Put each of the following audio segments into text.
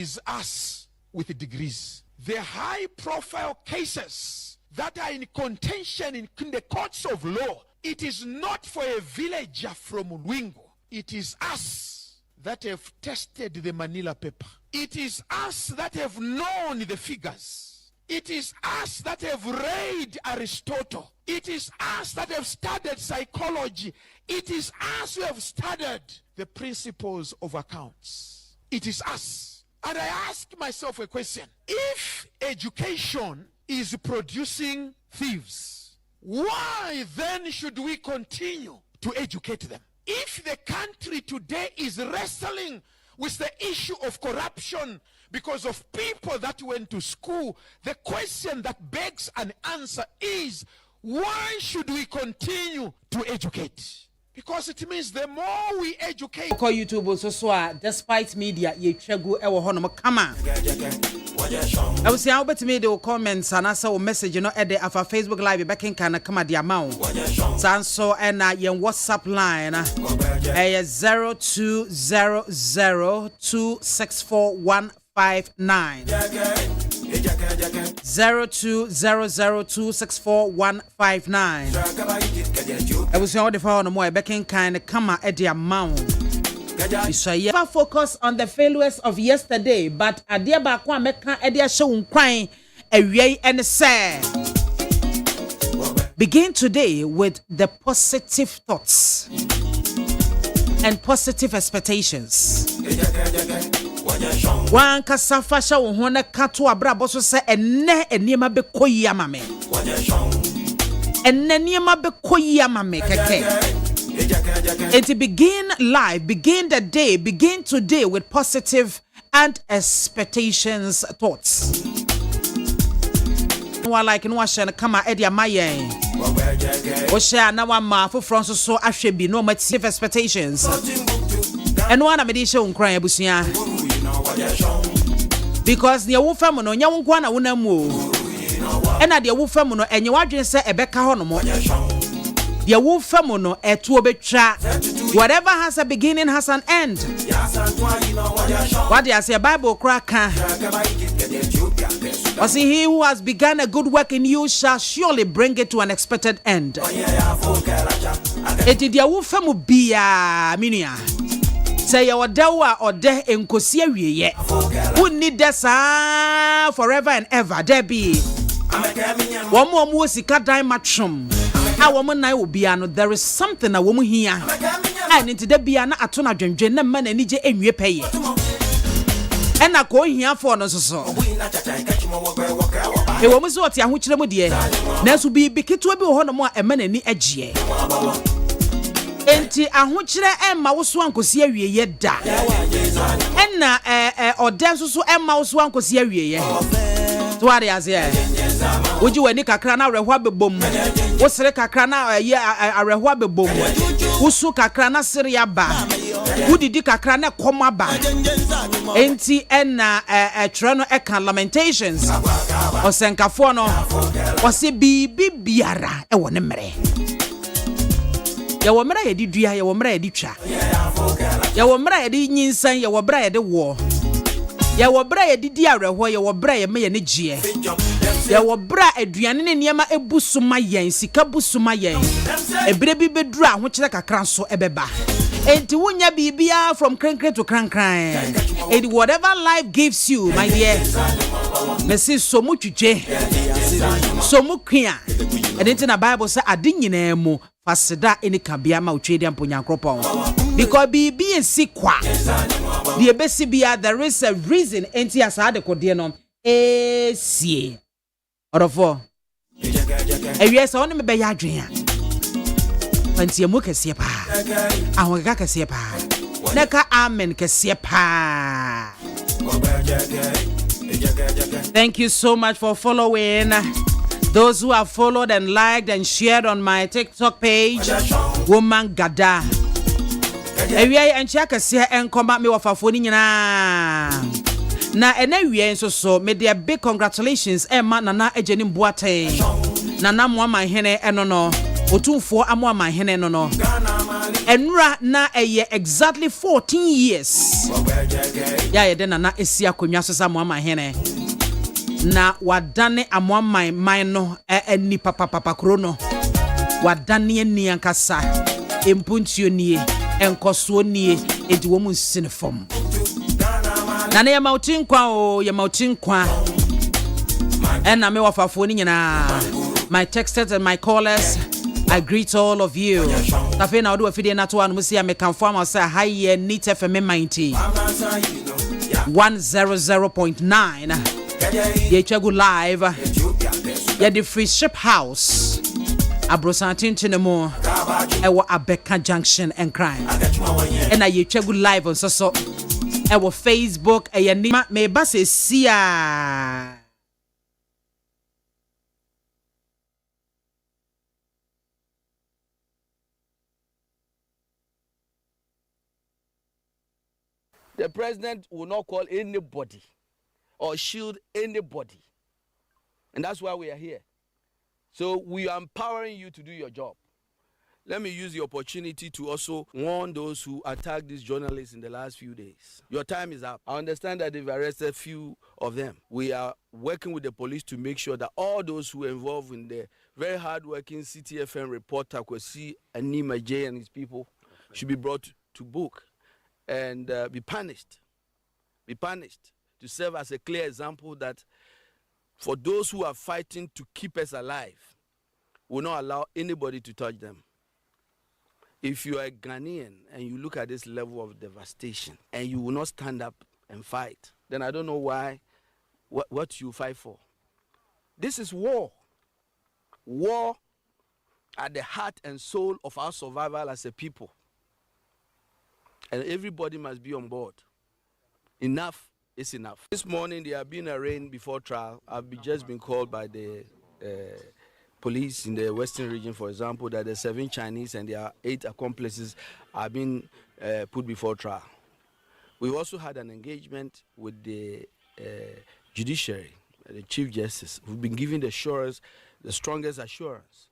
is us with degrees. The high-profile cases that are in contention in the courts of law, it is not for a villager from Nwingo. It is us that have tested the Manila paper. It is us that have known the figures. It is us that have read Aristotle. It is us that have studied psychology. It is us who have studied the principles of accounts. It is us. And I ask myself a question. If education is producing thieves, why then should we continue to educate them? If the country today is wrestling with the issue of corruption because of people that went to school, the question that begs an answer is, why should we continue to educate? Because it means the more we educate. Call YouTube so despite media ye chegu e wo hono kama. I was saying about me the comments and also message you know at the afa Facebook live back in kana kama the amount. Sanso and your WhatsApp line 0200264159. 0200264159. I was saying all the phone no more back in kind kama at the amount. Never focus on the failures of yesterday, but adia ba kwa meka edia show nkwan awie and say begin today with the positive thoughts and positive expectations. Wan kasafa sha wo ho na kato abrabo so se enne eniema be koyi amame. Enne eniema be koyi amame keke. And to begin life, begin the day, begin today with positive and expectations thoughts. No like no share come edia maye. O share na wa ma for France so ahwe bi no positive expectations. And one amedi show nkran abusia. Because the wo fam no nya wo nkwa na wo na mu o. E na de wo fam no enye wadwen se ebeka ho no mo. The wofamono etuo betwa. Whatever has a beginning has an end. What they say Bible cracker. Or see, he who has begun a good work in you shall surely bring it to an expected end. Eti dia wofamu bia minia. Say your dawa or de enkosi awiye. Who need this forever and ever. There be one more sika dai matchum. There is something a woman here. And into the biana atona dwendwen na man ani je enwie peye. And na ko hia for no so. E wo mu so oti ahokyere mu de. Na so bi biketo bi ho no mo a man ani agye. Enti ahokyere emma wo so ankosi awie ye da. Enna odem so emma wo so ankosi awie ye. To what is here? Would you any kakra na rehwa bebom? Wo sere kakra na arehwa bebom. Wo su kakra na sere ya ba. Wo didi kakra na koma ba. Enti na tro no eka Lamentations. Osenkafo no. O se bibi biara e wo ne mere. Ya wo mere ye di dua, ya wo mere ye di twa. Ya wo mere ye di nyinsan, ya wo bra ye di wo. Ya wo bra ye didi areho ya wo bra ye me ye ne gie ya wo bra aduane ne niema ebusuma yen sika busuma yen ebre bi beduru ahokyere kakra so ebeba enti wonya bibia from krankran to krankran and whatever life gives you my dear mesi so mu twitwe so mu kwa enti na Bible say ade nyina mu faseda eni kabia ma utwe dia mponyankropon because bibi ensikwa the besibia there is a reason enti asade kodie no sie orofo ewie se woni me be ya adwen a enti emu kese pa ahonga kese pa neka amen kese pa. Thank you so much for following. Those who have followed and liked and shared on my TikTok page, Woman Gada. Ewie enchaka se enkoma me wafafoni nyina. Na enewie so me dey big congratulations Emma Nana Ejeni Boate. Nana mo ama hene eno no. Otumfo amo ama hene no no. Enra na exactly 14 years. Ya de na esi akonwa so sa moama hene. Na wadane amoama man no ni papa kro no. Wadane ni ankasa. Empuntuo nie, enkoso nie, edi wo mu nsine fom. Na na ya mautin kwa o, ya mautin kwa. Na me wafafo ni nyina. My texters and my callers, I greet all of you. Tafe na odo afide na to anu musi ya mekanfo am say hi NIT FM 90 100.9. Ye chegu live. Ye the free ship house. Abrosantin Chinemo. Ewo Abeka Junction and crime. And I chegu live on so. Ewo Facebook. Nima me base siya. The president will not call anybody or shield anybody. And that's why we are here. So we are empowering you to do your job. Let me use the opportunity to also warn those who attacked these journalists in the last few days. Your time is up. I understand that they've arrested a few of them. We are working with the police to make sure that all those who are involved in the very hard-working CTFM reporter, Kwesi Anima J and his people, should be brought to book and be punished to serve as a clear example that for those who are fighting to keep us alive, will not allow anybody to touch them. If you are a Ghanaian and you look at this level of devastation and you will not stand up and fight, then I don't know what you fight for. This is war. War at the heart and soul of our survival as a people. And everybody must be on board. Enough is enough. This morning they have been arraigned before trial. I've just been called by the police in the Western region, for example, that the 7 Chinese and their 8 accomplices are being put before trial. We also had an engagement with the judiciary, the Chief Justice. We've been given the assurance, the strongest assurance.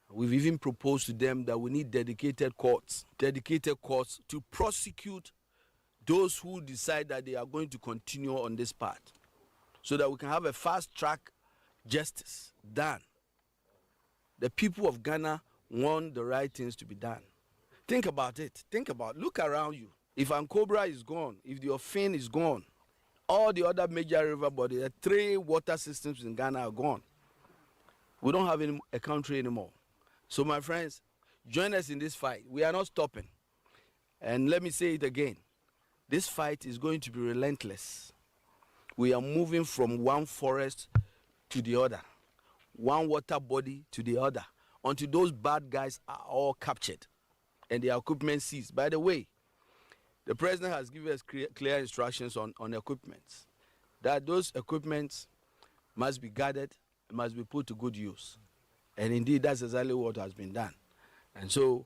We've even proposed to them that we need dedicated courts to prosecute those who decide that they are going to continue on this path, so that we can have a fast-track justice done. The people of Ghana want the right things to be done. Think about it. Look around you. If Ankobra is gone, if the Ofin is gone, all the other major river bodies, the 3 water systems in Ghana are gone. We don't have a country anymore. So my friends, join us in this fight. We are not stopping. And let me say it again. This fight is going to be relentless. We are moving from one forest to the other, one water body to the other, until those bad guys are all captured and their equipment seized. By the way, the president has given us clear instructions on equipment, that those equipments must be guarded, must be put to good use. And indeed, that's exactly what has been done. And so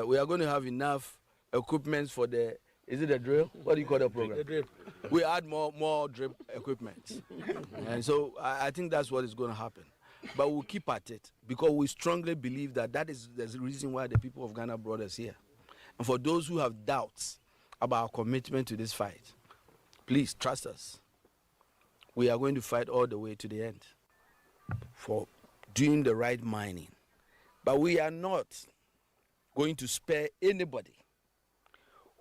we are going to have enough equipment for the, is it a drill? What do you call the program? The drip. We add more drip equipment. And so I think that's what is going to happen. But we'll keep at it, because we strongly believe that is the reason why the people of Ghana brought us here. And for those who have doubts about our commitment to this fight, please trust us. We are going to fight all the way to the end for doing the right mining. But we are not going to spare anybody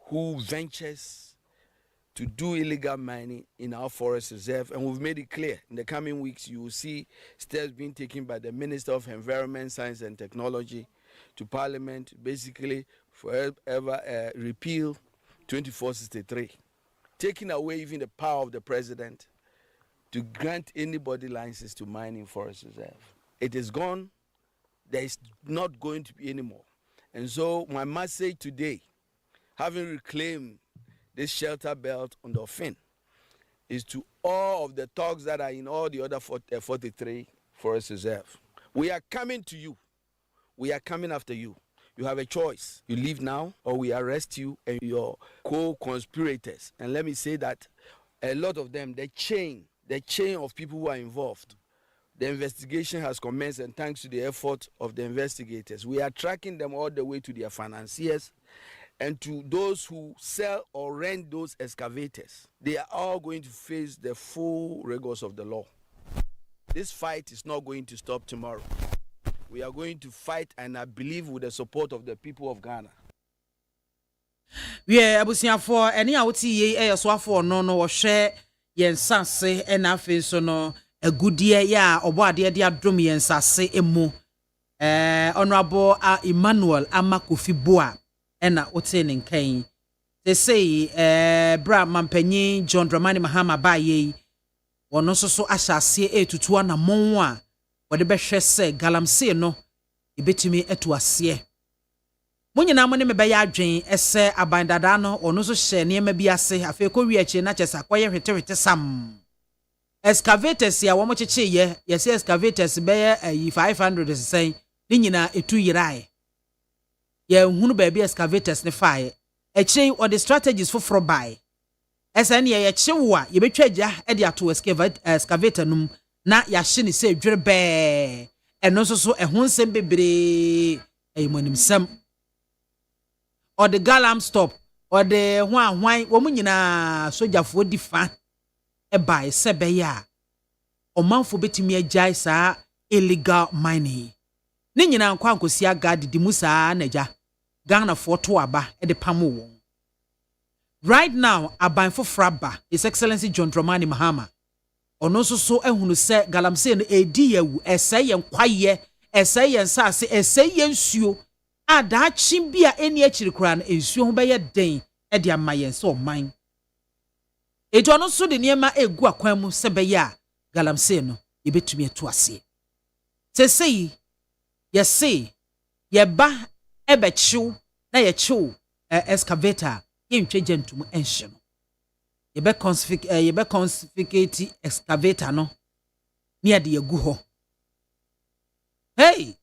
who ventures to do illegal mining in our forest reserve. And we've made it clear, in the coming weeks you will see steps being taken by the Minister of Environment, Science and Technology to Parliament, basically forever repeal 2463, taking away even the power of the President to grant anybody licenses to mine in forest reserve. It is gone. There is not going to be any more. And so my message today, having reclaimed this shelter belt on the Ofin, is to all of the thugs that are in all the other 43 forest reserve. We are coming to you. We are coming after you. You have a choice. You leave now, or we arrest you and your co-conspirators. And let me say that a lot of them, the chain of people who are involved, The investigation has commenced, and thanks to the effort of the investigators, we are tracking them all the way to their financiers and to those who sell or rent those excavators. They are all going to face the full rigors of the law. This fight is not going to stop tomorrow. We are going to fight, and I believe with the support of the people of Ghana. Yeah, abusiafo eni a woti ye eyeswafo no share yensase ena afi so no agudie ya oboade de adom yensase emu honorable Emmanuel Amakofi Boa ena wote ne nkan they say bra mampanyi John Dramani Mahama baye wono so ahyase etutu na monwo a wode behwe se galamsey no ebetumi etu ase Munyina mo ne me bɛyɛ adwen ɛsɛ abandada no ono so hyɛ niema bi ase afei kɔ wiachi na kyesa kɔyɛ hwetewete sam excavators ya wo mo kyeche ye yɛsɛ excavators bɛyɛ 500 sen ne nyina etu yirae yɛ hunu ba bi excavators ne faaye ɛkyerɛ or the strategies for buy ɛsɛ ne yɛ kyewo a yɛ betwa agya ɛde ato excavator num na yɛ hye ne sɛ dwere bɛɛ ɛno so ɛho nsɛm bebree ɛyimonim sam or the galam stop or the hwan wo nyina sojafo difa e bai sebe ya omanfo betimi agya saa illegal mining ne nyina nkwa nkosi aga didi musa naja Ghana to aba e de pamo won right now abanfo fraba His Excellency John Dramani Mahama ono so ehunu se galamsey no edi yawu ese ye nkwaye ese ye nsase ese ye nsuo ada chimbia eni akiri kura na ensuo ho beye den e de amayen so man eto no so de niema egu akwan mu se beye a galamsey no ye betumi eto ase sesei ye se ye ba ebechiw na ye chiw excavator ye ntwe gentum enhye no ye be confiscate excavator no ne de egu ho hey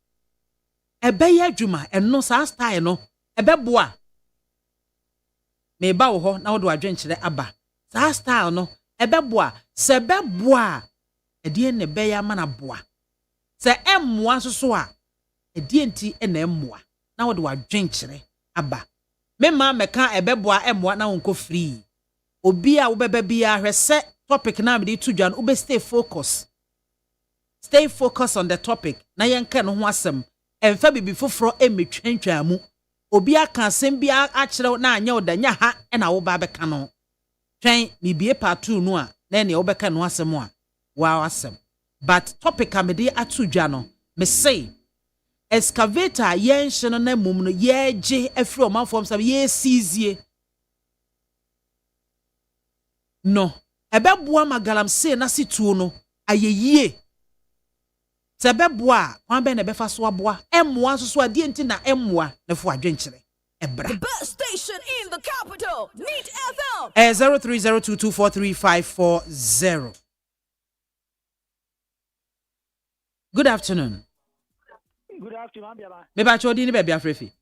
ebe ya adwuma eno sa style no ebe boa me ba wo ho na wo do adwenkyere aba sa style no ebe boa se be boa edie ne be ya mana boa se emmoa so a edie nti na emmoa na wo do adwenkyere aba me ma meka ebe boa emmoa na wonko free obi a wo bebe bia hwese topic na me di to dwan wo be stay focus on the topic na yenka no ho asem emfa bibi foforo emetwantwa mu obi aka asem bia akere na anya odanya ha na wo ba beka no twen mi bie part 2 no a na ne wo beka no asem a wa asem but topic amede atudwa no me say excavator yen hye no na mum no ye gye afri o manfom sam ye sizie no ebeboa magalamsey na situo no ayeyie sebeboa kwan be na befa so aboa emmoa so ade enti na emmoa na fo adwenkyere ebra the best station in the capital Neat FM 0302243540 Good afternoon. Good afternoon, Biama. Me ba chodi ni be bia frefi.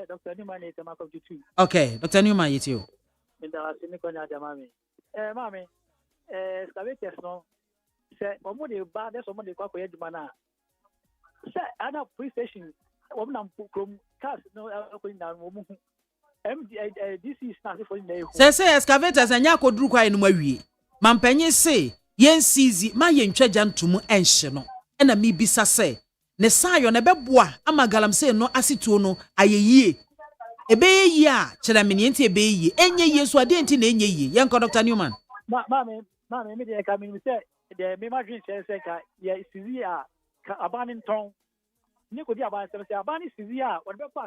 Dr. Newman is my computer too. Okay, Dr. Newman yiti o. Ndawasini konya jamami. Mami, scavators no. Say omo de ba de so mo de kwa koye djuma na. Say ana police station omo na krom cars no ko na omo hu. This is not for the say excavators anya koduru kwa enu awie. Mampanyi say yen sizi ma yen twagya ntum enhye no. Ena mi bisa say ne sayo na beboa ama galamsey no asituo no ayeyie. Ebeye a kyerɛ me ne enti ebeye enye yesu ade enti na enye ye yenko Dr. Newman. Mami me de ka me say de me ma dream say ka ye sizi a abanin ton ni ko di aban say abanin sizi a wo be ko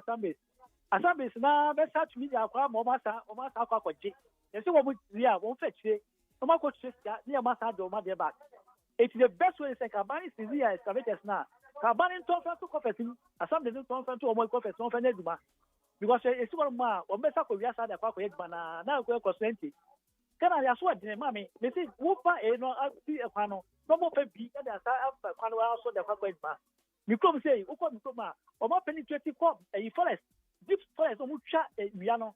asambes na be search media kwa mo ma sa kwa kwaje ye say wo mu sizi a wo fa kire wo ma ko kire ni ma sa do ma de back. It's the best way say ka abanin sizi a excavators na ka abanin ton fa to confess asambes ton fa to o mo confess ton fa na duma because it's one ma o be sa ko wiasa da kwa kwaje na ko ko 20 kana ya so de mami me say wo fa no ati e kwa no no mo fa bi e da sa afa kwa no so de kwa kwaje mi kom say wo mi kom o ma penetrate ko forest deep forest o mu twa wia no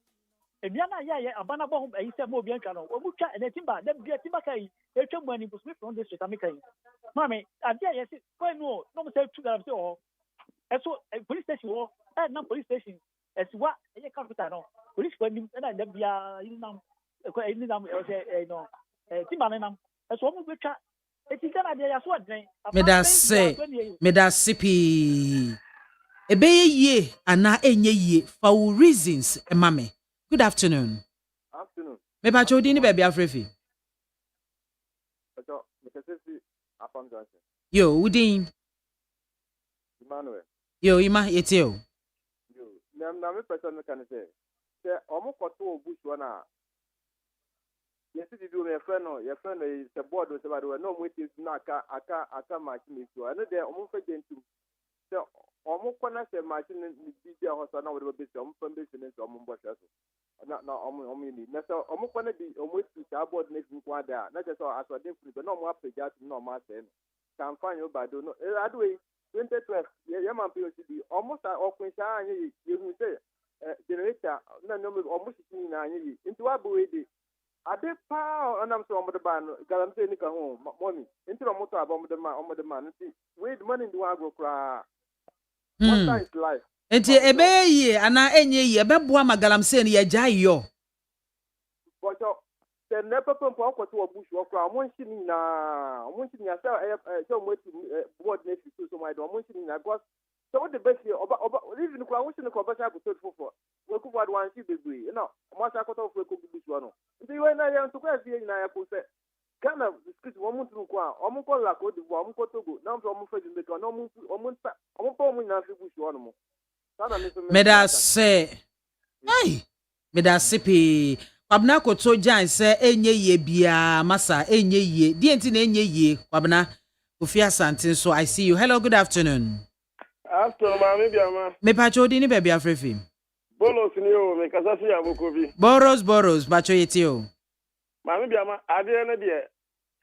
Emiana ya abana bo e se mo obi antwa no wo twa e timba da bia timba kai e twa mu ani busumi from district amikai mame ade ya se ko no no mo say tu da se o e so police station wo na police station e si wa e capital no police ko nim na da bia inam ko inam e se no timba na nam e so mo betwa e ti gana de ya so adren medase pi ebeye ye ana enye ye for reasons mame. Good afternoon. Afternoon. Me pa chodi ni baby afrefi. Yo, Udin. Emmanuel. Yo, Ima etio. Yo, na me person can say. Say omo koto obusu na. Yes, you do my friend no, your friend is the board so bad no mo tis na aka machine so. And there omo fe gentu. Say omo kona say machine ni bi hoso na we be say omo fan be say omo bo so. Na omo ni na so omo kwana di omo tis ka board na fi kwa da na just aso dey free but no mo appeja no ma say can find you bad no adwe 2012 ye man POCD almost okun sha anyi ye hu say generator na no almost sitting na anyi into abuwe dey ade pa onam so omo de ban galam say ni ka ho money into omo to abomo de man nti we the money do agro kra one time is life Enti ebe ye ana enye ye ebeboa magalamse ni ye gya yo. But the never pump out to a bush or one shilling now. One shilling yourself, so much board next to so my one shilling. I got so the best here about even the crowd in the conversation I could for. We could add one degree, you know, much I got off with could be one. If you went there to quite here in I could say, kind of discuss one month to go, almost like what the one got to go. Now from the car, no move, almost bush one more. Medase. Hey, medase pi. Kwabna koto jan se enye ye bia masa enye ye. Di enti na enye ye kwabna ofia santin so I see you. Hello, good afternoon. Afternoon, MAAME BIAMAH. Me pacho di ni baby afrefi. Bolos ni o me kasasi abokobi. Boros pacho yeti o. MAAME BIAMAH ade na de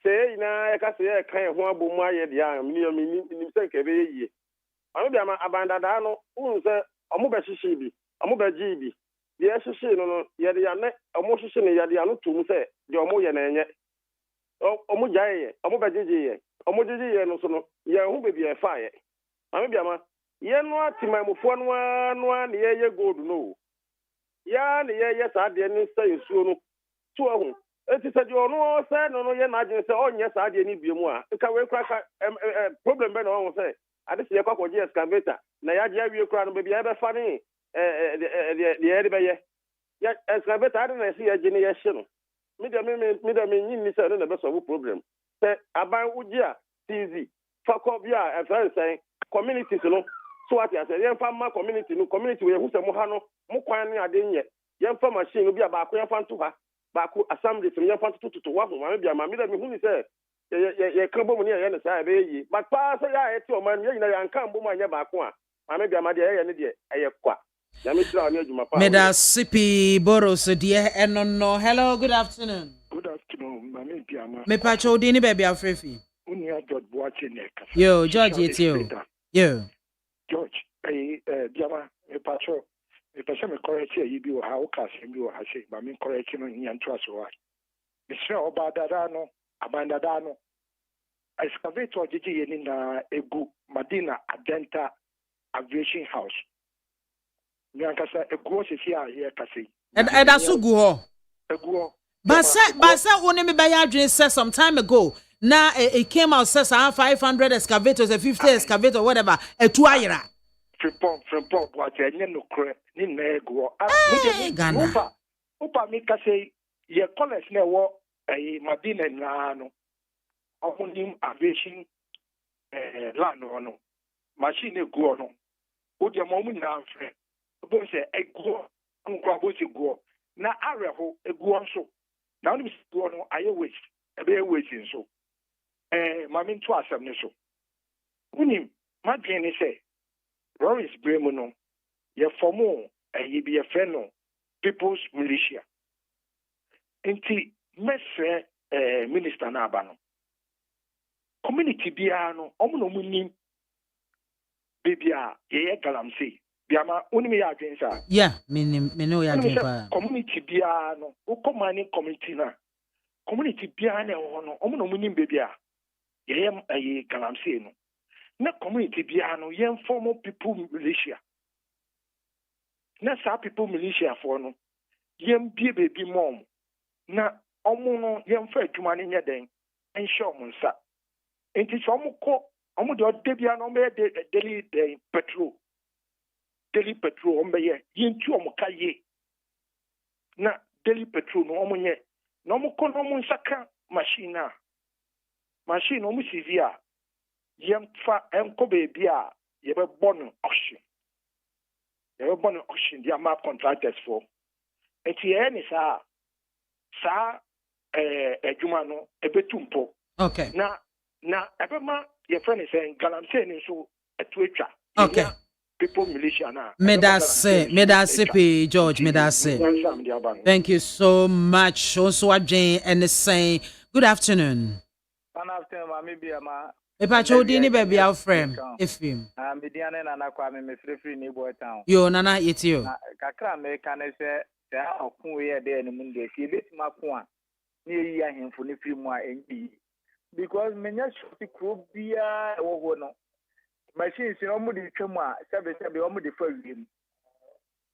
se ina e ka se e kan ho abomu aye de am ni se nke be ye. MAAME BIAMAH abandada no unse omo be hihye bi, omo be gi bi. Ye hihye no ye de ya ne omo hihye ne ye de ya no tum se de omo ye na enye. Omo jaye, omo be gigi ye. Omo gigi ye no so no ye hu be bi e fa ye. MAAME BIAMAH ye no atimamufo no ne ye gold no. Ya ne ye sa de ni se nsuo no. Tu ahu. Eti se de ono se no ye na agene se onye sa de ni biemu a. Nka we kra problem be na won se. Ade se ye kwakoje excavator na ya je awie kra no be bia be fa ne de be ye. Ya excavator ade na se ye je ne ye hye no. Me de me nyin ni se no na be solve problem. Se aban uji a TZ fa ko bia e friend say communities no so what you say yen fa ma community no community we hu se mo ha no mo kwan ne ade nye yen fa machine no bia ba ko yen fa nto ha ba ko assembly so yen fa tutu wa ho ma bia ma me de me hu ni say ye kan bo mu ne ye ne say be yi but pa say ya eti o man ye nyina yan kan bo mu anya ba ko a ma me bia ma de ye ne de eye kwa ya me tira oni adwuma pa Meda sipi boros de enono. Hello, good afternoon. Good afternoon, MAAME BIAMAH. Me pacho di ni baby afrefi. Unia George Boache Neka. Yo, George yeti o. Yo. George, BIAMAH, me pacho, me pacho me correct here, you be o how cast and you are saying, but me correct you in your trust or what. Mr. Obadadano, Abandadano, excavator Gigi in Egu, Madina, Adenta Aviation House. Nyankasa Egu is here, Kasi. And asugu ho. Egu. Basa one me buy adwin say some time ago. Now it came out says 500 excavators, a 50 excavator, whatever. A 2 ayra. Frimpong, what I no cre, ni nego. Ghana. Upa mika say ye college ne wo Madina na no. Omunim aviation land no. Machine go no. Odi amomu na afre. Bo say ego nkwa bo si go. Na areho ego nso. Na oni go no aye waste. Ebe waste nso. Mami nto asem ne so. Unim madwen say Lawrence Bremono, ye formo ye be a friend no People's Militia. Enti mesre minister na abano. Community biano omuno munim bibia ye galamse biama unimi ya adwensa yeah me no ya dwen community bia no wo mining community na community bia na ho no omo no munim be bia ye ayi galamse no na community bia no ye formal people militia na sa people militia for no ye bie bebi mom na omo no ye mfa adwuma ne nye den enhye omo nsa enti so omo ko omo de odebia no me daily petrol omo ye yentu omo kaye na daily petrol no omo nye na omo ko no omo nsaka machine omo CV yemfa enko beebi a yebe bonu auction dia ma contractors for enti ni sa adwuma no ebetumpo okay na ebema ye friend say galamse ni so etwetwa okay people militia na medase pe George medase thank you so much also adwen and say good afternoon MAAME BIAMAH Epa chodi ni baby our friend Efim mediane na nakwame me free ni boy town yo nana yetio kakra me kan se akun we de ni munde ti betima kun a ni yi ahemfo ni free mu a enbi because menya shoti kro bia wo ho no machines no mu di twam a sebe o mu di fa wiem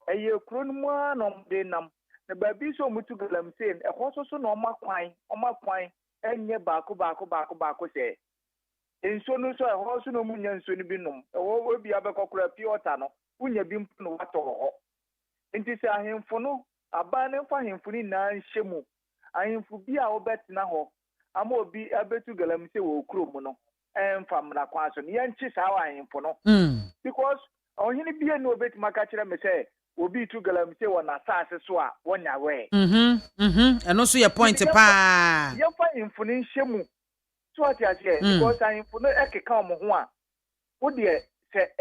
eye kro no mu a no de nam na baby so mu tu galamsen e ho so no makwan enye baako se enso no so e ho so no mu nya nso ni binom e wo bia be kokora piota no unya bi mpo no wato ho enti se ahemfo no aba ne fa ahemfo ni na nhemu ahemfo bi a obetena ho ama obi abetu galamse wo krom no emfa mra kwa so ne yanchi sa wa ahemfo no because ohini bi enu obetima ka kire me se obi tu galamse wo na saase so a wonya we eno so ye point pa ye fa ahemfo ni nhemu so ati ase because ahemfo no ekeka omo ho a wo de se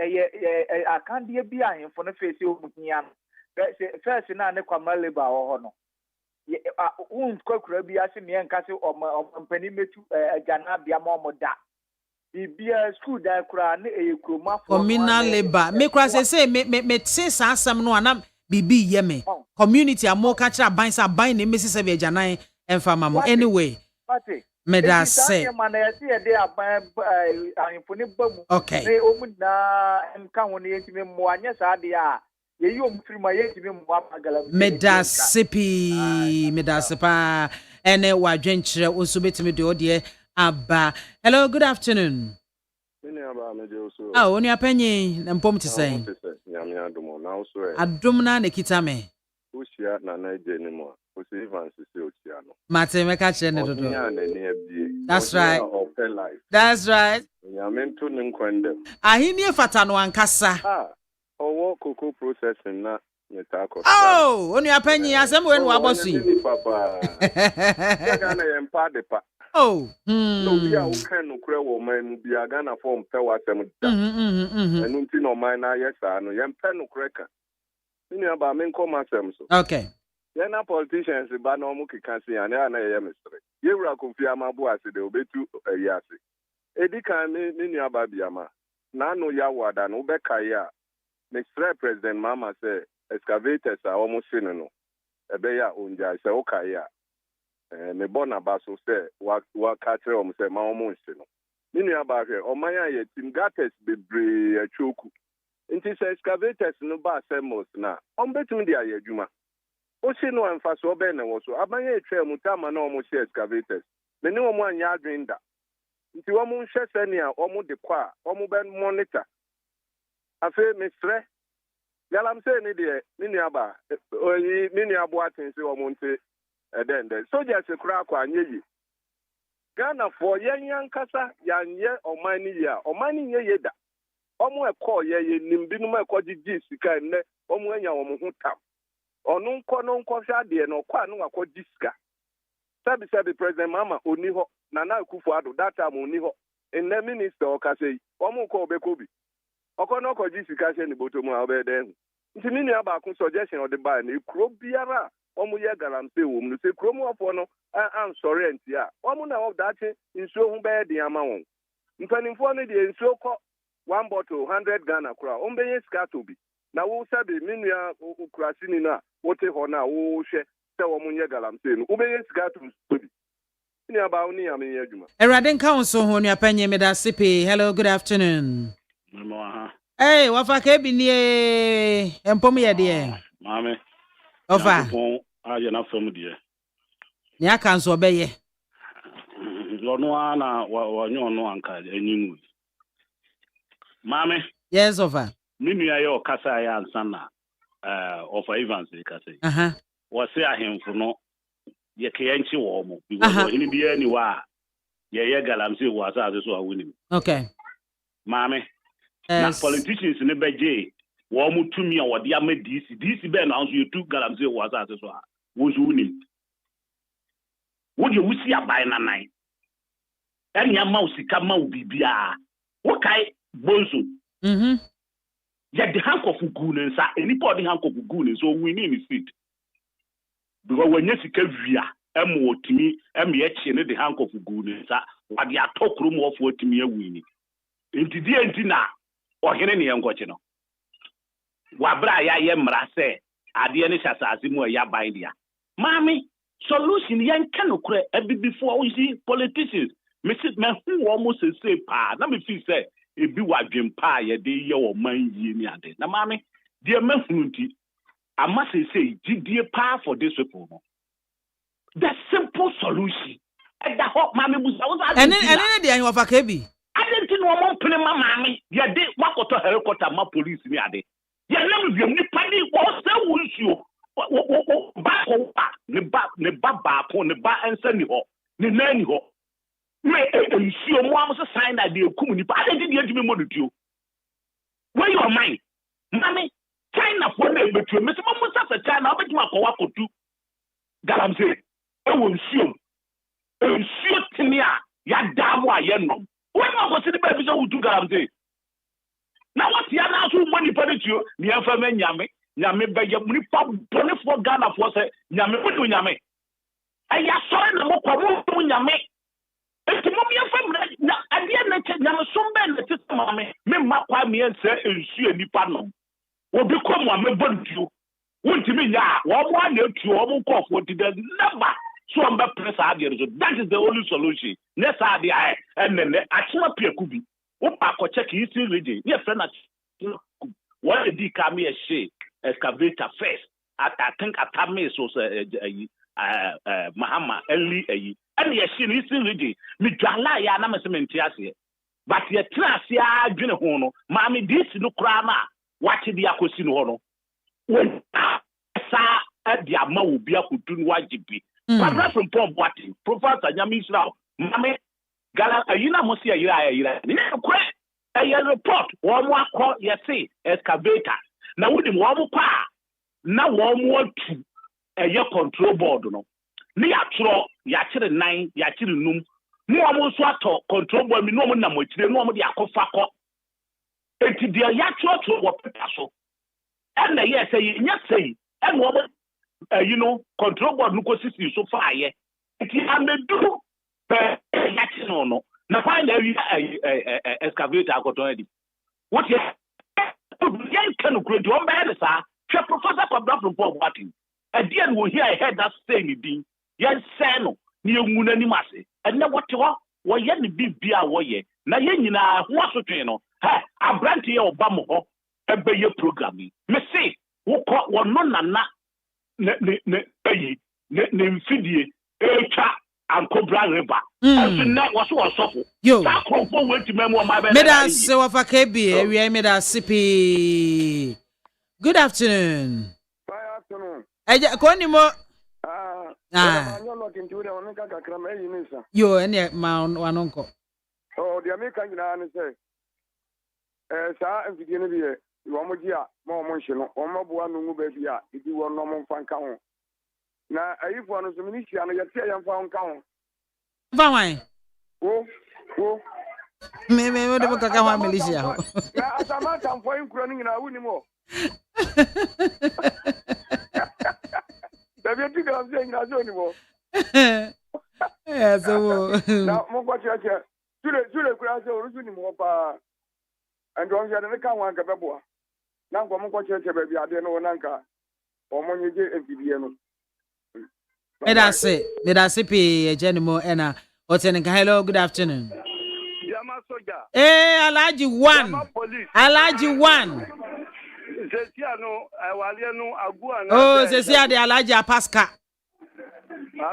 akandie bi ahemfo no face o muhia no first na ne kwa maleba ho no un kwakura bi ase me nkase ompani metu agana bia ma omo da bibia school da kura ne eyekroma for communal labor me kura say me say asem no ana bibi ye me community amoka kira ban sa ban ne mesi se be agana emfa mamo anyway me da say okay ne omu na enka ho ne yentime mo anya sa de a ye yom firima yentime mo amagalam me da sepa ene wadwenkyere onso betime de ode aba hello good afternoon ni aba meje oso oni apanyi na mpom ti sen nyame adomo na oso e adom na ne kita me osia na na je ni mo o se Evans se osia no mate me ka kire ne dodo nya na ni abie that's right that's right nyame nto ne nkwandem ahini efata no ankasa owo cocoa processing na metako oni apanyi asem we no abosu yi papa ga na yempa de pa no bia wo kan no kura wo man mu bia ga na form pe wa sem da enu nti no man na yesa no yempa no kura ka ni aba men ko ma sem so okay ye na politicians ba na omu kika se ya na ye mestre ye wura Kofi Amabu ase de obetu yase edika ni aba biama na no ya wada no be kai a Mr. President Mama say excavators are almost seen no ebe ya onja say okay ya me bona baso say wa katre o say ma almost no nini aba hwe o man ya team gates bebre atwoku nti say excavators no ba semos na on betum dia ya adwuma o se no amfa so be na wo so abanya etwa mu tama na o mo say excavators me ne o mo anya adwenda nti wo mo nhwe senia o mo de kwa o mo be monitor afe mestre galamse ni de nini aba oyi nini abo atense o monte edende soldiers kura kwa anyeyi Ghana for yankasa yanye omani ya omani ye da omo ekọ ye nimbinu ma ekọ gigi sika nne omo anya omo hu tam onu no nkọ hwa de no kwa no akọ disika sabi president mama oni ho na Akufo Addo that time oni ho enne minister okase omo ko obekobi okono ko jisika se ni botomu a obeden nti mini aba kun suggestion of the buy na kro biara omu ye galamse wo mu se kro mu ofo no an sorry entia omu na of that nsuo hu be de ama won mpanimfo no de nsuo ko 1 bottle 100 Ghana kra ombenye ska to bi na wo sabi minua ukurasini na wote ho na wo hwe se wo munye galamsey no ubenye sika to bi ni aba oni ya me adwuma Eraden council ho nua panye me da sipi. Hello, good afternoon. Mama ha. Hey, wafa ka bi ni empom ye de. Mame. Ofa. Pon aje na fam de. Ni aka nso obeye. Lono ana wa nyo no anka enyimu. Mame. Yes, ofa. Minua ye okasa ya ansana ofa Evans kase. Wose ahemfo no ye keyanchi wo mo because ini bia ni wa ye galamsey wo asa so awunim. Okay. Mame. Na politicians ne beje wo mo tumi a wo de ama DC be na nso ye tu galamsey wo asa so a wo so unim. Wo de wusi abai na nan. Anya ma usika ma ubibia. Wo kai bonso. Ya the handcuff gu nsa anybody handcuff gu nsa so we need seat because when you sika via emo otimi eme ye chi ne the handcuff gu nsa wa de atokro mo ofo otimi awini enti na ohene ne yenkoche no wa bra ya ye mra se ade ne hyasase mu ya ban dia mami solution yen kanokre before we see politicians me hu wo mo se pa na me feel say ebi wadwempa ye de ye wo man yie ni ade na mame de mahununti ama say gidie pa for this people no the simple solution and the hot mame busa and de an of akabi adenti no mo pene mame ye de wakoto helicopter ma police ni ade ye nam biam ni pani wo se wo nsuo ba ko ne ba ko ne ba ensa ni ho ne nani ho me ensure mo am so sign that they kum ni pa dey dey adwuma mo dutuo where your mind mami China for na betuo me so mo sa China obetuma akwa kotu galamsey e wo ensure tini a ya damu a ye no when ma go see the baby so wutu galamsey na what ya na so money pa dutuo ni afa me nyame bege muni pa bone for Ghana for say nyame wo nyame aya sore na mo kwa mo nyame enti mo me fam na ade na che nyame sombe na tete mame me makwa me ense ensu enipa no obi kom wa me bontuo wonti me nya wo mo na etu wo mo kofo ti the number so am be press ade so that is the only solution next ade ai enene achima piaku bi wo pa ko check isi region ye friend na what did come here say excavator first I think atame so Mahama early and yes she is ready me dwala ya na mesementi ase but ye trase a dwene ho no ma me dis no kra na wache dia kosi no ho no when sa dia ma obi akodu no wajibi but from pop what professor nyame Israel ma me gala ayina mo se ayira ni kra a report wo mo akọ ye say excavator na wodi mo mo pa na wo mo atu control board no ni atro ya kire nan ya kire num ni o so ato control board mi no mo na mo kire no mo de akofa ko enti de ya tro wo peta so and yes say nya say and wo control board no ko sisi so fa aye enti amedu ya kire no na find excavator akoto edi what ye can create one bad sa professor kwabra from Paul Martin and then we hear I heard that saying it yen say no ni enwuna ni mase and na what ye ni bibia wo ye na ye nyina ho asotwe no ha abrante ye obam ho ebeye program me say wo no nana ne bayi ne mfidie echa ankobra river and so na wo so osofo sa krofo wenti memo ma be meda se wa fa kebi ewia meda sipi. Good afternoon. Good afternoon. Eja ko ni mo yo ene ma wanonko oh dia me kan nyina ne say sa mfidie ne biye wo mo gi a mo nhye no wo mo boa no ngu ba bi a idi wo no mo mfa nka ho na ayifo no so mini hia no ye tie ye mfa nka ho va wan wo me de kaka wa militia ho na asama tamfo nkuro no nyina wuni mo David tu ga mse nyina zo ni mo eh so na mo kwa chacha tule kura se oruju ni mo pa and on ya ne ka wan ga beboa na nko mo ko cheche ba bi ade no nanka o mo nyeje efidie no Medase pe ejenimo ena otenka. Hello, good afternoon. Biamah soja. Alaji 1. Alaji 1. Sesia no wale no agua na. Oh, sesia de Alaji Apaska.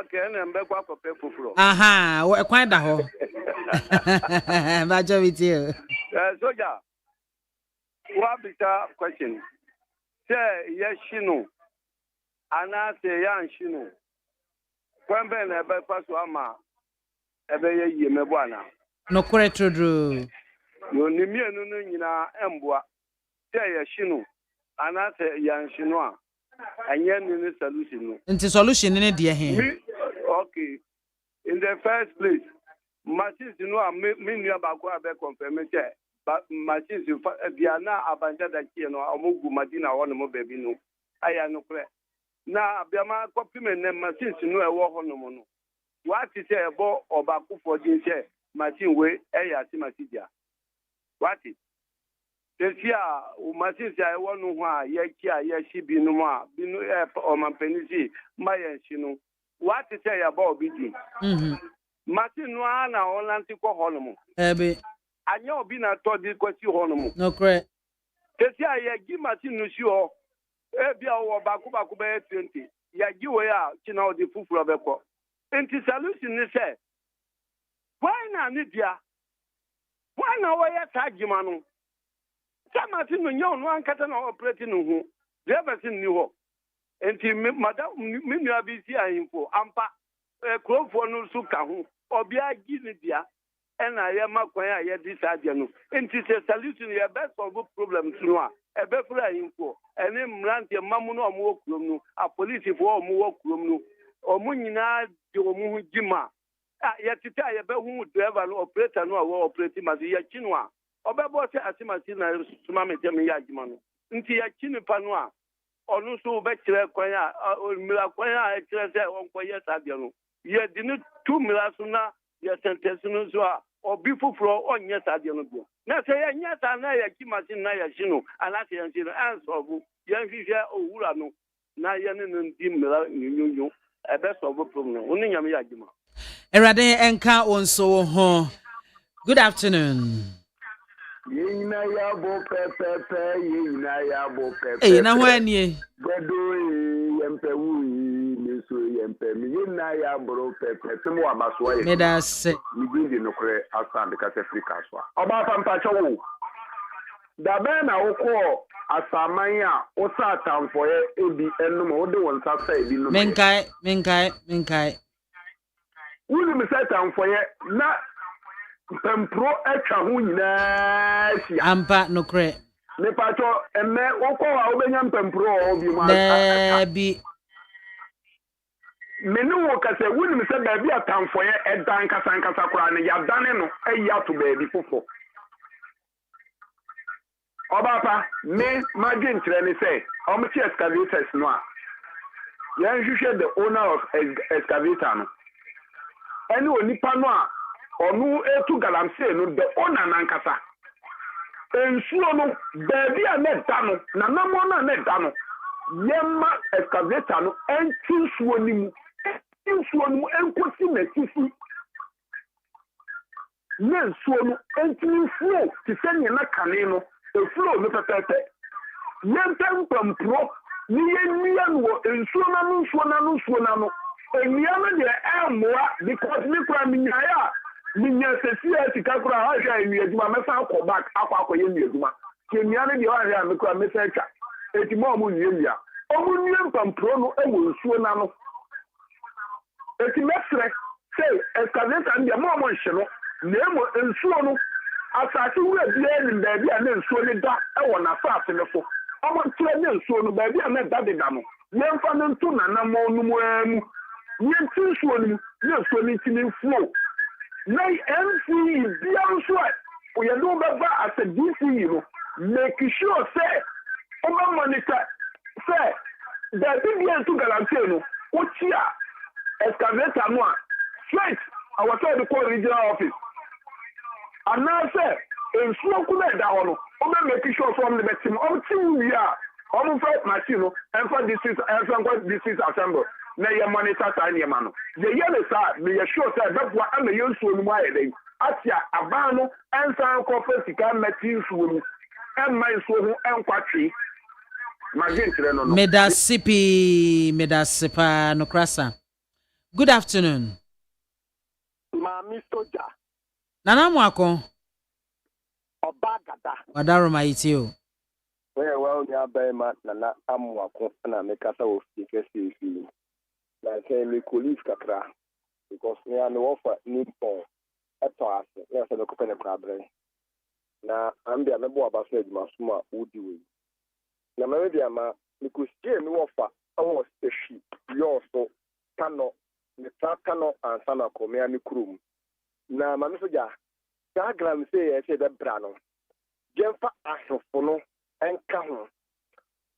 Okay, na mbekwa kope fufuro. Aha, ekwan da ho. Bajo with you. Soja. What bigger question? Say yes shino. Ana say yan shino. Kwembe na ebe paso ama ebe ye yeme bwana. No kore trudru. Yo nimie no nyina emboa. Say yes shino. Ana say yan shino a. Anya ni solution no. Nti solution ni de he. Okay. In the first place, machines no me nua ba ko abe confirm say but machines bia na abanja da kie no omogu madina wono mo baby no. Aya no kre. Na Biamah copy me ne machines no e wo hono mo no. What is say ebo obako for din say machine we eya si machine. What is Tesia machines ya wo no ho a ye ki a ye shi bi no mo a bi no o mampenisi ma ye shi no. What is say about obidi? Machine no na onlanti ko hono mo. Ebe Anya obi na to di kwesi hono mo. no kre. Tesia ye gi machine no shi o. Ebia wo bako be 20 ya giwe ya china odi fufuro beko enti solution ni say why na ni dia why na wo ya tagima no sama ti no nyo no ankata na operate no hu driver sin ni ho enti madam mi nua bi si ahimfo ampa krofo no su ka hu obia gi ni dia ena ye makwan ya ye disadia no enti say solution ye best solve problem no a ebe fura ahimfo ene mrante mamu no omo okurom no a police fo omo okurom no omo nyina de omo hu gima ya tita ya be hu driver no operator no a operate ma ya chinu a obebo se asimasi na suma metemi ya gima no nti ya chinu pa no a onu so be kire kwan a mira kwan a kire se onko ye sabia no ye di no 2 mira so na ya sentence no so a obi fufuro onye sabia no bio na se ya nyata na ya kimasi na ya shinu anase ya shinu ansobu ya hihwe owura no na ya ne ndi mira nyunyu ebe solve problem oni nyame ya gima Erade enka onso ho. Good afternoon. Yina ya bo pepepe yina ya bo pepe. Eh na ho anie. Godo yempewu niso yempe mi yina ya bro pepe temo abaso ye. Medase. Mi gindi no kre asan ka Africa so. Oba pampa chowo. Da be na woko asaman a o sa tamfo ye ebi enum o de won sa sa ebi no. Menkai. Wuli mi sa tamfo ye na pempro etwa ho nyina sia. Ampa no kre. Ne pacho emme woko a obenya mpempro obi ma. Bi. Menu wo kase wuli mi se ba bi atamfo ye edan kasa kura ne ya dane no eya to ba bi fofo. Obapa me magin trene say omuti excavators no a. Yan hwehwe the owner of excavator no. Eni onipa no a onu etu galamse no the owner nankasa. Ensuo no baby a neda no na namo na neda no yema excavator no entinsuo ni mu ensuo no enkosi metisi nensuo no entinsuo ti senye na kane no e flow no pepepe yentem pampro ni yenia no ensuo na no enia no de emwa because me kwa minyaya minya sesia tikakura ha hwa eniaduma mesa akọ back akọ eniaduma kenia no de ha hwa me kwa mesa twa etimo omu niemia omu niem pampro no ewo nsuo na no etimesre say excavator ndia mo nhye no na emo nsuo no asase wura bia ni baabi a na nsuo ni da ewo na faase ne fo omo ntire ne nsuo no baabi a na da de da no yemfa no nto na na mo no mu amu yenti nsuo no ne nsuo ni tini flow na MC bia nso a oye do baba as a DC no make sure say omo monitor say the bia to guarantee no ochia excavator no a straight our side the regional office. And now say, in slow could that down, Omo make sure from the team. We are. Omo for machine and for this is assemble. Na ye monitor sign ye man. The yellow sir, me sure that that's what I'm used to in my day. Atia abano and some corporate can materials will and my so and quatri. Medasipa no krasa. Good afternoon. Mami Soja. Nana mwako. Obagada. Wadaro maitio. Well, ya bema nana amwako na mekasa ofike si. Na say me colleague kakra because me an offer nippon eto ase. Ya se no kopene prabre. Na ambia mebo abaso eduma suma udi we. Na me biama me kusie me offer awo steshi yo so kano ne kano ansana komea ni krum. Na Mami Soja diagram say e be bra no. Jemfa ahofo no enka ho.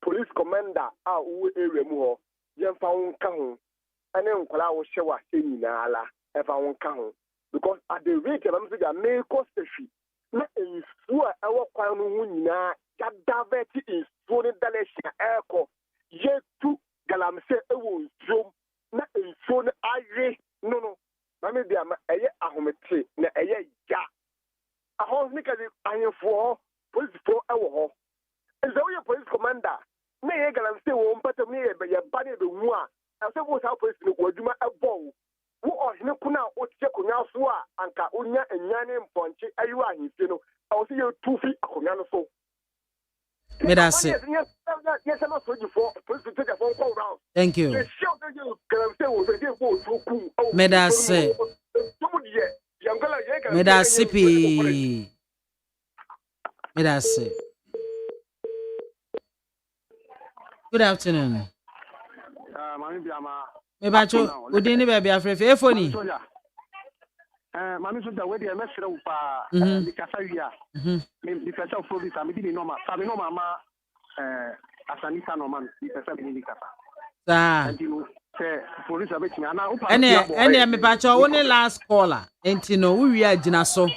Police commander a wo area mu ho jemfa wonka ho. Ane nkwala wo hyewa se nyinaala efa wonka ho. Because at the rate Mami Soja me cost steshi na enfu a ewo kwan no hu nyina ya daveti enfu ne dalesha eko yetu galamse ewo nzom na enfu ne aye no Mami biama eye ahomete na eye ja ahon nika di anyefo police fo ewo ho ezo ye police commander na ye galamse wo mpatam ne ye bane be hu a ase wo sa police ne ko adwuma ebo wo ohene kuna o tie konya so a anka onya anyane mponche ayu ahimfe no awo se ye tufi akonya no so Medasi. Thank you. Medasi. Medasi. Medasi. Good afternoon. Mami Biamah. Mebacho, udini baby afrefe efoni. Mami Soja we dey mesre u pa di kasawia. Me pesa of this am di normal. Sabe normal ma asanita normal di pesa bi kasa. Sa. Say police abet me ana upa. Ene mebacho woni last caller. Enti no we agina so.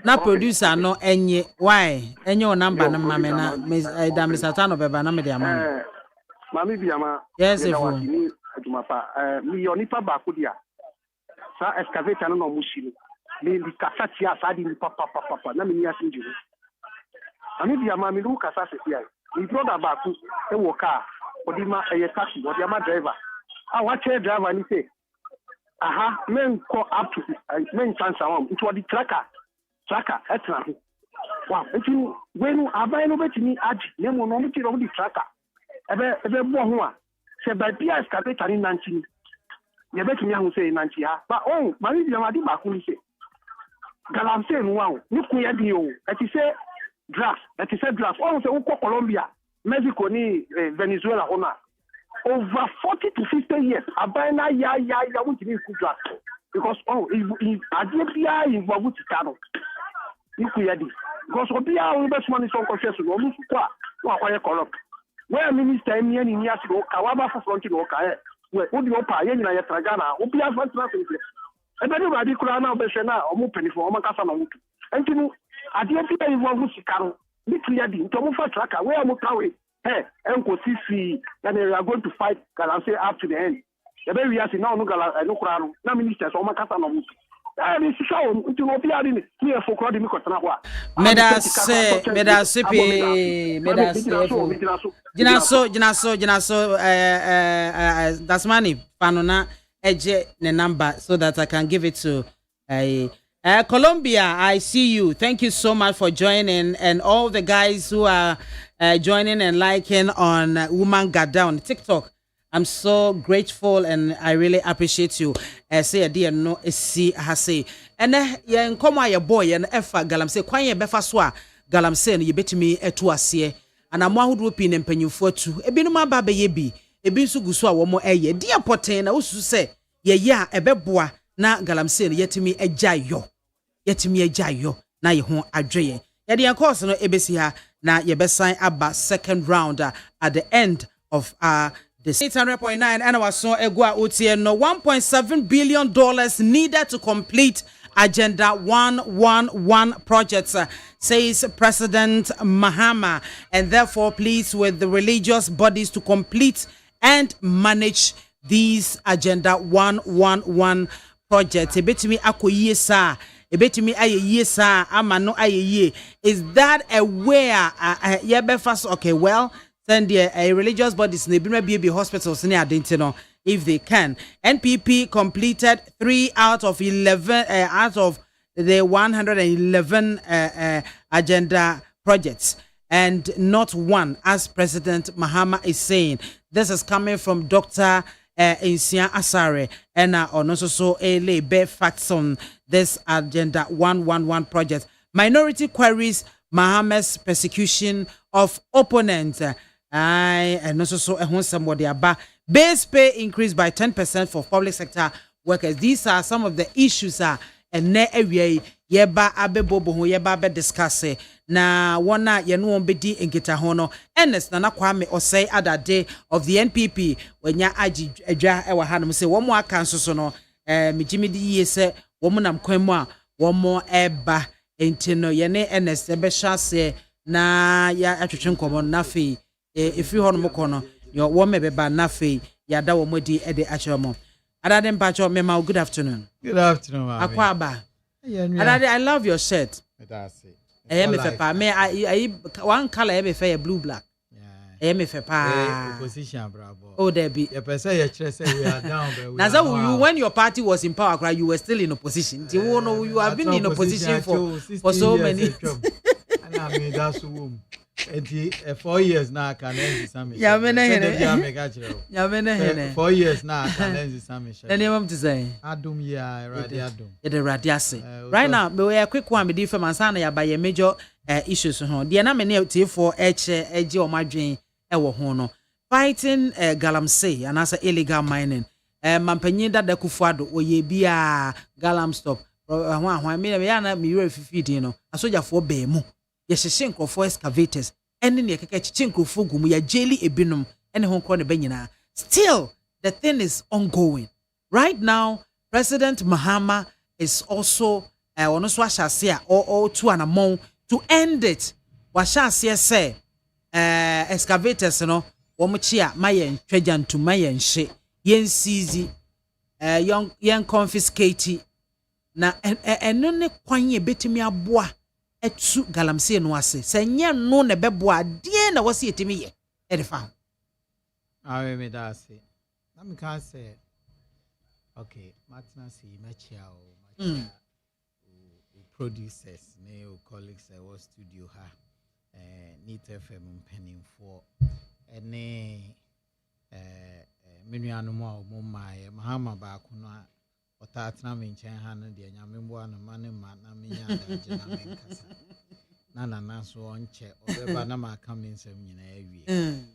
Na producer no enye why? Enye o number na mama na da Mr. Tano beba na me dey am. Mami Biamah. Yes, if mi yonipa ba ko dia. Sa excavator no mushino me di kasati asadi ni papa na me ni asinju ani bi ama me lu kasase sia mi brother ba ku e wo car odi ma eye taxi odi ama driver wa che driver ni say aha men ko up to men chance am it was the tracker etra ho wow enti wenu abai no betimi agi ne mo no mi ti ro di tracker ebe bo ho a se ba bia excavator ni nanchi ye bet me ahun say nanchi ha but Mami Biamah di ba ku ni say galamse no wa ni ku ya di o ati say drugs say say wo Colombia Mexico ni Venezuela ona over 40 to 50 years abana ya wo ti ni ku drugs because adie bia involve tikano ni ku ya di because obia wo be smani so conscious no mu su kwa wa kwa ye corrupt where minister emi ni asiro ka wa ba front no ka e we odi opa ye nyina ye tragana obi afan traffic ebe ni ba di kura na obehwe na omo penifo omo kasa na mutu entinu ade bi e wo sikaro ni clear di nto mo fa tracker we am kawe enko sisi that they are going to fight can say up to the end ebe we asi na onu gala no kura no na minister so omo kasa na mutu ni sisha nti no bi ari ni e fokro di mi kotana ho a medase Jinaso that's money panona eje ne number so that I can give it to Colombia. I see you. Thank you so much for joining, and all the guys who are joining and liking on Woman Got Down TikTok. I'm so grateful and I really appreciate you. Say a dear no see hase. And ye nkoma ye boy and efa galamse kwan ye befa so a galamse no ye betimi eto ase. And I'm one who pin and penyufo tu. Ebinu ma ba be ye bi. Ebi nso guso a wo mo eye. Dear poten na usu se ye ya ebeboa na galamse no yetimi ejayo. Yetimi ejayo na ye ho adweye. Ye de course no ebesi ha na ye besan aba second round at the end of this 800.9 and our son Egua Utie no $1.7 billion needed to complete Agenda 111 projects, says President Mahama, and therefore pleads with the religious bodies to complete and manage these Agenda 111 projects. Ebetimi akoyie sa, ebetimi ayeye sa, amano ayeye. Is that a where okay, well, send the religious bodies in the baby hospitals in Adentino if they can. NPP completed 3 out of 11 out of the 111 agenda projects, and not one, as President Mahama is saying. This is coming from Dr. Insia Asare, and also a bare facts on this Agenda 111 project. Minority queries Mahama's persecution of opponents. And also somebody about base pay increased by 10% for public sector workers. These are some of the issues and ne area yeba abebobo ho yeba be discuss na wona ye no bedi enkita ho no Ernest Nana Kwame Osei other day of the NPP wenya agi adwa e wa hanom say wo mo aka nso so no mejimidi ye se wo mo nam kwan mu a wo mo eba enti no ye ne Ernest be hwase na ya atwetwe nkomo na fe if you hono kono your woman be ba na fe ya da wo modi e de achomo adade mpacho mema. Good afternoon. Good afternoon, Akwaba. Adade, I love your shirt. That's it. Me fepa me I one color be fair blue black. Yeah. Me fepa. Opposition bravo. Oh there be. You person you say we are down but now you when your party was in power you were still in opposition. You have been in opposition for so many. And I mean that's womb. 4 years now can end the summit. Yeah, me na hene. Yeah, me na hene. 4 years now can end the summit. Then you want to say? Adum ya, radiadum. The radiase. Right now, we are quick one. Me di from ansana ya by major issues. Ho. Di na me ne ti for eji o madwen e wo ho no. Fighting galamsey and as illegal mining. Mampanyin da Kufuado oye bia galam stop. Hwan me ya na me we fifidi no. Asoja for be mu. Yesheshe nkrofo excavators ene ne keke chiche nkrofo gumu ya jeli ebinum ene ho nkro ne banyina. Still the thing is ongoing right now. President Mahama is also ono so ahase a or to anamon to end it. Wahase say excavators no wo mo chi a mayen twajantu mayen hye yen seize yen confiscate na eno ne kwan ye betimi aboa etu galamsey no ase senye no ne bebo ade na wose etimi ye e de fa awe me da ase na me kan say okay matna see machia o producers ne o colleagues I was studio ha Neat FM penning for ene menuanu mo a mo mae Mahama ba ko no otatna me nchen ha no de nyamembo na mane ma na menya adaje na menkasa na so onche obeba na ma ka mensem nyina awie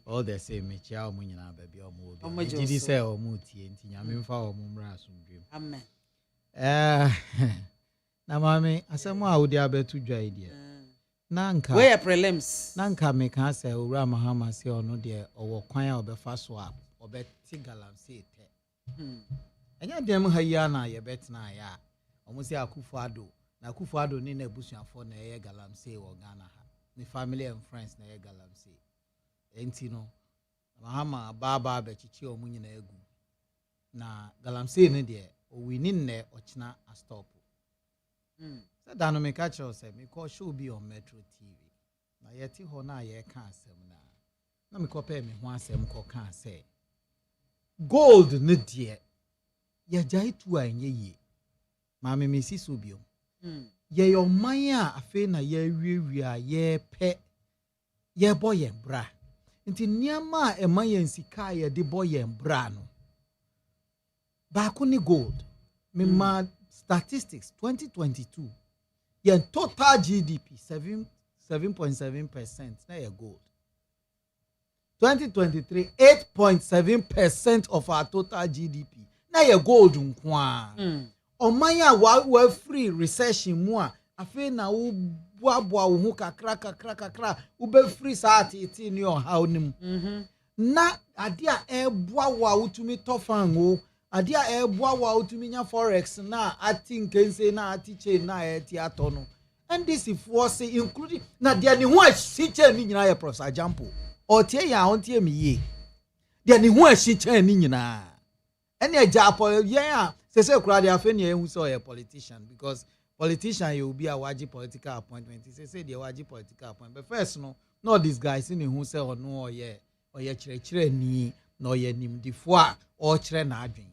all the same me chia o nyina ba bia o mo obi gidi say o mo tie nti nyamemfa o mo mra asomdwem amen na mame asemo a wodi abetu dwa ide nanka we prelims nanka me kan say owura Mahama say ono de owo kwan a obefa so a obeti galamsey te anya dem ha ya na ye betna ya omusi Akufo-Addo na Akufo-Addo ni na busuafo na ye galamsey wo Ghana ha ni family and friends na ye galamsey enti no Mahama baba be chichi omu nyina egu na galamsey ne de o wini ne ochina a stop said dano me catch us me call show be on Metro TV na yeti ho na ye ka asem na me kope me ho asem ko ka say gold ne de ye jai tu anye yi ma me si so bio ye yo man a afi na ye wiewia ye pe ye boye bra nti niama e man ye sika ye de boye bra no ba ko ni gold me ma statistics 2022 ye total GDP 7.7% na ye gold 2023 8.7% of our total GDP na ye gold nkwa oman ya wa free recession mu a afi na wo boaboa wo hu kakra wo be free saati ti ni o ha onim na ade a e boa wo utumi tofan wo adia eboa wa otuminya forex na ati nkense na ati chain na eti atono and this if was including na dia ni ho ahyi chain ni nyina ye Professor Jampo o tie ya on tie mi ye dia ni ho ahyi chain ni nyina ene agya yen se kura dia fe ne ehu so ye politician because politician you be a waji political appointment say dia waji political appointment but first no this guy see ne hu say ono oye kire ni na oye nimdifo a o kire na adwen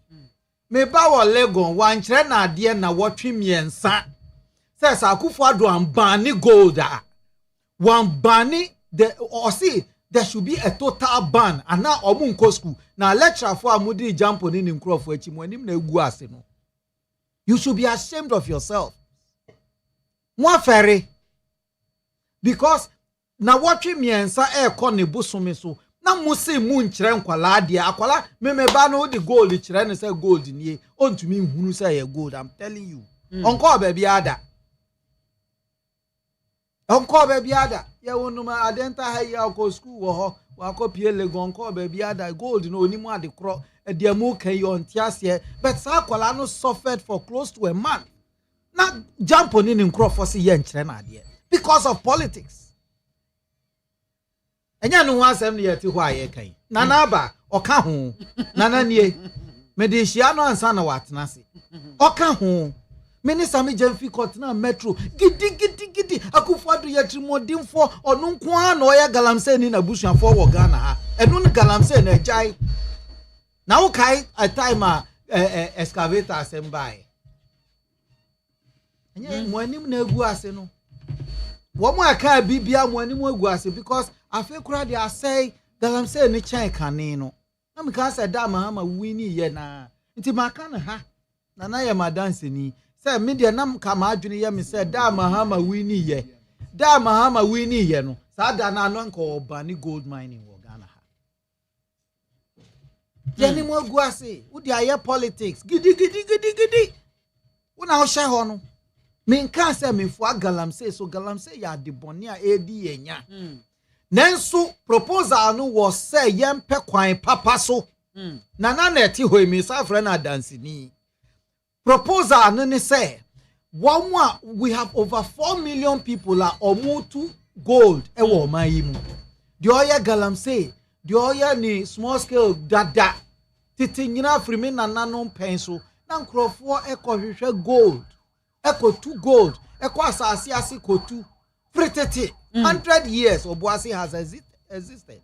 me ba wo legon wan kire na ade na wotwe miensa say Akufo Addo ambani gold a wan bani the or see there should be a total ban and now omunko school na lecturer for amudi Jampo ni nkrofo achi mo anim na egu ase no you should be ashamed of yourself mo ferry because na wotwe miensa ne bosome so na mo se mu nkyere nkwala ade akwala memeba no the gold kyere ne say gold nie ontumi nhunu say ye gold I'm telling you onko baby ada ye wonu ma adenta ha ya ko school wo ho wa ko pie legon ko baby ada gold no onimu ade kro e mu kan yo ntiase but sa akwala no suffered for close to a month na Jampo ni nkrofo se ye nkyere na ade because of politics. Enya no wasem ne yeti ho aye kan nana ba oka ho nana nie me de hia no ansa na watena se oka ho minister me jamfi kotna metro gidi Akufo Addo yetrimodimfo ono nko a na oya galamse ni na busuafo wo Ghana ha eno ni galamse na jai na wo kai a time excavator asembai enya mo anim na egu ase no wo mo aka bibia mo anim egu ase because afi kura dia say galamse ni chan kane no na me ka say da mahama wini ye na nti maka na ha na ye madanse ni say media nam ka ma adwene ye me say da mahama wini ye no sa da na no nka obani gold mining wo Ghana ha ye ni mo egu ase wo dia ye politics gidi una o she ho no me nka say me fu galamse so galamse ya de boni a edi yenya Nensu proposal no was say yempe kwan papa so. Nana na eti hoi mi sa friend adansini. Proposal no ni say we have over 4 million people are omutu gold ewo mayimu. The oya galamse, the oya ni small scale dada. Titi nyina frimi nana no penso. Na nkrofo hwehwe gold. Eko 2 gold. Eko asasi asi ko 2. Pretty 100 years Obuasi has existed.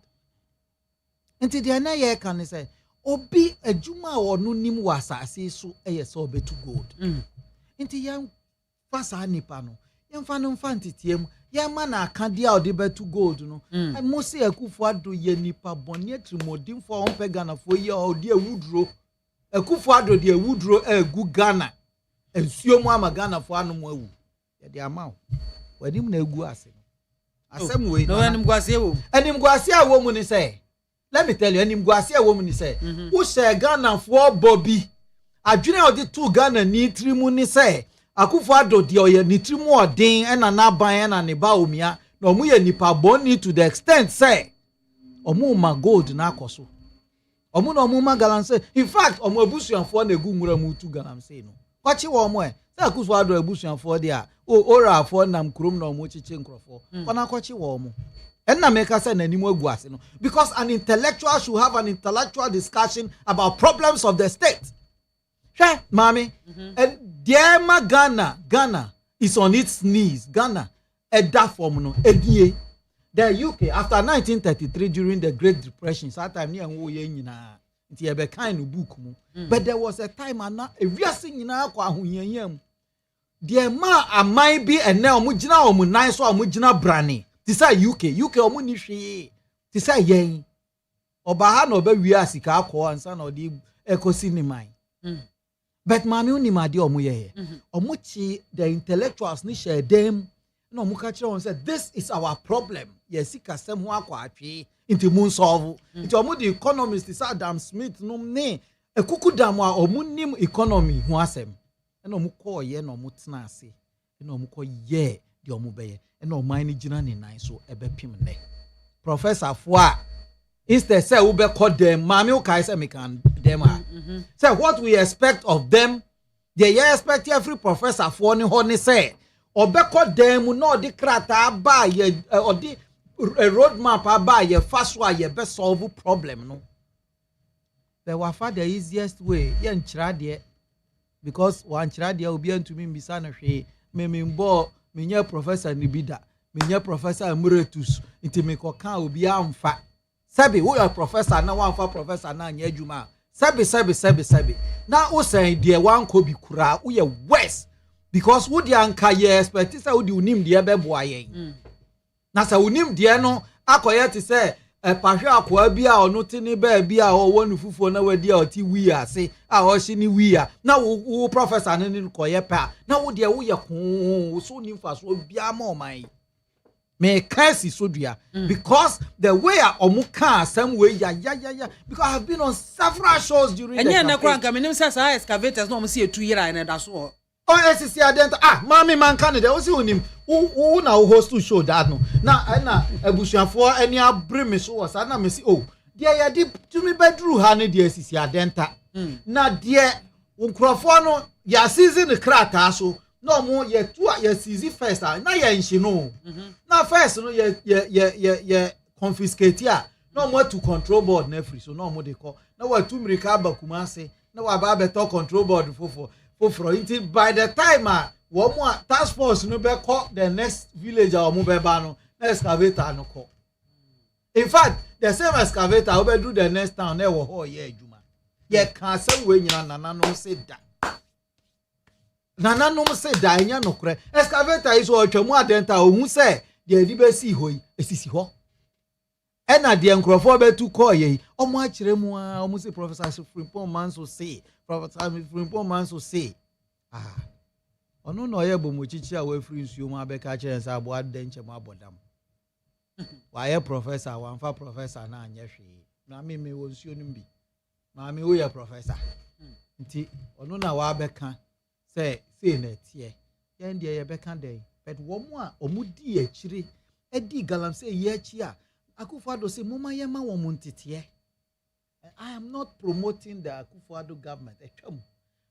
Until the na ye can say obi adwuma onu nim wasase so so betu gold. Until yan fasa nipa no yan fa no mfantitiem yan ma na aka dia odi betu gold no mo se Akufo Addo ye nipa boni atrimodin for on pegana for ye odi awudro Akufo Addo de awudro egu Ghana ensuo mu ama Ghana fo anu mu awu ye de amaw wadim na egu ase asem we no animguase awo mu ni say let me tell you animguase awo mu ni say wo share Ghana for Bobby adwene odi tu Ghana ni trimu ni say Akufo Addo de oye ni trimu odin ena na ban na ne ba omia na omu ye nipa boni to the extent say omu ma gold na akoso omu na omu ma galamse in fact omu abusuanfo na egu nwura mu tu galamse no kwachi wo mo Akufo Addo abusuanfo de a ora afo nam krom na omo chiche nkrofo kona kwachi wo mo enna make say na nimu agu ase no because an intellectual should have an intellectual discussion about problems of the state. Hey mami and dear Ghana is on its knees. Ghana that form no edie the UK after 1933 during the Great Depression that time ni enwo ye nyina nti e be kind book mu but there was a time ana ewiase nyina akwa ahoyanyam de ma amai bi ene omugina omunnan so omugina brane ti say UK omuni hwe ti say yen oba ha na oba wi asika akọ ansa na odi ekosi ni man but mami uni ma de omuye omuchi the intellectuals ni share them no muka kire on say this is our problem yes ikasem ho akọ atwe inti mun solve inti omudi economist ti say Adam Smith no ne ekukudam a omunim economy ho asem ena omuko ye na omutena ase ena omuko ye de omubeye ena oman ni gina ne nan so ebepim ne professor Foa instead say we be call them mami o kai say me can them are. So what we expect of them, they expect every professor for any honey say, or beko them no the krata ba ye or the roadmap ba ye fast way ye best solve problem no. They were for the easiest way, yen chradie, because one chradie will be to me bisana she, me mbo, me professor nibida, me professor emeritus, into me kokan will be amfa. Sabi, who are professor now one for professor now nyejuma. Sabi. Now who say dear one could be kura, we are worse. Because who the anka ye expect is how do you name the beboye. Na sa unim dear no, akoye to say, a pasha kwa bia or notini bia or one fufu na we dear or ti we are say, or shini we are. Now who professor and koye pa. Now who dear we are so new fast will be a more my. Me kasi sodua because the way omuka some way ya because I have been on several shows during the campaign. And na me nim say excavators no mo see 2 year and that so. Oh SCC adent mami man Canada o si onim who na host to show that no na abusuafo ani abre me so was na me see oh dia ya di to me bedroom ha ne dia SCC adenta na dia nkrofo no ya season krata so no mo ye two ye season first na ye nshi no na first no ye confiscate ya no mo to control board na free so no mo dey call na wa two mirika bakuma say na wa ba better control board for until by the time wo mo task force no be call the next village or mo be ba no excavator no call. In fact the same excavator we do the next town na wo ho ye adwuma ye kan say we nyina nana no say da nana no say da nya no kre excavator is o twemu adenta ohun say de di be si hoyi esisi ho ena de nkrofo be tu call ye omo akire mu omo say professor Frimpong Manso say Professor Frimpong Manso say ono no ye bo mochichi a we free nsuo mu abeka kire nsa abo adenche mu abodam wa ye professor wan fa professor na anya hwe na me wo nsuo nim bi ma me wo ye professor nti ono na wa abeka say na tie ye ndie ye beka den but wo mu a omu di akire edi galam say ye achi a Akufo-Addo say mama ye ma wo mu ntete. I am not promoting the Akufo-Addo government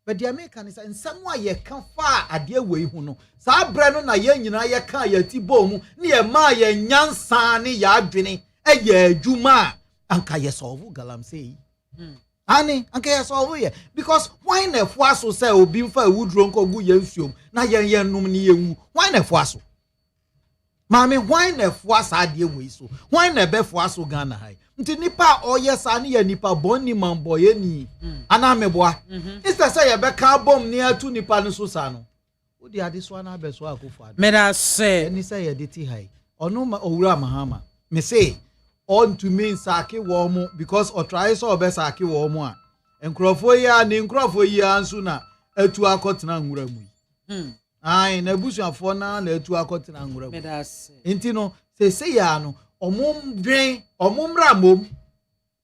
but the American is in some way ye kan fa ade we hu no sa bre no na ye nyina ye kan ye ti bo mu ne ye ma ye nyansa ne ya adwene ye adwuma anka ye solve galam say ani anka ye solve ye because why na fuaso say obi mfa ewudro nko gu ye nsuom na ye num ne ye wu why na fuaso Mami, why ne fuasa ade we so? Why ne be fuaso Ghana hai? Nti nipa oyesa ne ya nipa bonni mambo ye ni. Ana meboa. Instead say ye be ka bom ne atu nipa no so sa no. Wo di ade so na be so Akufo-Addo. Me da say. Ni say ye de ti hai. Ono ma owura mahama. Me say on to mean sake wo mo because o try so be sake wo mo a. Enkrofo ya ni enkrofo yi ansu na atu akotena nwura mu. Ai na busuafo na etu akotena nwura mu. Inti no say ya no omumra mom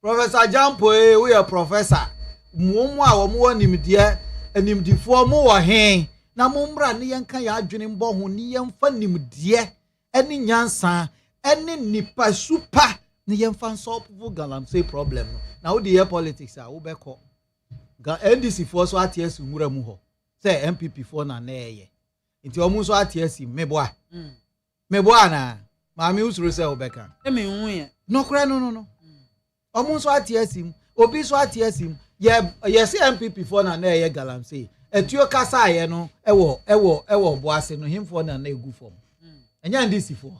Professor Jampo we are professor mom a wo mo nimdie animdifo mo wo hen na mumra ne yenka ya adwene mbo ho ne yemfa nimdie eni nyansa eni nipa super ne yemfa solve galam say problem no na wo the politics a wo be ko NDC for so aties nwura mu ho say MPP for na ye nti omu so atiesi meboa na maami usuru se obeka emi hu ye no kra no omu so atiesi obi so atiesi ye se MPP for na ye galam say etuo kasa ye no ewo boase no him for na egu form enya ndisi for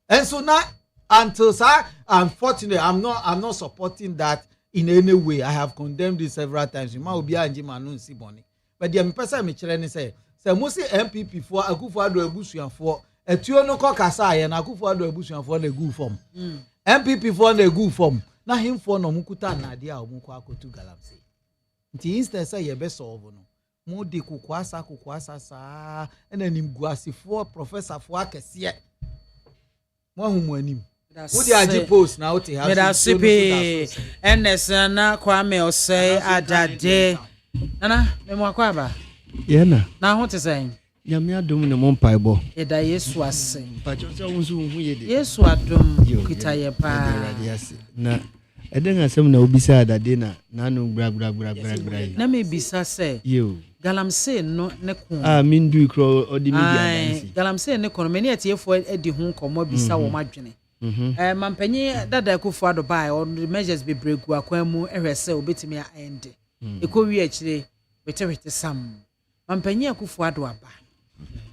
and so now until sir unfortunately I'm not supporting that in any way. I have condemned it several times ma obi anji manu nsi boni but the person me kire ni say Musi MPP for Akufo-Addo abusuafo etuo no kokasa ye na Akufo-Addo abusuafo na egu form MPP for na egu form na him for no mukuta na ade a omukọ akotu galam say nti instead say ye be solve no mu de kokwasa sa na nim guasefo professor fo akese mo hu mu anim wo de agi post na wote ha me sipi NS na Kwame Osei adade nana me mo akwaba Yena. Na ho te say. Nyame adom ne mo mpaebo. Eda Yesu ase. Pacho se wonso hu ye de. Yesu adom kita ye pa. Na ɛdɛn asɛm na obisa adade na nanu bra na me bisa say yo galamsey no ne ko mindu kro odi media dansi galamsey ne ko me ne atiefo edi ho komo bisa wo madwene mampanyi dada Akufo Addo bai on the measures be break akwan mu ehwese obetimi a end ekowi akire wetewete sam mampanyi Akufo Addo aba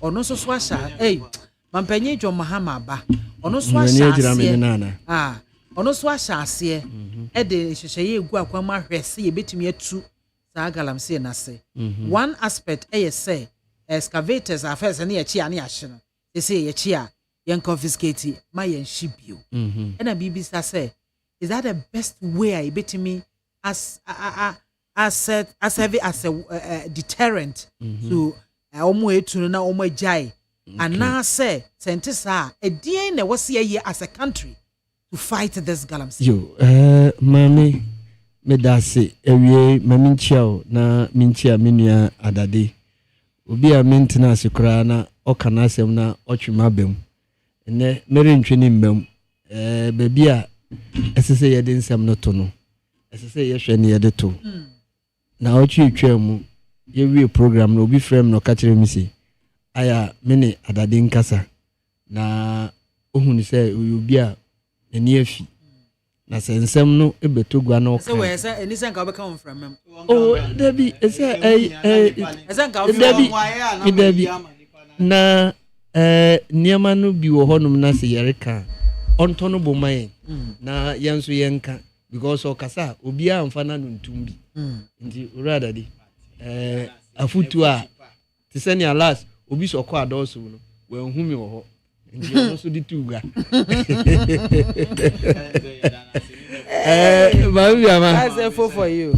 ono so so asha mampanyi John Mahama aba ono so asha ono so asha ase e de hwehweye egu akwan mu ahwese ye betimi atu sa galamsey na se one aspect say excavators affairs na ye chi ane ahye no say ye chi a yen confiscate my yen shibio and a BBC say is that the best way I bet me as a deterrent to omo etu na omo jai and now say sentisa a dien na was here as a country to fight this galamsey yo mami me da se ewie mami chiao na minchia menua adade obi a maintenance kra na okana asem na otwema bem ne mere ntwene mbam baby a esese ye de nsem no to no esese ye hwe ne ye de to na otwetwa mu ye wie program no obi frame no ka kire mi se aya mene adade nkasa na ohunu se obi a eni afi na se nsem no ebetogwa na oka se we se eni se nka obeka on frame dabi ese dabi na niema no bi wo honum na se yereka onto no bo mayen na yenso yenka because okasa obi a mfa na no ntumbi nti urada di afutu a tisani alas obi so kwa adoso no we nhumi wo ho nti no so di tuga MAAME BIAMAH that's a for you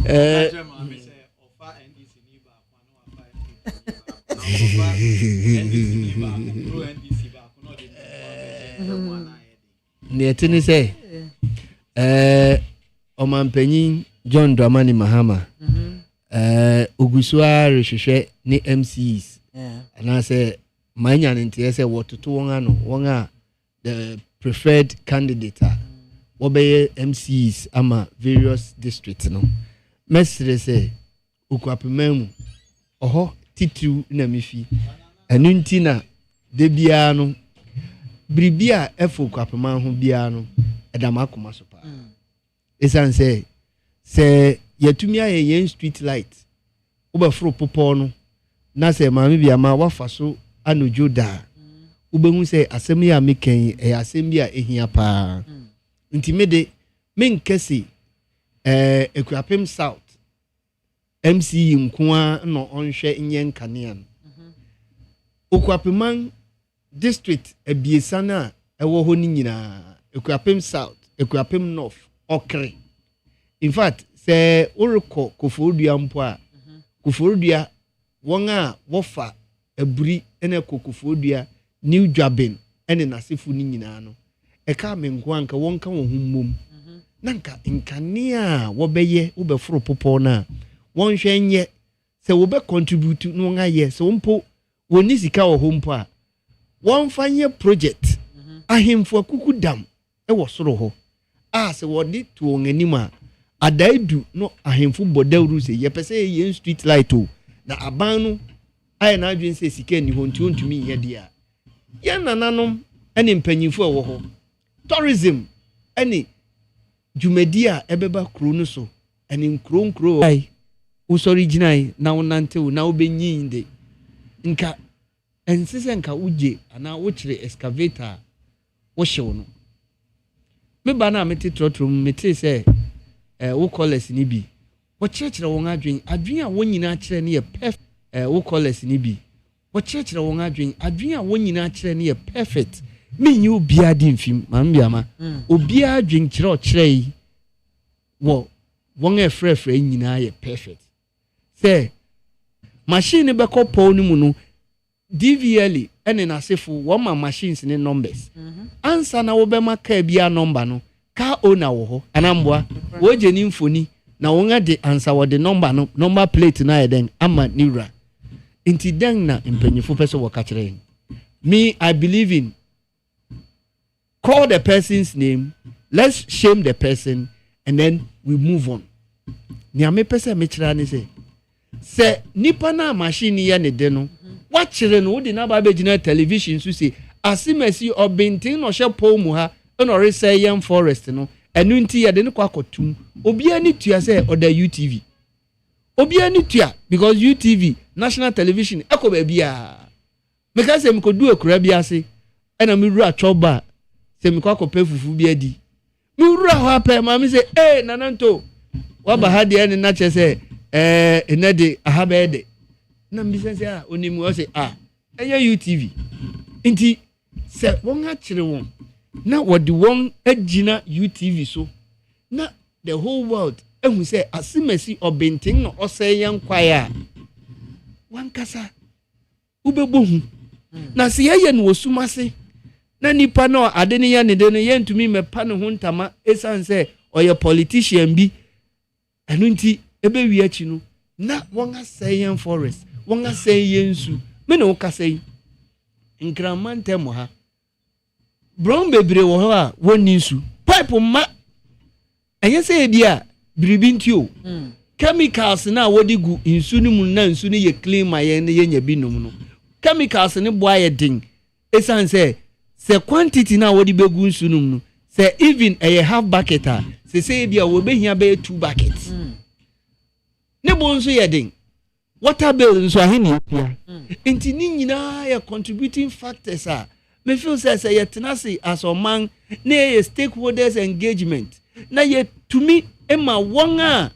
Nietini say Omampenyin John Dramani Mahama Ogusua rehwehwe ni MCs and I say manya ntie say wototo won a the preferred candidate obeye MCs ama various districts no mesre say okuapemam oho titu na mifi enu nti na de bia no bribia efo kwapema ho bia no edama akoma so pa esan se yatumi aye yen street light obafro popo no na se MAAME BIAMAH wafa so anojo da ubehu se asem ya meken asem bia ehia pa nti mede menkese Ekuapem South MC nkoa no onhwe nyen kanea no Okuapeman district ebiesa na ewo ho ni nyina Ekuapem South Ekuapem North okre in fact se orukọ Koforodua mpo a Koforodua won a wofa aburi ene Koforodua New Dwabin ene nasefu ni nyina no eka menko anka wonka wo hummom nanka nkanea wobeye wobeforo popo na won hwenye se wobe contribute no ngaye se wompo woni sika wo hompo a won fanye project ahemfo akuku dam e wo soro ho a se wodi to onanima adaidu no ahemfo bodawru se yepese ye street light o na aban no aye na adwen se sika ni ho ntuntumi ye dia ye nananom ene mpanyimfo wo ho tourism ene jumedia ebeba kro no so ene nkro ai usori ginai na wonante na obenyinde nka ensese nka uje ana wo kire excavator wo hyew no meba na meti trotrom meti se wo college ni bi wo kire won adwen a won nyina kire ne ye perfect wo college ni bi wo kire won adwen a won nyina kire ne ye perfect menyi obia di mfim MAAME BIAMAH obia adwen kire o kire yi wo won efrefre nyina ye perfect say machine be ko pon ni mu no DVL ene na sefu wo ma machines ni numbers answer na wo be ma ka bia number no ka owner wo ho anamboa wo je ni mfoni na wo nga de answer wo de number no number plate na eden ama niura inti den na impanyifo pese wo ka kire me I believe in call the person's name, let's shame the person and then we move on. Ni ame pese me kira ni se nipa na machine ya ne de no wa kire no de na ba be gina television so say asimesi obintin no hye pom mu ha no re say yam forest no enu nti ya de ne kwa kotum obi ani tua say oda UTV obi ani tua because UTV national television eko ba bia me ka say me ko du ekura bia se ena me ru atwoba se me kwa kope fufu bia di me ru ho apɛ ma me say nananto wa ba ha de ne na che say enade ahabede na mbisense onimu o say eye UTV nti se won ha kire won na wodi won agina UTV so na the whole world ehu say asimesi obentin no oseyan kwaya wankasa ubebohu na se ye no osumase na nipa no ade ne ya ne de no ye ntumi mepa ne ho ntama esan say oye politician bi enu nti ebe wi achi no na won aseyan forest won aseyan nsu me no kasai nkramante mo ha brown bebre wo ho a woni nsu pipe ma enye say bia biribi ntio chemicals na wodi gu nsu ni mu na nsu ni ye clean ma ye nya binum no chemicals ni boa ye din esan say quantity na wodi begu nsu num no say even a half bucket a say bia wo behia be 2 buckets ne bo nsu ye din water bill nso ahini pia enti ni nyina ya contributing factors a me feel say ye tenase as a man na ye stakeholders engagement na ye to me ema wonga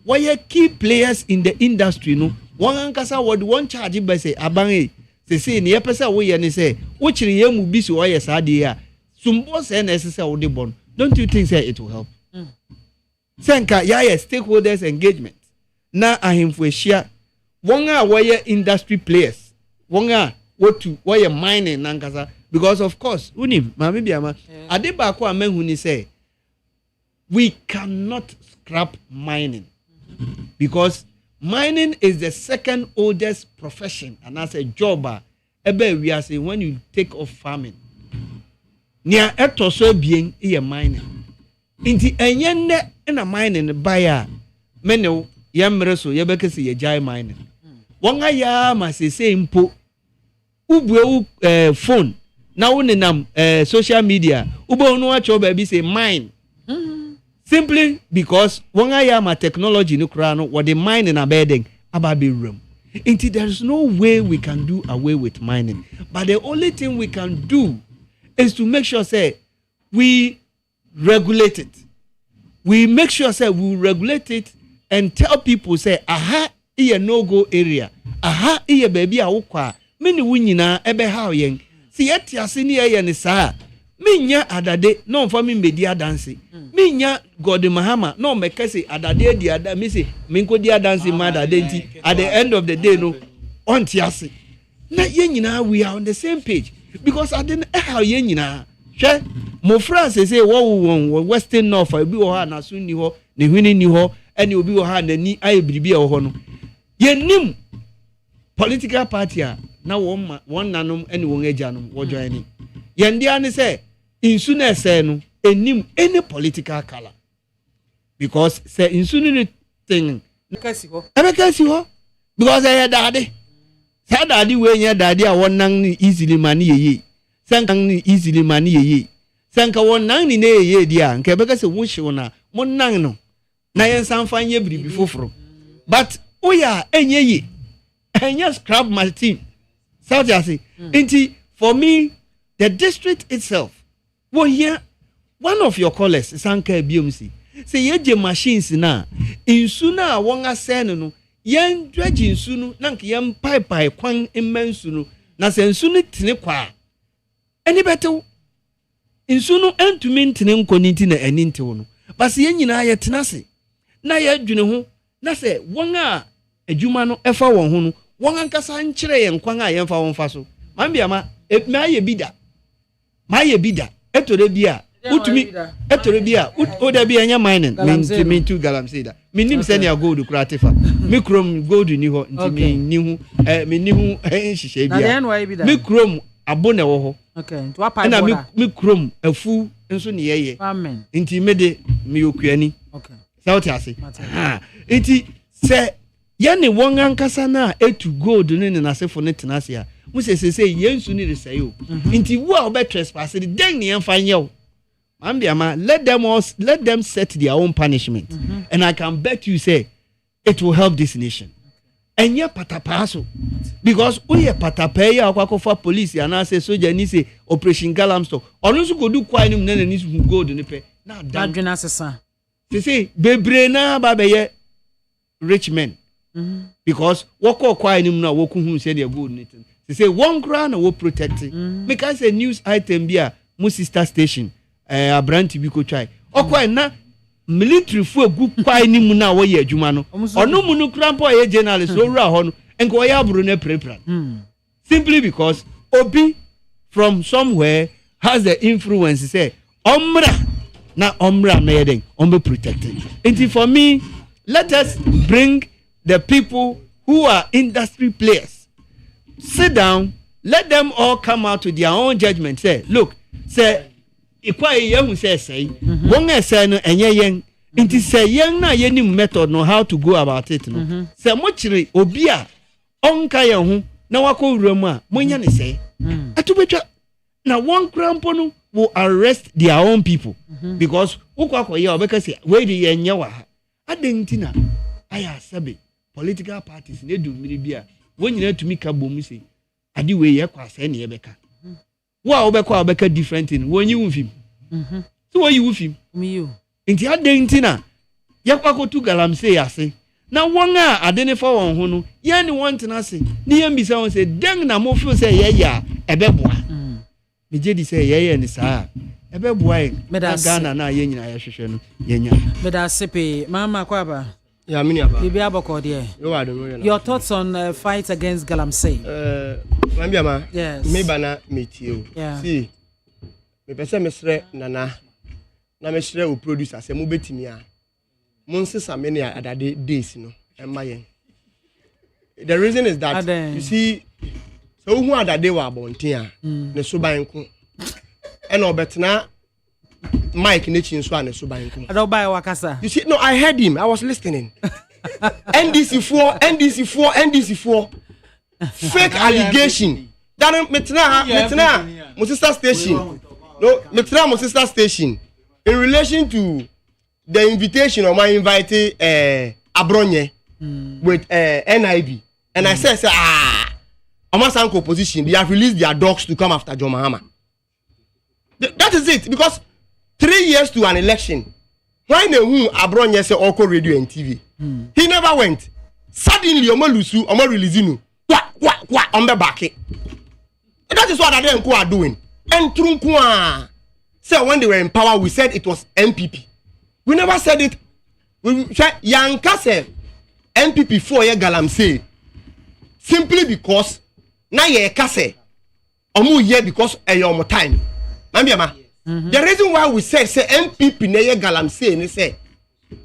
why key players in the industry no wonga nkasa word one charge by say aban say ne ye pesa wo ye ne say wo chire ye mu bi so ye sa de a sumbo say na say wo de bon don't you think say it will help senka ya stakeholders engagement na ahemfo ehia wonga why industry players wonga why mining nankasa because of course unim MAAME BIAMAH ade ba ko amahu ni say we cannot scrap mining because mining is the second oldest profession and as a job ebe we are saying when you take off farming nia etoso bien e mining inti enye ne na mining buyer mene yemre so yebekese ye jai mining wonga ya ma se impo ubu phone na wonenam social media ubo no acho ba bi say mine simply because wonga ya ma technology no kra no what the mining abeding ababe room until there is no way we can do away with mining but the only thing we can do is to make sure say we regulate it we make sure say we regulate it and tell people say aha e no go area aha e baby a wokwa mini wunyina ebe ha yen si yeti ase ni ye ne saa minya adade no mfa mi media dance minya God Mahama no mekase adade di ada mi se minko dia dance ma adade nti at the end of the day no onti ase na ye nyina we are on the same page because adene how ye nyina hwe mo France say wo western north obi wo ha na so ni ho ne hwini ni ho ene obi wo ha na ni aye biribi e wo ho no ye nim political party na won nanom ene won ajanom wo join ni ye ndia ne say insu na say no enim any political color because say insu ni thing kasi ho because I daddy say daddy we nya daddy a won nan ni easily man ye sankan ni easily man ye sanka won nan ni na ye dia nke be kasi wo hyew na mon nan no na yen sanfan ye biribi foforo but oya enye ye enya scrap my team South Yasi. For me, the district itself, well, here, one of your callers, Sanka BMC, say, ye machines na, in sooner, wonga sen, yen dredging sunu, nank yen pipe kwang immensunu, na sen sunu tinekwa. Any better in sunu and to maintain conitina and into, but see yen ya tenasi. Na ye juno, na say, wonga, a jumano, efa won. Wonga nkasa nkyere yen kwanga yen fa wonfa so MAAME BIAMAH maye bida etore bia utumi etore bia oda bia nya mining min tu galamsida minim sene ya gold kreativa mikrom gold ni ho ntimi ni hu ni hu hihye bia mikrom abone wo ho okay to apa na mikrom afu nso ne yeye amen nti mede mi okuani Okay. So what you say? Enti say yene won ankasa na etu gold ne ne nase for ne tenase mu say yensu ni re say o. Enti wo a obe trespass the den ne emfa nye o. MAAME BIAMAH, let them set their own punishment. And I can bet you say it will help this nation. And yeah, patapaso. Because we are patapaya akwakofa police and I say soldier ni say Operation Galamsto. Onusu go do kwa ni mnene ni su go do ni pe. Na Adwena sesa. They say bebre na ba be rich men. Because wako kwa ni mna woku hu say they go ni. They say one crown na wo protect. Make us a news item bia mu sister station. Abranti bi ko try. Okwa na military fu egu kwa ni mu na wo ye adwuma no. Onu mu no krampo ye journalist so wura ho no. Enko ya buru na prepare. Simply because obi from somewhere has the influence say omra na yeden ombe protected. And for me, let us bring the people who are industry players. Sit down, let them all come out to their own judgment. Say, look, say ikwa ye say won say no enye yen. Inti say yen na ye nim method no how to go about it no. Say mo chire obi a onka ye ho na wako wuramu a monya ne say. Atubetwa na one crampo no will arrest their own people because ukwa ye obeka say we dey enye wa ha. Adentina aya sabe political parties ne do miri bia wonyina tumi ka bomu say ade we ye kwa say ne ye beka. Wa obeka different thing wonyi wufim. So what you wufim? Me you. Inti adentina yakwa ko tu galamsey ase. Na won a adene fa won ho no ye ne won tena ase. Ni ye mbisa won say den na mo feel say ye ya ebeboa. Me je di say ye ni saa. Ebeboa e. Na Ghana na ye nyina ye hwehwe no ye nya. Me da sepe mama kwaba. Yeah, mini aba. Bibi aboko there. Your thoughts on fight against Galamsey? MAAME BIAMAH. Yes. Me bana metio. Yeah. See. Me pese mesre nana. Na mesre o producer se mo betimi a. Mo nsesa me ne adade days no. Emaye. The reason is that you see so who adade wa abonten a ne so ban ko. E na obetena Mike Nechin so an so ban ko. Adobai wakasa. You see no I heard him. I was listening. NDC4 fake allegation. That metna mo sister station. No, metna mo sister station in relation to the invitation of my invited Abronye with NIB. And I said Omasanko opposition, they have released their dogs to come after John Mahama. That is it, because 3 years to an election, when who Abronye say Oko Radio and TV, he never went. Suddenly, Omo Lusu, Omo releasing on the back. That is what Adenko are doing. And Trunkwa said when they were in power, we said it was MPP. We never said it. We said Yanka said MPP 4 year Galamsey simply because na ye kase omu ye because your time. MAAME BIAMAH. The reason why we say MPP na ye Galamsey ni say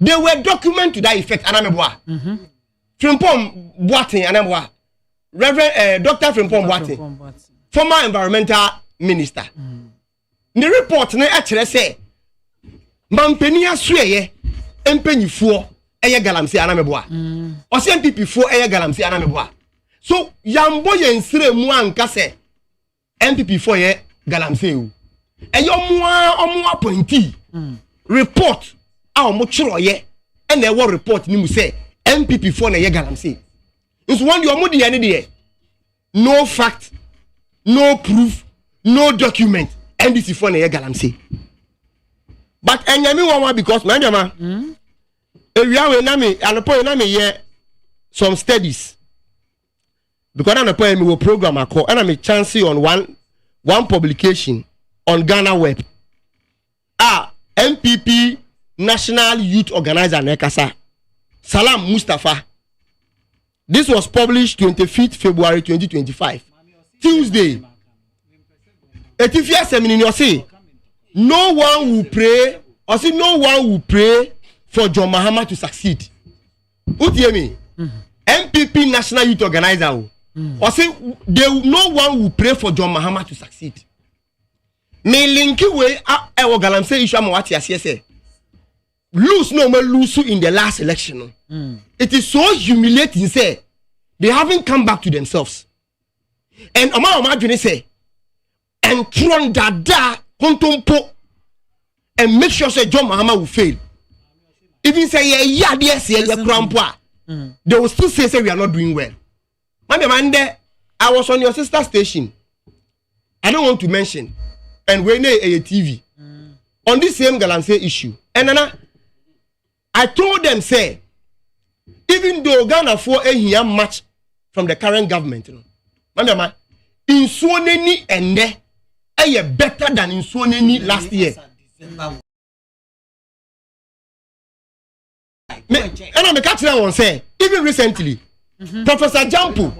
they were document to that effect. Anameboa. Frimpong Boateng Anameboa. Reverend Dr. Frimpong Boateng, former environmental minister. The report na actually say mampeni asue empenyifo eye Galamsey Anameboa. O se MPP 4 eye Galamsey Anameboa. So yambo yensire mu anka se MPP 4 ye Galamsey o. Eyo omo appointee report a omo chiro ye na e wo report ni mu say MPP 4 na ye Galamsey. It's one you are de no fact, no proof, no document. NDC 4 na ye Galamsey. But enyami one because MAAME BIAMAH. Ewia we na me anopo na me ye some studies. Because anopo me wo program akọ and me chance on one publication on Ghana Web. MPP National Youth Organizer Nekasa Salam Mustafa. This was published 25th February 2025. Tuesday. Etifia seminar say no one will pray or say no one will pray for John Mahama to succeed. What do you mean? MPP National Youth Organizer or say no one will pray for John Mahama to succeed. Me linki we Galamsey issue am what say lose in the last election. It is so humiliating, say they haven't come back to themselves. And Oma say, and Tron Dada Kontompo, and make sure say John Mahama will fail. Even say yes, they will still say we are not doing well. Mande, I was on your sister station. I don't want to mention, and we're a TV on this same Galamsey issue. And then I told them, say, even though Ghana for a year much from the current government, Mande, in Swaneni and there, better than in Swaneni last year. And I'm a catcher one say, even recently, Professor Jampu,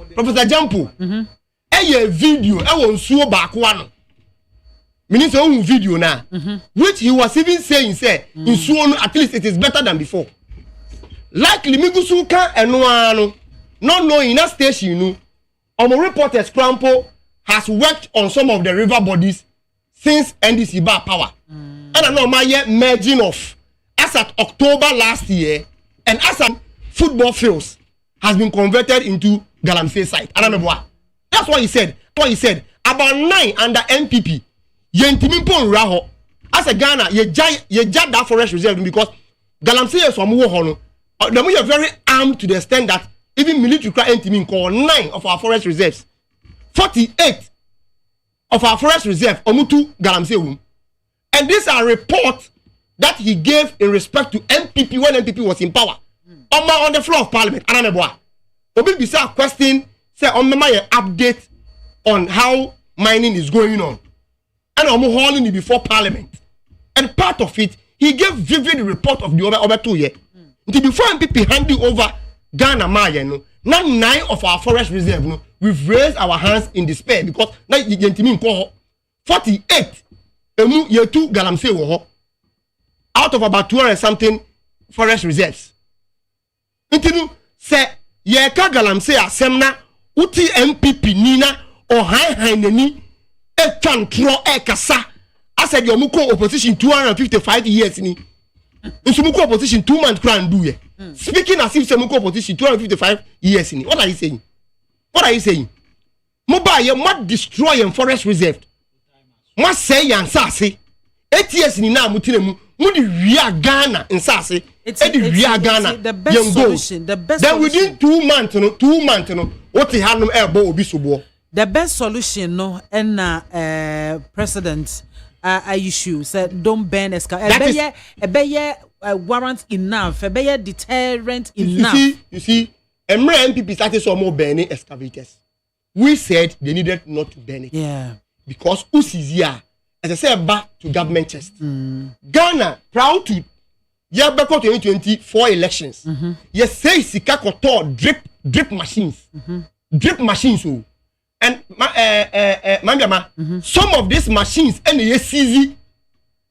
a video, I was so back one. Minister own video now, which he was even saying, say, in Suonu, at least it is better than before. Likely, Migusuka and Noano, not knowing that station, you know, reporters Crampo has worked on some of the river bodies since NDC bar power. And I know my year merging off as at October last year, and as at football fields has been converted into Galamsey site. And I remember that's what he said. About 9 under NPP. Yentimimpo Raho. As a Ghana, ye judge that forest reserve because Galamsey is from Wohono. Then we are very armed to the extent that even military cry Entimin call 9 of our forest reserves. 48 of our forest reserve Omutu Galamsey room. And these are reports that he gave in respect to MPP when MPP was in power. On the floor of parliament. Anameboa. Obi bisa question say on my update on how mining is going on. And I'm holding it before parliament. And part of it, he gave vivid report of the over 2 years. Until before MPP handing over Ghana Maya, no, now 9 of our forest reserve, no, we've raised our hands in despair because now you 48 year 2 Galamsey wo out of about 200 something forest reserves. Until say ye ka Galamsey asemna uti MPP nina or high neni e tro e kasa. I said your muko opposition 255 years ni. Muko opposition 2 months grand do ye. Speaking as if say muko opposition 255 years ni. What are you saying? Mobile ye must destroy a forest reserve. Must say yan sase. 8 years ni na mutinemu. Mudi ria Ghana in sase. It's the best solution. The best then within 2 months, what he had no elbow will be so. The best solution, no, and president issue said don't ban escalation. A warrant enough, a deterrent enough. You see, MPP started some more banning excavators. We said they needed not to ban it. Yeah. Because Usizia, as I said, back to government chest. Ghana proud to. Yeah, back to 2024 elections. Yes, say Sika Koto drip machines. Drip machines. And some of these machines and the CZ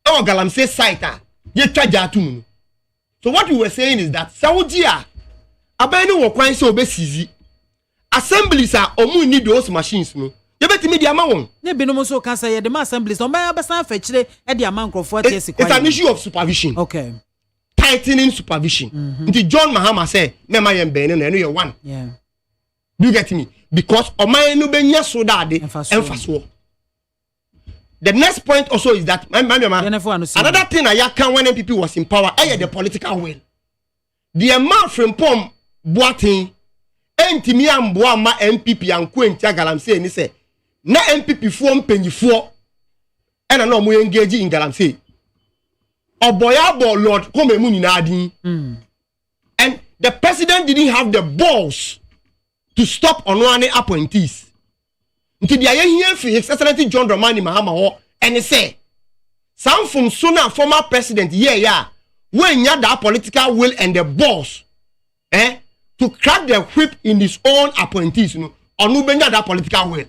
our Galamsey site ye charge. So what we were saying is that Saudi abani wo kwan so be CZ assemblies are omu need those machines no. You bet me the amount. Ne binom so can say the assemblies on by besan fetchire e the amount of 40 years. It's an issue of supervision. Okay. Tightening supervision. Until John Mahama say, "Nema yem bene no you one." Yeah. Do you get me? Because omay no benya so that de emphasis. The next point also is that another thing I can when MPP was in power, the political will. The amount from Pom Boating, Entimi and Boama MPP and Queen Galamsey ni say, na MPP form penny 4 and I know we engage in Galamsey. Oboyabo Lord come muni nadi. And the president didn't have the balls to stop on one appointees. Until the here for His Excellency John Dramani Mahama and he say, some from sooner former president, when you have the political will and the balls, to crack the whip in his own appointees, or no benya that political will.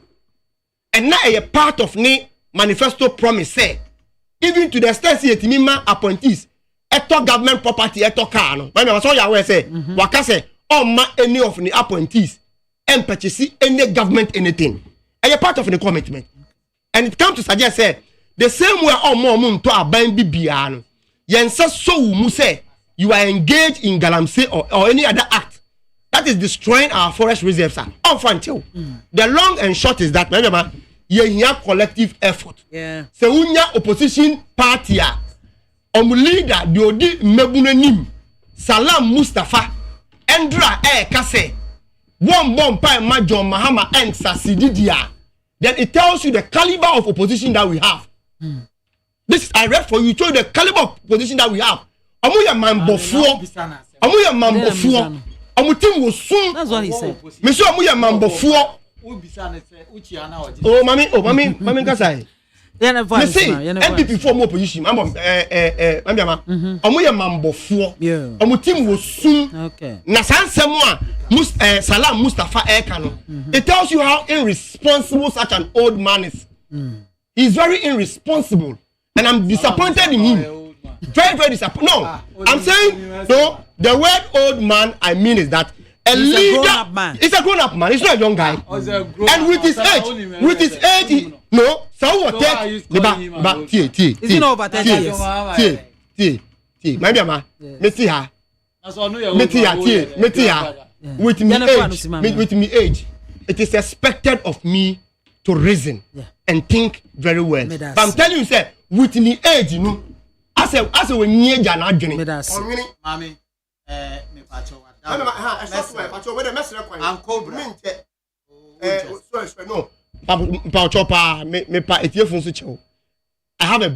And now a part of the manifesto promise say, even to the extent that Mima appointees, eto government property, eto car, no. I saw you say, waka say, any of the appointees, and purchase any government anything. A part of the commitment. And it comes to suggest say the same way more to a bang bibiano. yensa so mu say you are engaged in galamsey or any other act that is destroying our forest reserves until the long and short is that remember ye collective effort se unya opposition party leader the odi mebunanim Salam Mustafa Endra Kase one pa Major Mahama and Sasididia. Then it tells you the caliber of opposition that we have. This I read for you, show the caliber of opposition that we have. Amuya mambo fuo. Amuya mambo fuo. Amutim was soon. That's what he said. Monsieur Amuya mambo fuo. Oh, mami, Kasai. Me say MPP for more position. Amuya mambo fuo. Amutim was soon. Okay. Nasan Semwa. Salam Mustafa Ekano. It tells you how irresponsible such an old man is. He's very irresponsible, and I'm disappointed in him. Very, very disappointed. No, I'm saying no. The word "old man" I mean is that a leader. It's a grown-up man. It's not a young guy. And with his age, no. So what? Is it over 30 years? My dear, with me age, it is expected of me to reason and think very well. But I'm telling you, sir, with me age, you know, as a when you are not doing it. Mommy, I have a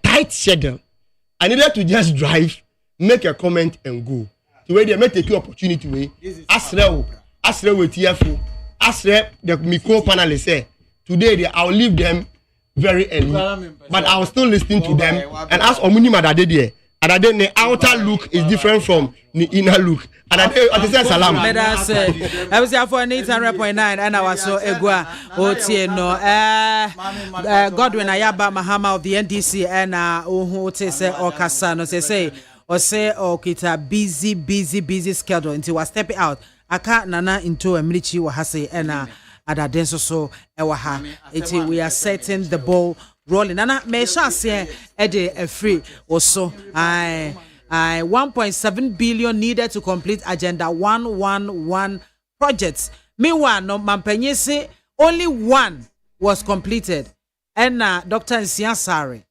tight schedule. I needed to just drive, make a comment, and go. The way they may take your opportunity way. Asre with TFO. Asre the micro panelists say today I'll leave them very early, but I was still listening to them. And as Omuni Madade, and the outer look is different from the inner look. And I say salam. I was here for 800.9, and I was so egua. Godwin Ayaba Mahama of the NDC, and who say Okasano say. Or say kita busy schedule until we step out. Aka nana into a milichi wa hase ena adadenso so ewa ha. Until we are setting the ball rolling. Nana me chance ede a free also. I 1.7 billion needed to complete agenda 111 projects. Meanwhile, no mampenye say only one was completed. And Dr. Nsiasare,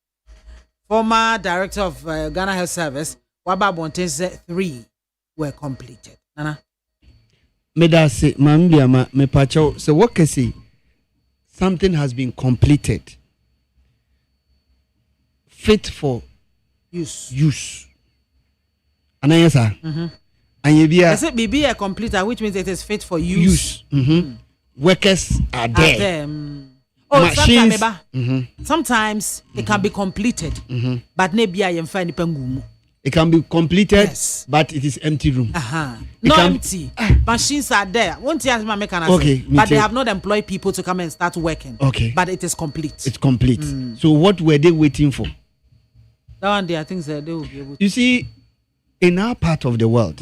former director of Ghana Health Service, Waba Bonte said 3 were completed. Nana. Meda say, MAAME BIAMAH me pacho. So what can say? Something has been completed, fit for use. And I answer. And you be I said, be a completer, which means it is fit for use. Workers are there. Machines. Sometimes it can be completed, but maybe I am finding pengumu. It can be completed, but it is empty room. Empty. Machines are there. Won't you ask my mechanic? But they have not employed people to come and start working. Okay. But it is complete. It's complete. So what were they waiting for? That one day I think they will be able to. You see, in our part of the world,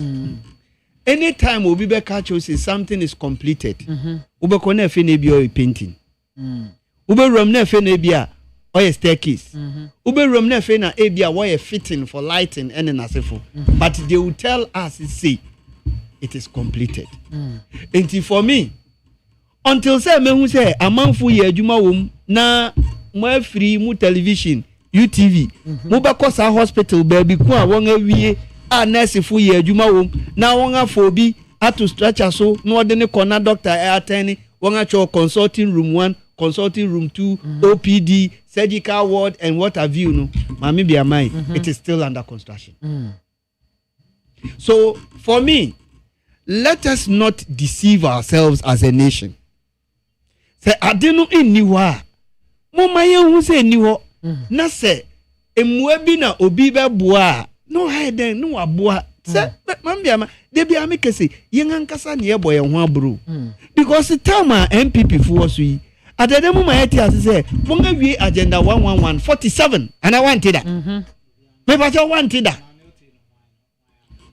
anytime we be catch say something is completed, ube kone fe nebi or painting. Ube rom ne fe nebia or a staircase. Ube rom ne fe na ebia or a fitting for lighting and an asefo. But they will tell us say it is completed. And for me, until say me who say a man fu ye adwuma wom na mo free mu television UTV mo ba kosa hospital baby ku a won awie a nurse fu ye adwuma wom na won afobi atu stretcher so no de ne corner doctor attend won acho consulting room 1 consulting room 2 OPD surgical ward and what have you no MAAME BIAMAH it is still under construction. So for me, let us not deceive ourselves as a nation. Say adenu eniwa mo maye hu say eniwo na say emwe bi na obi be boa no heden no aboa say MAAME BIAMAH de bia me kese yen ankasa ne ye boye ho abro because the time MPP fu so yi adede mu mayeti as say won awie agenda 11147 and I wanted that me ba jo wanted that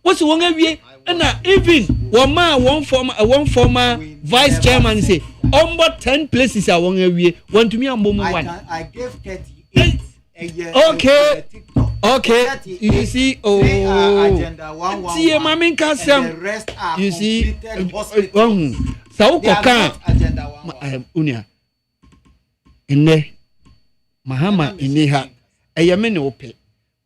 what's won awie and even one former vice chairman say 10 places I won awie want to me am one I gave 38 Okay. Okay. You see, Mami Kasem. You see, Saukoka. Unia. Ine. Mahama ineha. Eyamene ope.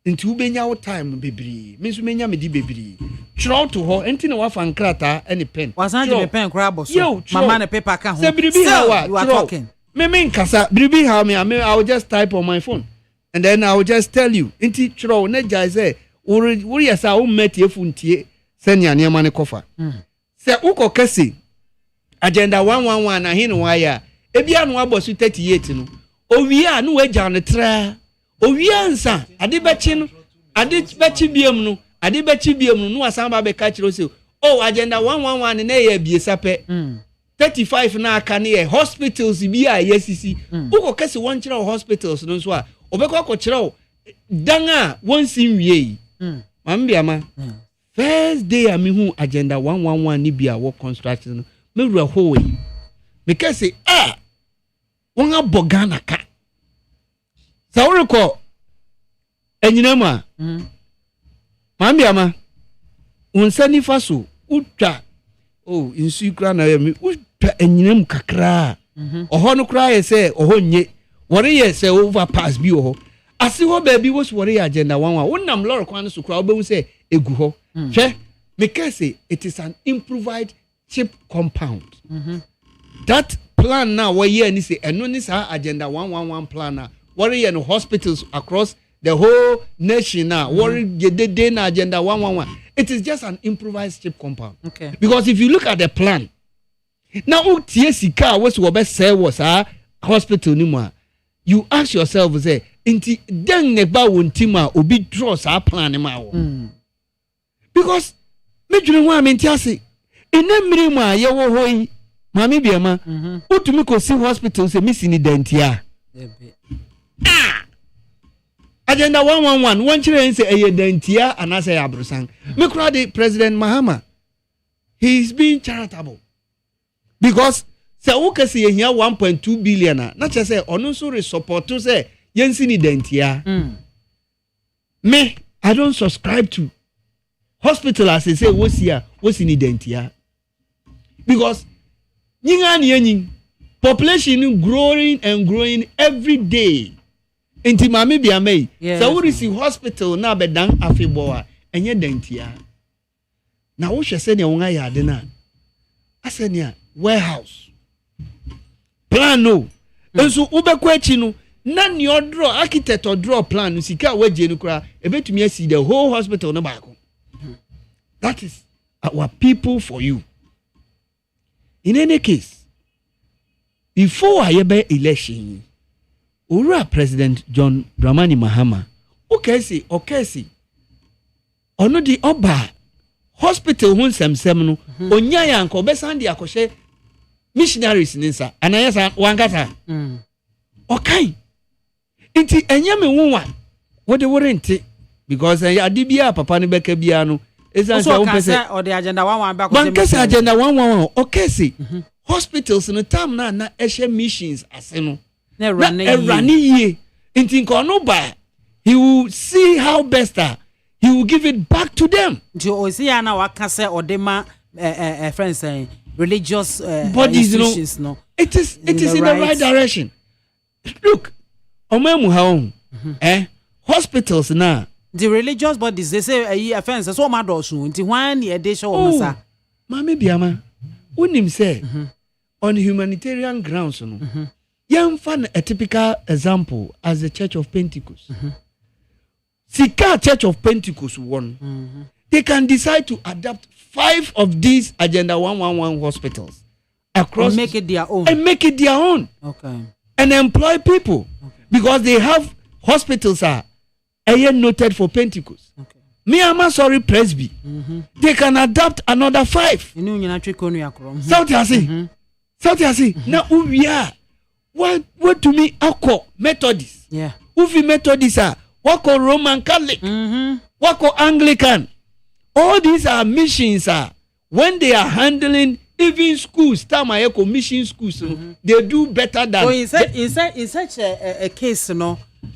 Nti ubenya wo time bebree. Me so menya me di bebree. Try to ho enti na wa fan krata any pen. Wasan je me pen kra boso. Mama na paper ka ho. Say biribi how you are talking. Me nkasa biribi how me I will just type on my phone and then I will just tell you. Enti try na jai say wori yesa wo meti efuntie senya ne ma ne kofa. Say uko kase agenda 111 na hin wa ya. Ebia no abosu 38 no. Owie a no waja ne tra. Owie nsa ade bechi no ade bechi biem no ade bechi biem no asan ba be ka kiro se oh agenda 111 na ye biesa pe 35 na aka na ye hospitals bi a yesisi uko kese won kire hospitals no so a obekọ ko kire dan a won sin wie MAAME BIAMAH first day a me hu agenda 111 ni bia wo construction no me wura ho we me kese won abogana ka Sauriko enyinema MAAME BIAMAH unsani faso utwa insu kra na ya mi utwa enyinem kakra oho no kra ye se oho nye wore ye se overpass bi oho ase ho ba bi wo so wore agenda 11 wonam lord kwan so kra obewu se egu ho hwe me can say it is an improvised cheap compound that plan now we here ni say eno ni sa agenda 111 plan na worry in hospitals across the whole nation now. Worry the na agenda 111. It is just an improvised cheap compound. Okay. Because if you look at the plan, now TSC was what best say was hospital anymore. You ask yourself, say, inti den neba wontima obi draws our plan anymore. Because me dream one mean TSC. In them minima ye wo hoi MAAME BIAMAH. Utumi ko see hospital say missing dentia. Agenda 111 one children say a dentia and I say abrusan. Me crowd President Mahama. He is being charitable. Because say okay say here 1.2 billion not just say onusuri support to say yensi ni dentia. Me I don't subscribe to hospital as they say what's in dentia. Because population growing and growing every day. Inti MAAME BIAMAH. So we see hospital na bedang afiboa enye dentia. Na wo hwese ne won ayade na. Asenia warehouse. Plan no. Enso ubekwa achi no na ne odro architect odro plan no sika waje no kra ebetumi asi the whole hospital no baako. That is our people for you. In any case, before I be election, Ura President John Dramani Mahama, okay, ono di oba hospital hun semno onya ya nko besandi akoshe missionaries ninsa anayasa wankasa okay inti enyame wonwa wo de warranty because adibia papa ne beka bia no ezansa won pese o de agenda 11 ba ko se agenda 11 okay hospitals no time na ehye missions ase no na run ye inti nko no ba he will see how best he will give it back to them. Jo see na wakase odema friends religious bodies no. It is in the right direction. Look, omemu haon hospitals na the religious bodies they say offense so ma do so nti hwan e dey show o sa MAAME BIAMAH unim say on humanitarian grounds no yam fan a typical example as the Church of Pentecost. Sika Church of Pentecost won. They can decide to adopt 5 of these agenda 111 hospitals across and make it their own. Okay. And employ people because they have hospitals are noted for Pentecost. Okay. Myanmar sorry Presby. They can adopt another 5. South Asi. South Asi. Now we are what to me akọ Methodist. Yeah. Ufi Methodist are what called Roman Catholic. What called Anglican. All these are missions when they are handling even schools, mission schools, they do better than. So in such a case,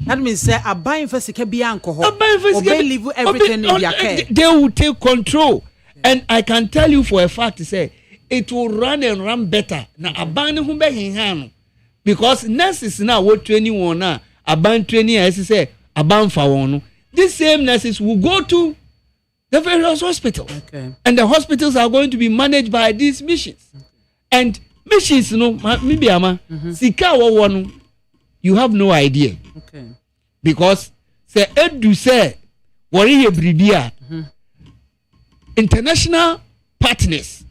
That means say aban fasika bi anko obey leave everything in their care. They will take control. And I can tell you for a fact say it will run and run better. Now aban hu be hinhan because nurses now what training one now aban training as say aban fa won. These same nurses will go to the various hospitals. Okay. And the hospitals are going to be managed by these missions. Okay. And missions no maybe ama sika wo you have no idea. Okay. Because say edu say worry bribia international partners,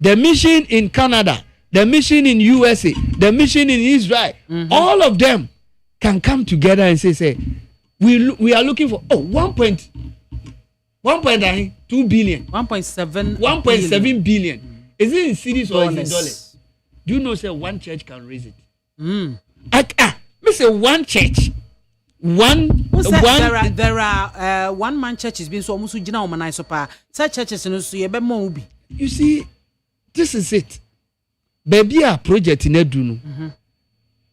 the mission in Canada, the mission in USA, the mission in Israel, all of them can come together and say we are looking for 1.2 billion, 1.7 billion. Is it in cities or is it in dollars? Do you know say one church can raise it? Me say one church. There are one man churches being so almost jina omanai so pa. Such churches no so yebe mo ubi. You see, this is it. Baby a project in edu no.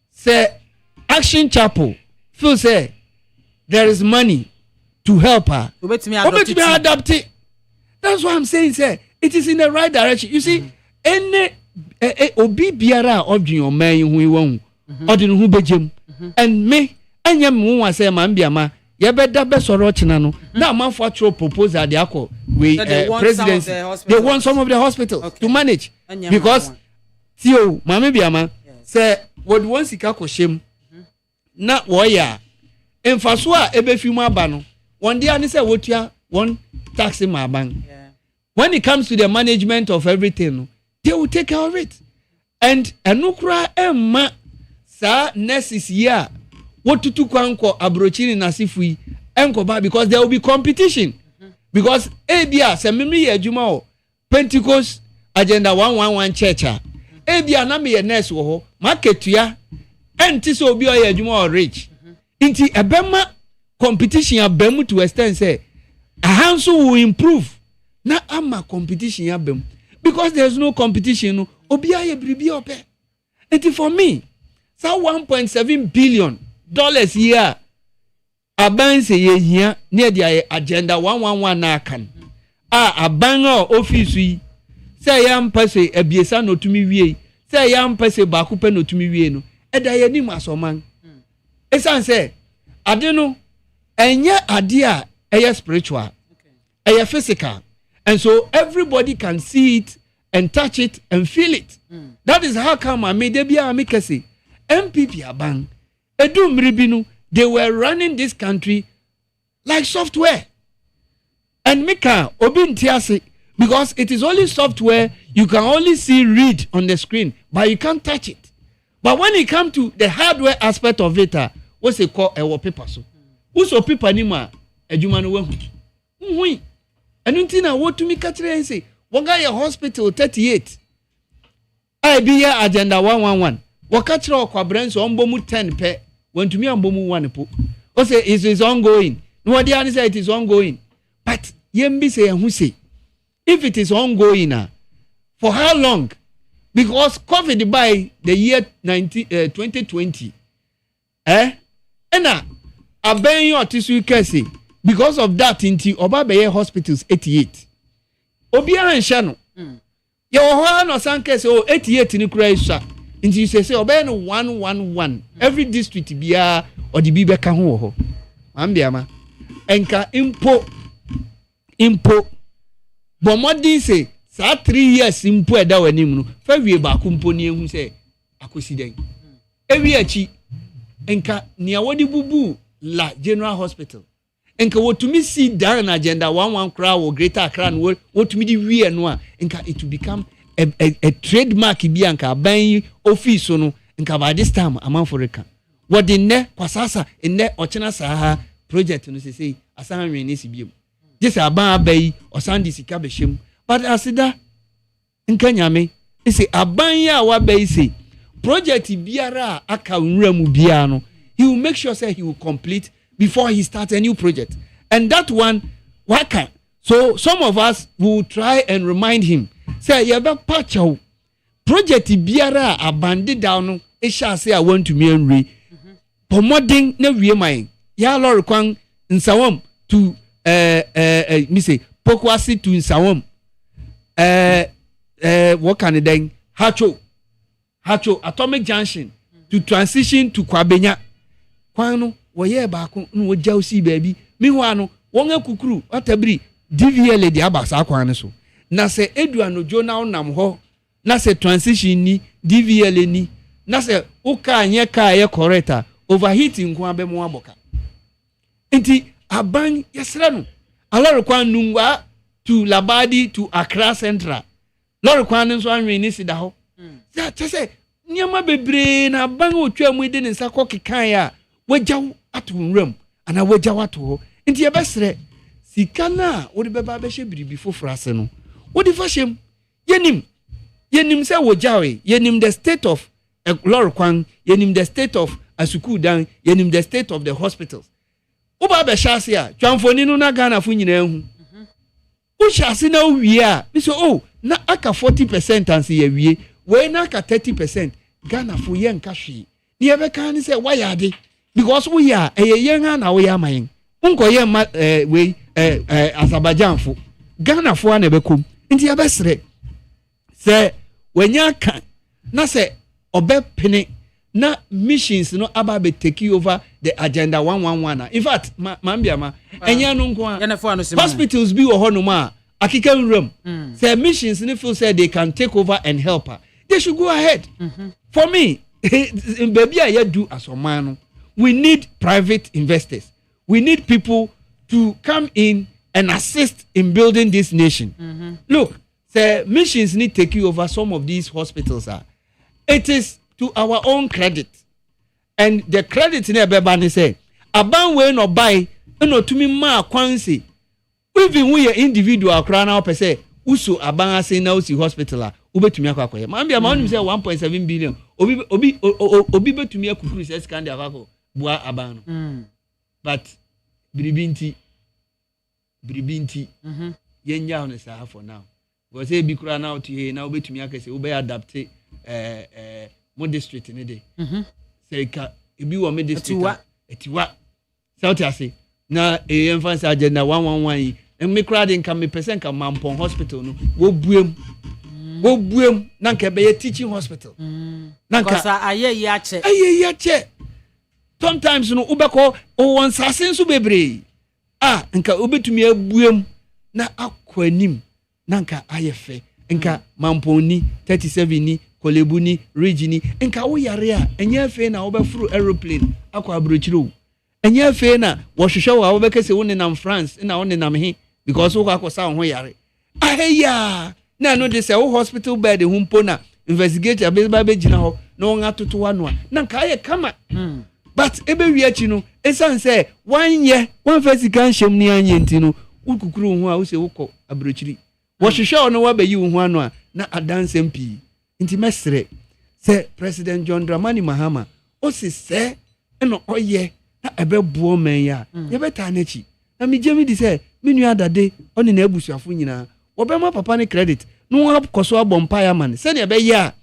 Say Action Chapel feel say there is money to help her. Obetimi adapt it. That's what I'm saying. Say it is in the right direction. You see, any obi biara odwin o man hu iwon odin hu bejem and me anya mu wa say MAAME BIAMAH ye beda be soro china no na manfo atro proposal de akọ we presidency they want some of the hospitals to manage because tio MAAME BIAMAH say what one sika ko shem na wo ya emfaso a ebefi mu aba no one day ani say wotua one tax ma ban when it comes to the management of everything they will take care of it and enukura emma sa nurses here what to kwanko abrochini nasifu yi enko ba because there will be competition because ebia se mimi ye adwuma o Pentecost agenda 111 church ebia na me ye nurse wo ho marketua enti so obi o ye adwuma o rich inti ebema competition abemu to extend say ahanso will improve na ama competition abem because there's no competition no obi aye bribi ope enti for me so 1.7 billion dollars here aban say ye hia near the agenda 111 na kan aban office yi say yam pese ebiesa no tumi wie say yam pese ba ko pe no tumi wie no eda ye nim asoman esan say ade no enye ade a eye spiritual eye physical and so everybody can see it and touch it and feel it. That is how come I made bia amikese MPP aban edu mribinu they were running this country like software and mika obi ntiase because it is only software you can only see read on the screen but you can't touch it but when it come to the hardware aspect of it what's it called paper so whoso paper ni ma adwuma no wahu hui enu ntina wotumi katre say woga your hospital 38 I be here agenda 111 wakachira okwabrenso ombomu 10 pe wantumi ambomu 1 po o say it is ongoing no what they say it is ongoing but yembi say hu say if it is ongoing for how long because COVID by the year 2020 ena aben yo tisu kese because of that inti obabeye hospitals 88 obiara nhya no ye ho no san kese 88 ni kura isa inti say obey no 111 every district bia odi bi beka ho ho MAAME BIAMAH enka impo bomodi say sa 3 years impo eda wanim no fa wie ba ko impo ni ehu say akosi den ewi achi enka nia wodi bubu la general hospital enka wotumi see down agenda 11 crowd or greater Accra no wotumi di wie no a enka it will become a trademark bi anka ban office no enka by this time amanforeka wodi ne kwasasa enne ochena saha project no say asan hwene si biem this aban abai osandi sika behim but asida enka nyame isi aban ya wa bai say project biara aka nwura mu bia no he will make sure say he will complete before he starts a new project and that one waka so some of us will try and remind him say you be patch project biara abandon down no e sha say I want to me enre pomoding na wie man ya lorry kwan nsawam to me say Pokwasi to nsawam what can it then Hacho Atomic Junction to transition to Kwabenya kwano woye baako no wogyaw si baabi meho no won akukuru atabri DVL de abasa kwan so na se edu anojo na onam ho na se transition ni DVL ni na se uka anye ka ye corrector overheating nko abemo aboka enti aban yesra no alore kwan nungwa to Labadi to Accra Central lore kwan nso anwe ni sida ho ya tese niama bebre na aban otwa mu de nsa kokekan ya wagyaw ato nwram ana wagyaw ato ho enti yebesre sika na wode beba behye biribi foforo ase no wode fashem yenim se wogyawe yenim the state of lore kwan yenim the state of asuku dan yenim the state of the hospitals oba be hyase a twanfoni no na Ghana fo nyina hu wo hyase na wie a bi so oh na aka 40% anse ya wie we na aka 30% Ghana fo ye nka hwe ni ebe kan ni se wayade because we ya yen ha na we ya man unko ye ma we Azerbaijan fo Ghana fo na bekom nti ebe sere se wenya kan na se obepene na missions no aba be take over the agenda 111 in fact MAAME BIAMAH enya no nko hospitals bi wo hono ma akika nram say missions ni feel say they can take over and help her they should go ahead for me baby I do as a man we need private investors we need people to come in and assist in building this nation look say missions need take over some of these hospitals it is to our own credit and the credit in ebeba ni say aban we no buy no tumi ma kwanse even we individual kra na opese uso aban ase na usi hospital ubetumi akwakoye MAAME BIAMAH onim say 1.7 billion obi betumi akukuru say scan de akwako bua aban no but biribinti yenya on say for now go say bi kra na otu he na ubetumi akese ube adapt mo district ni de say ka ebi wo me district etiwa south ase na emphasize agenda 111 yi me crowd nka me percent ka Mampong hospital no wo buem na nka be teaching hospital na nka aye ya che sometimes no ubeko o won sase nso bebre nka obetumi abuem na akwanim na nka ayefe nka Mampong ni 37 ni Kolebu ni Regini nka wo yare a enye afe na wo befuru aeroplane akwa abrochiro enye afe na wo hwehwe wo bekese wo nenam France na wo nenam he because wo akosa wo yare aheya na no de say wo hospital bed humpo na investigator be gina ho na wo ngatoto wano a na nka aye kama but ebe wiachi no esan say one first kan hyem ni anye ntino wo kukuru ho a wo se wo kọ abrochiri wo hwehwe no wa bayi wo ho ano a na adansem pii inti mesre se President John Dramani Mahama o se eno oye na ebebuo men ya ye beta na chi na mi jemi di se menu adade oni na abusuafo nyina wo be ma papa ne credit no wa koso abompa ya man se ne be ya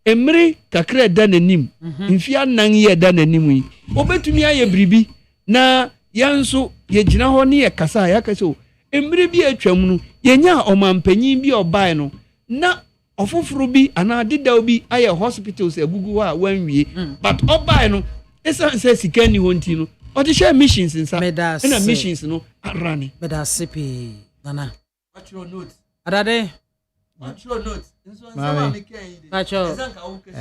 emre kakra da nanim mfia nan ye da nanim yi obetumi aye bribi na yanso ye gina ho ne ye kasa ya kaso emre bi atwam no ye nya omampanyin bi obae no na ofufuru bi ana didaw bi aye hospitals egugu ha wanwie but obae no esa se sikani honti no o de share missions insa na missions no arane beda sipi nana what's your note adade what's your note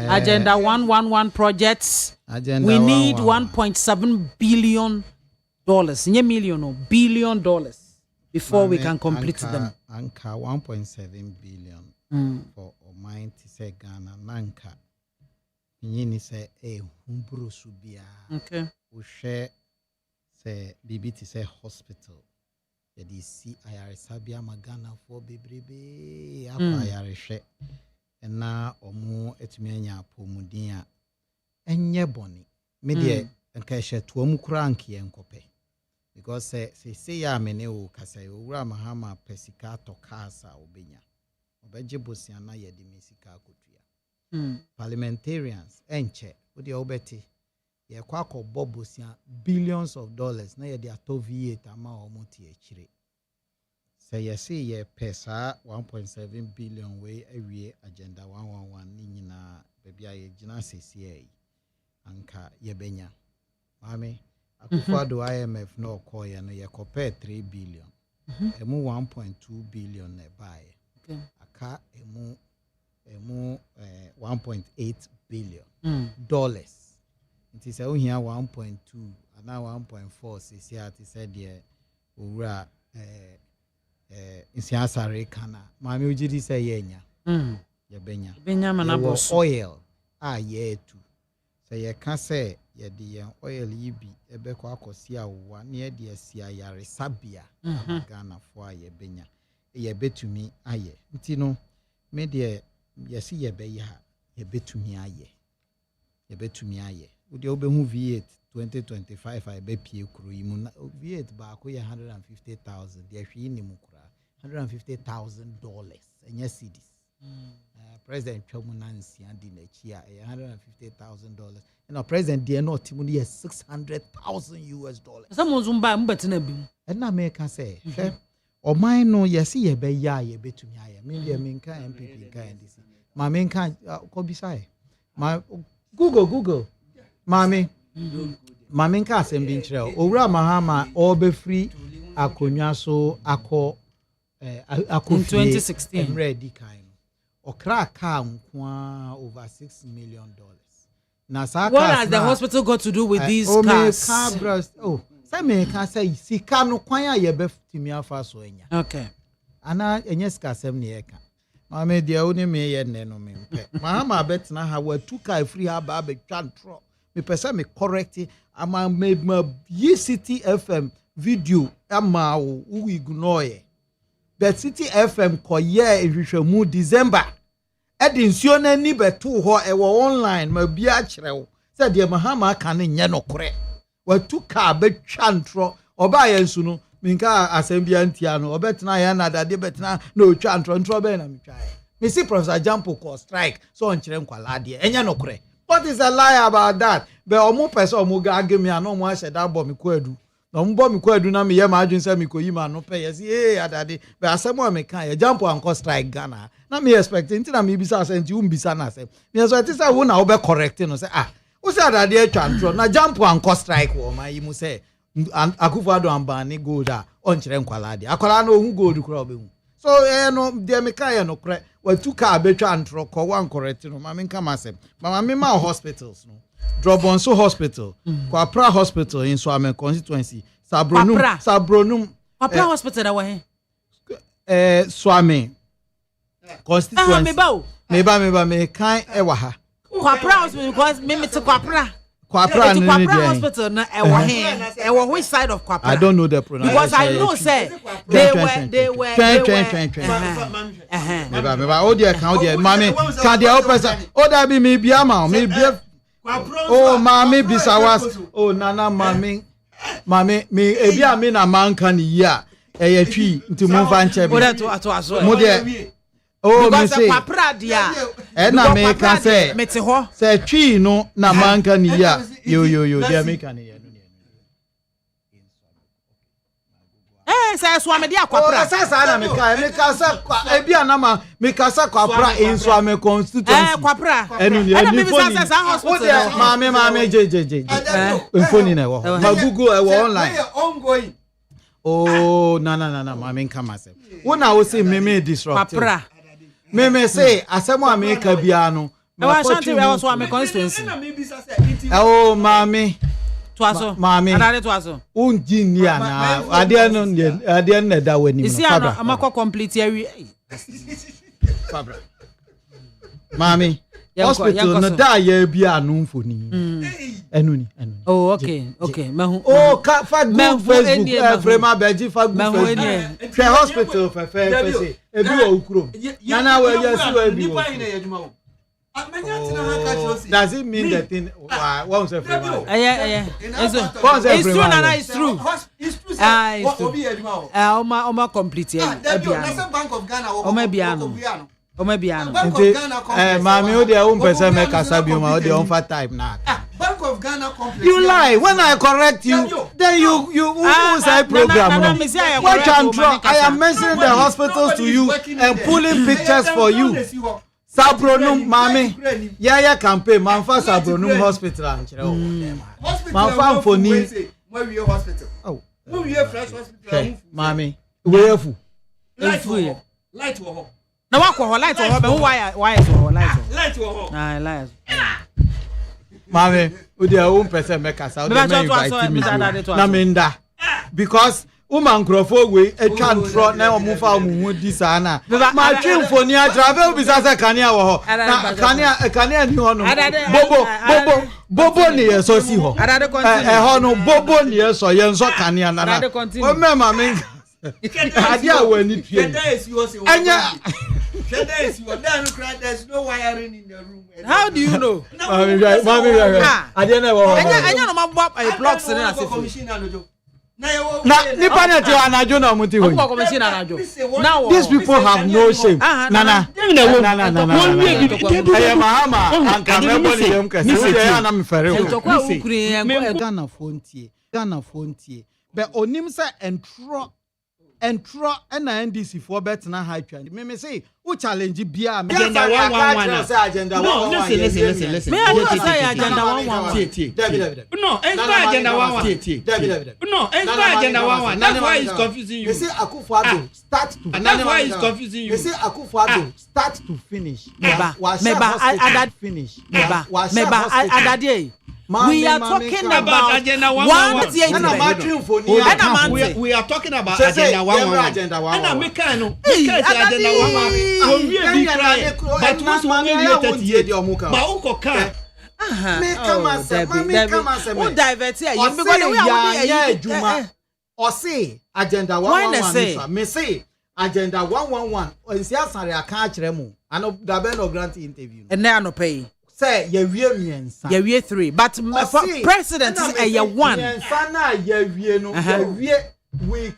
agenda 111 projects agenda we need 1.7 billion dollars nye million no billion dollars before we can complete them anka 1.7 billion for Oman to say Ghana nanka nyini say humburo subia okay we share say bibi to say hospital yadi si ayare sabia magana for bebrebe apa ayare hwe na omo etumi anya apomudin a enye boni me de nka hye to am kura nka yenkope because say ya mene o kasa owura Mahama pesika to kasa obenya obeje bosiana yedi mesika akotua parliamentarians enche odi obeti ye kwa ko bobosia billions of dollars na ye de ato V8 ama omuti echire say ye say ye pesa 1.7 billion we awie agenda 111 ni nyina bebia ye gina sesi anka ye benya mami akufado IMF no call ye no ye compare 3 billion emu 1.2 billion na buy aka emu 1.8 billion dollars. It is here 1.2 and now 1.4 sisi ati said ye owura insiasare kana mami ujidi say yenya ye benya mana boss oil ye tu say ye can say ye the oil yibi ebe kwa akosi awa na ye de asia yare sabia Ghana fo ye benya ye betumi aye ntino me de ye si ye be ya ye betumi aye Udi obehu V8 2025 I be pie kuru imu V8 ba ko ye 150,000 de hwi ni mu kura $150,000 enye cedis president twamu nansi andi na chi a $150,000 and president de no timu ne $600,000 some zumba mbetena bi and na me ka say fe o man no yesi ye be ya ye betumi aye me de me nka MPP nka ndisi ma me nka ko bisai ma Google Mami nka asem bi nkyerɛ owura mahama obefri akonwa so akɔ 2016 ready kind okra ka nkwa over $6 million na sa what has the hospital got to do with these cars say me ka say sika no kwan a ye betimi afa so enya okay ana enya sika asem ne ye ka mami dia oni me ye nne no me mpe mahama betna ha wa tuka free ha ba betwa ntro me pesa me correct ama me City FM video ama wo ignore but City FM koye ehwehwemu December edi nsuo na ni beto ho e wo online ma bia kirewo se de mahama aka ne nye no kore watu ka betwa ntro oba ya nsu no minka asembia ntia no obetena ya na dade betena na otwa ntro be na mitwa me see Professor Jampo ko strike so on kire nkwala de enye no kore. What is a lie about that? But omo person omo ga give me no mo say that bomb kwadu. No mo bomb kwadu na me ye ma adwun say me ko yima no pay yes adade. But asemo me kan ye jump and co strike Ghana. Na me expecting na me bisa say nti umbisa na say. Me so it say wo na wo be correct no say wo say adade atwa ntro na jump and co strike wo ma yi mu say akufado ambani gold a on kire nkwala de. Akwala na ohu gold kura obehu. So no de me kan ye no kre watu ka betwa ntro ko wan correct no ma me nka masem mama me ma hospitals no Drobonso Hospital Kwapra Hospital in Swame constituency Sabronum Kwapra Hospital da wa he Swame constituency meba me kan e wa ha Kwapra Hospital because me to Kwapra Hospital na e wa he e wa which side of Kwapra I don't know the pronunciation because I know say they were meba o dia mami kan dia o person o da bi me biama me bia oh mami bisawas oh nana mami me ebia me na manka ni ya eye twi nti mo fa nche bi mo de oh me say Kwapra dia e na me ka say mete ho say twi no na manka ni ya yo dia me ka ni ya say Swame dia Kwapra sasa na me ka say ebia na ma me ka say Kwapra in Swame constituency Kwapra enu ni me say hospital mami je phone na wo ma Google e wo online ongoing oh na mami nka myself wona wo say me disrupt Kwapra me say asemo America bia no wa shanti we was Swame constituency oh mami twaso mami adare twaso engineer na ade na da wani no fabra amakọ complete awi fabra mami hospital no da ya bia no mfoni enu oh okay mahu oh ka fa go Facebook frema beji fa go Facebook fe hospital fe say ebi wo ukuro nana we yesi we bi wo does it mean that thing one say frema it's true nana it's true it's true oma complete National Bank of Ghana oma biano mami o de un person make asabi ma o de on for type na Bank of Ghana complex. You lie. When I correct you, then you say program. Watch and draw. I am mentioning the hospitals to you and pulling pictures for you. Sabronum, mami. Yeah, campaign. Manfa Sabronum Hospital. Manfa for me. Where we hospital? Oh, where we fresh hospital? Mami, where fu? Light wo. Na wako light wo, but why is wo light? Light wo. Ah, light. Mami, with their own person make us out. Na minda. Because woman crofo we e twan tro na o mufa o mu di sana. Ma twimfoni a travel bi sasa kania wo ho. Na kania ni ho no. Bobo ni yeso si ho. Ho no bobo ni yeso ye nso kania na. O me mami. Ade a wani tue. Anya there's no wiring in the room. How do you know? Mami. Ade na wo. Anya no mabop plugs na se. Na nipa na ti anajo na muti ho. Now these people have no shame. Nana. Aye mahama anka mebo ni yem kase. Wo na me fere ho. Ghana fontie. Be onim se entro na NDC for bet na high trend. Me say who challenge bia me agenda 111. Agenda 111. Listen. Me I say agenda 111. No, it's not agenda 111. No, it's not agenda 111. That's why it's confusing you. You say Akufo-Addo start to. And that's why it's confusing you. You say Akufo-Addo start to finish. Meba finish. Adade. We are talking about agenda 111. We are talking about agenda 111. And make no. Agenda 111. But once we related here, but uko ka. Who divert here? You because we are Juma. Or say agenda 111. Me say agenda 111. Onsia sare aka kire mu. Ano da be no grant interview. And now no pay. Say ye miensa. Ye 3. But for president is a 1. Miensa na ye no. We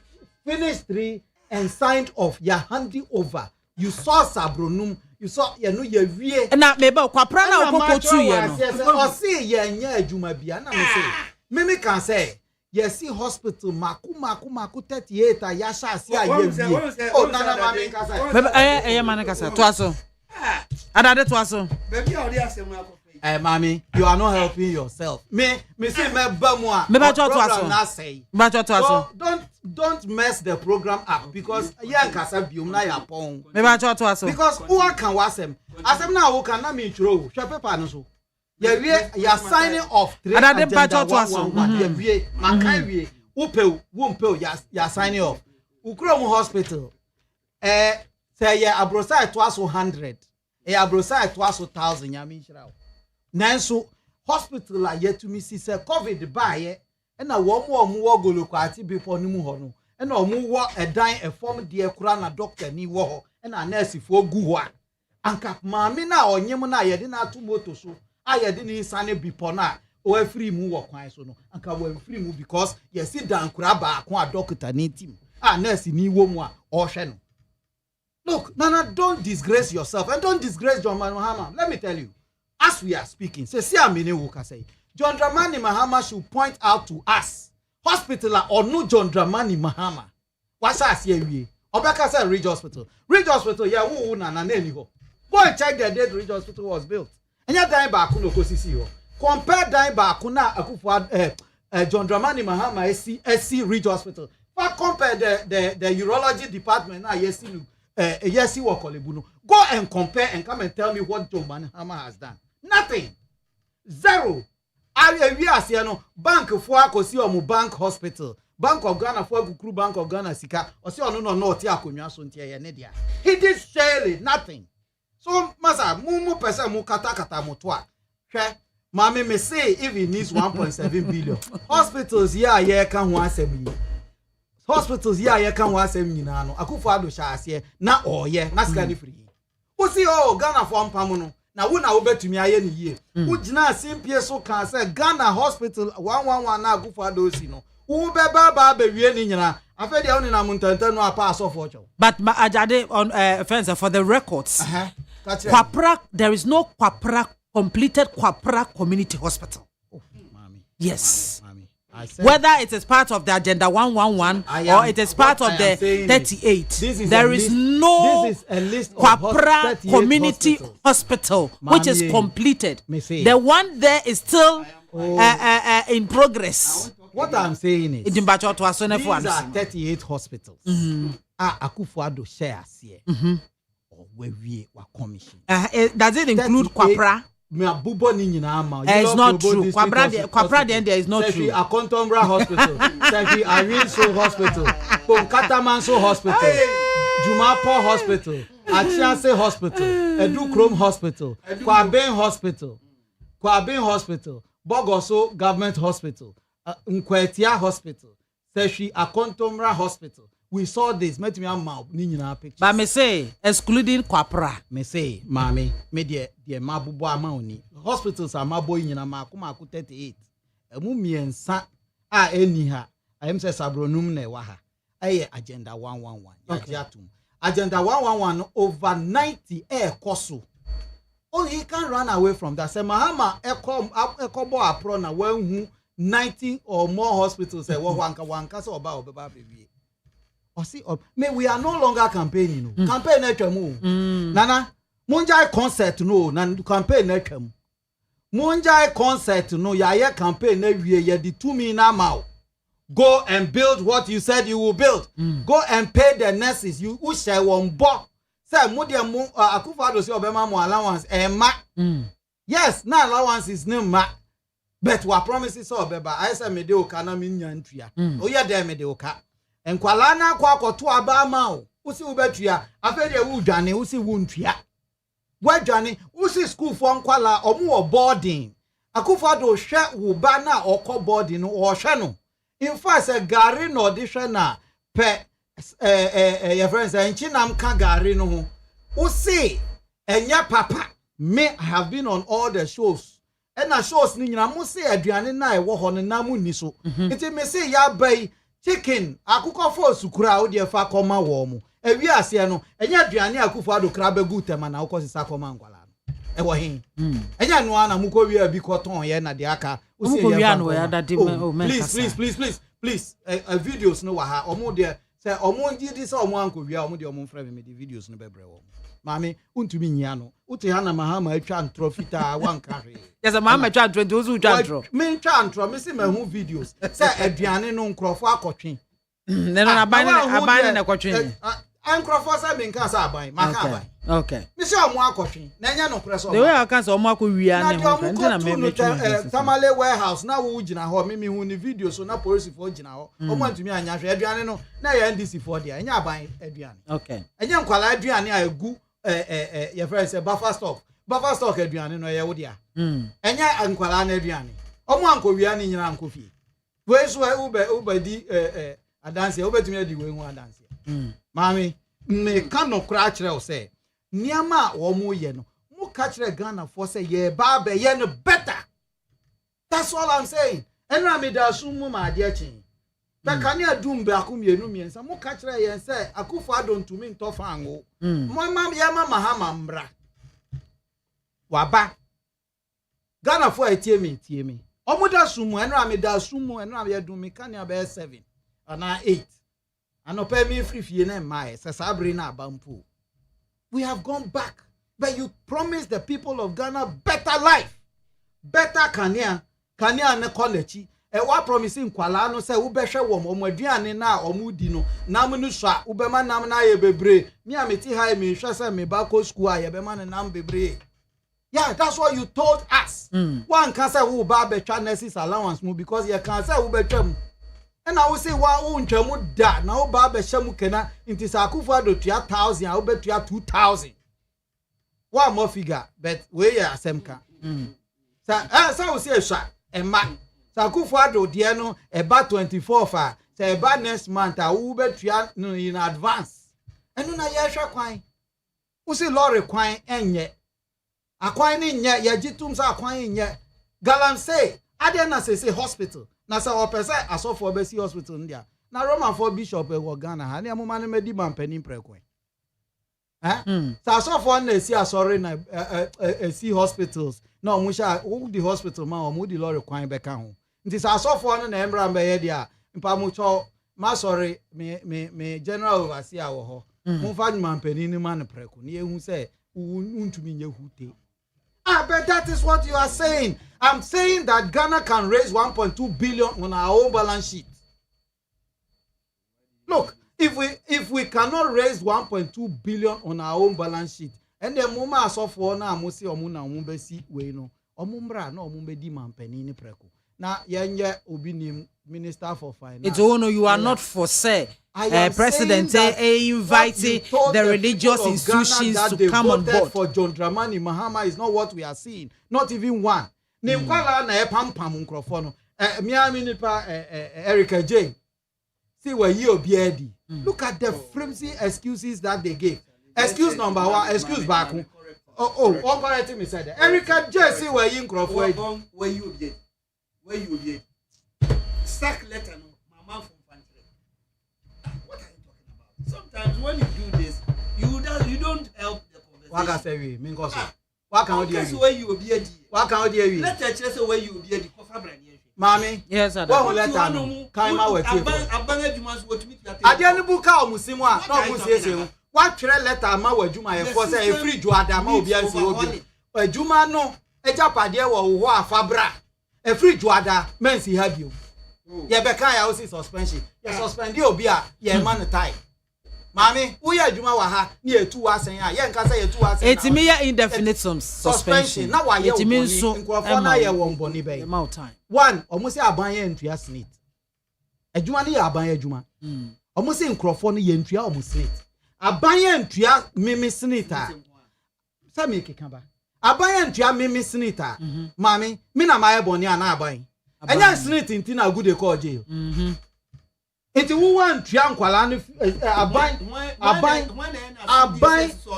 finished 3 and signed off. Ya handi over. You saw Sabronum. You saw ye no ye wie. Na meba kwapra na okoko 2 ye no. O say ye nya adwuma bia na me say. Me can say ye see hospital maku 38 ya sha ase a ye wie. Oh na mami ka say. Beba mani ka say. To aso. Adade to aso. Baby how dey asem akofo. Mami, you are not helping yourself. Me say me ba mu a. Me ba to aso. Ba to aso. Don't mess the program up because yan kasa biom na ya pon. Me ba to aso. Because who can wasem? Asem na wo kan na me tro. Hwe paper no so. Ya signing off 3 adade ba to aso. Ya wie, makai wie. Wo mpeu ya signing off. Ukrom hospital. Say ya abrosa to aso 100. Abrosa to aso 1000 ya mi hira. Nanso hospital la yetumi si say covid ba ye na wo wo golokwati before nimu ho no na omo wo edan efom de ekura na doctor ni wo ho na nurse fo gu ho a anka maami na onyem na yede na atu moto so ayede ni sane before na o afiri mu wo kwan so no anka wo afiri mu because ye si dan kura ba ko a doctor ni team nurse ni wo mu a o hwe no. Look, Nana, don't disgrace yourself and don't disgrace John Mahama. Let me tell you. As we are speaking, say Amine Woka say, John Dramani Mahama should point out to us, hospital or no John Dramani Mahama. What's us here? Obeka say Ridge Hospital. Ridge Hospital, yeah, who na neni ho. Go and check the date Ridge Hospital was built. And ya dying back no kosisi ho. Compare dying back na Akufo John Dramani Mahama SC Ridge Hospital. But compare the urology department na yesi Wakolebuno. Go and compare and come and tell me what John Mahama has done. Nothing. Zero. We are saying bank for akosi omu bank hospital. Bank of Ghana for Kukuru Bank of Ghana sika. Osi no ti akonwa so ntia ye ne dia. He did surely nothing. So masa mu person mu kata motoa. Hwe mama me say if he needs 1.7 billion. Hospitals here kan ho asem yi. Hospitals here kan ho asem nyina no. Akufo-Addo sha ase na oye na sika ni free. Osi Ghana for mpam no. Na wo na wo betumi aye ni yie. Wo gina simpie so kan say Ghana Hospital 111 na Akufo-Addo si no. Wo be ba wie ni nyina. Afa dia oni na muntanta no apa asofo cho. But Ajade on offense for the records. Kwapra, there is no Kwapra completed Kwapra Community Hospital. Yes. Said, whether it is part of the Agenda 111 or it is part of the 38, there is no Kwapra Community Hospital which is completed. The one there is still in progress. What I'm saying is, these are 38 hospitals. Akufo-Addo shares here. Or where we were commissioned. Does it include Kwapra? It's not true. Kwapra then there is not true. Akontombra Hospital, Arinso Hospital, Ponkatamanso Hospital, Jumapo Hospital, Achiase Hospital, Edukrom Hospital, Kwaben Hospital, Bogoso Government Hospital, Nkwetia Hospital, Seshi Akontombra Hospital. We saw this. Met me a mouth. But me say excluding Kwapra. Me say, mommy, me dear mabubo amaoni. Hospitals are maboy in a makuma 38. A mummy sa eniha. I am say sabronum ne waha. Aye Agenda 111. Okay. Agenda 111 over 90 koso. Oh, he can run away from that. Say Mahama ekobo aprona when 90 or more hospitals say wanka so about baby. May we are no longer campaigning. Campaign Nana Munjai concert no campaign Munjai concert no ya campaign the 2 million now. Go and build what you said you will build. Go and pay the nurses. You share one bo. Say Mudia Akufo-Addo say obema mo allowance yes, na allowance is no ma. But what promises obeba I say me de okana mi nyantua. Oya de me de oka. Enkwalana kwa koto abama o usi ubetua afede wu dwane usi wuntua wadwane usi school for nkwala omu boarding Akufo-Addo hwe wo ba na okọ boarding no o hwe no in fact gari no audition na pe your friends enchinam ka gari no ho usi enya papa me have been on all the shows and na shows ni nyina mu se aduane na e wo ho no na mu ni so enti me se ya bai chicken akuko for sukura odi efa koma wo mu ewi ase no enya aduane Akufo-Addo kra begu tema na ukọ sisa koma ngwala e wo hin enya no ana mu ko wi abi ko ton ye na de aka usi ye no ya dade please videos no wa ha omo de say omo ndi say omo anko wi omo de omo mfra me de videos no bebre wo mami untumi nyia no uti ha na mahama atwa ntro fita wanka hwe yes mahama atwa ntro ndi ozu atwa ntro me ntwa ntro me se mahu videos say aduane no nkrofo akotwe ne no aban na kotwe nkrofo say me nka say aban maka aban okay me se omo akotwe na nya no preso the way aka say omo akowia ne ho na me Tamale warehouse na wo gina ho me hu ni videos so na police for gina ho omo antumi anya hwe aduane no na ya NDC for dia nya aban aduane okay enya nkwala aduane a egu your friend say buffer stock aduane no ye wo dia enya nkwala na aduane omo anko wia ni nyina anko fie we so ube di adanse obetumi adi we hu adanse mami me kan no kra kire o say niama wo mo ye no mo ka kire Ghana for say ye ba be ye no better. That's all I'm saying. Enra me da sumu ma ade achi Bakani adum be akumienu miensa mo ka kire ye say Akufo-Addo ntumi ntofa anwo mo ma ye mama ha mambra waba Ghana for etie me omuda sumu enra me da sumu enra me adum me kan ya be 7 ana 8 anope me free na mai se sabri na abampo. We have gone back, but you promised the people of Ghana better life, better kania ne college. E wa promising kwala no say ubehwe wo mo aduane na omudi no nam no so a ubema nam na ye bebre me ameti ha me hwe say me ba ko school a ye bema ne nam bebre. Yeah, that's what you told us. One can say who ba betwa nurses allowance mu because you can say who betwam. And I will say wa untwamu da na wo ba be hye mu kena nti sa Akufo-Addo tua 1000 a wo betua 2000. One more figure but we ya asemka. Sa we say sha ema sa Akufo-Addo de no eba 24 fa sa eba next month a wo betua no in advance. Enu na ye hwa kwan. Wo say lorry kwan enye. Akwan ni nye ye gitum sa akwan enye. Galam say ade na say hospital. Na sa opese asofo be si hospital ndia na Roman for bishop e Ghana ha ne amoma ne medi man panin prekwen sa asofo na si asori na si hospitals na omusha wo di hospital ma omu di lorry kwan be ka ho Nti sa asofo no na embra mba ye dia. Mpa mo cho ma sorry me general overseer wo ho. Mo fa nyuma mpani ni ma ne preko. Ne ehu se untumi nye hute. But that is what you are saying. I'm saying that Ghana can raise 1.2 billion on our own balance sheet. Look, if we cannot raise 1.2 billion on our own balance sheet, and the muma asofo na amusi omuna omumbesi we no omumbra na omumbedi mampeni ni preko. Na yenye obinim Minister for Finance. It's no, you are not for say. President inviting the religious institutions to come on board. For John Dramani Mahama is not what we are seeing. Not even one. Nimkwala na pam microphone. Miami nipa Erica J. See where you obiedi. Look at the flimsy excuses that they gave. Excuse number one. Excuse back. One correct me said. Erica J. See where you microphone. Where you obiedi. Where you obiedi. Sack letter no. Mama from Fantre. What are you talking about? Sometimes when you do this, you don't help the conversation. Waka say we. Mingo so. Waka odi ewi. Where you obiedi. Waka odi ewi. Let the church say where you obiedi. Kofa brani. Mami, yes, I don't let her know. Kaima we take. Adiani buka omusimu a na omusiesie ho. Wa twere letter ma wadwuma ye for say free juada ma obi ansi obi. Adwuma no ejapade wo ho afabra. E free juada mensi ha bio. Ye beka ya osi suspension. Ye suspend obi a ye man tie. Mami, wo ya adwuma wa ha na etu asen a ye nka say etu asen. Etimi ya indefinite suspension. Na wa ye etimi nso nkrofo na ye won boni be. Amount time. One, almost a ban ye ntua snit. Adwuma ne ya aban ye adwuma. Almost nkrofo no ye ntua almost snit. Aban ye ntua mimi snita. Sa me keka ba. Aban ye ntua mimi snita. Mami, me na maye boni ana aban. Enya snit nti na good dey call jail. Enti wo wan ntua nkwala no aban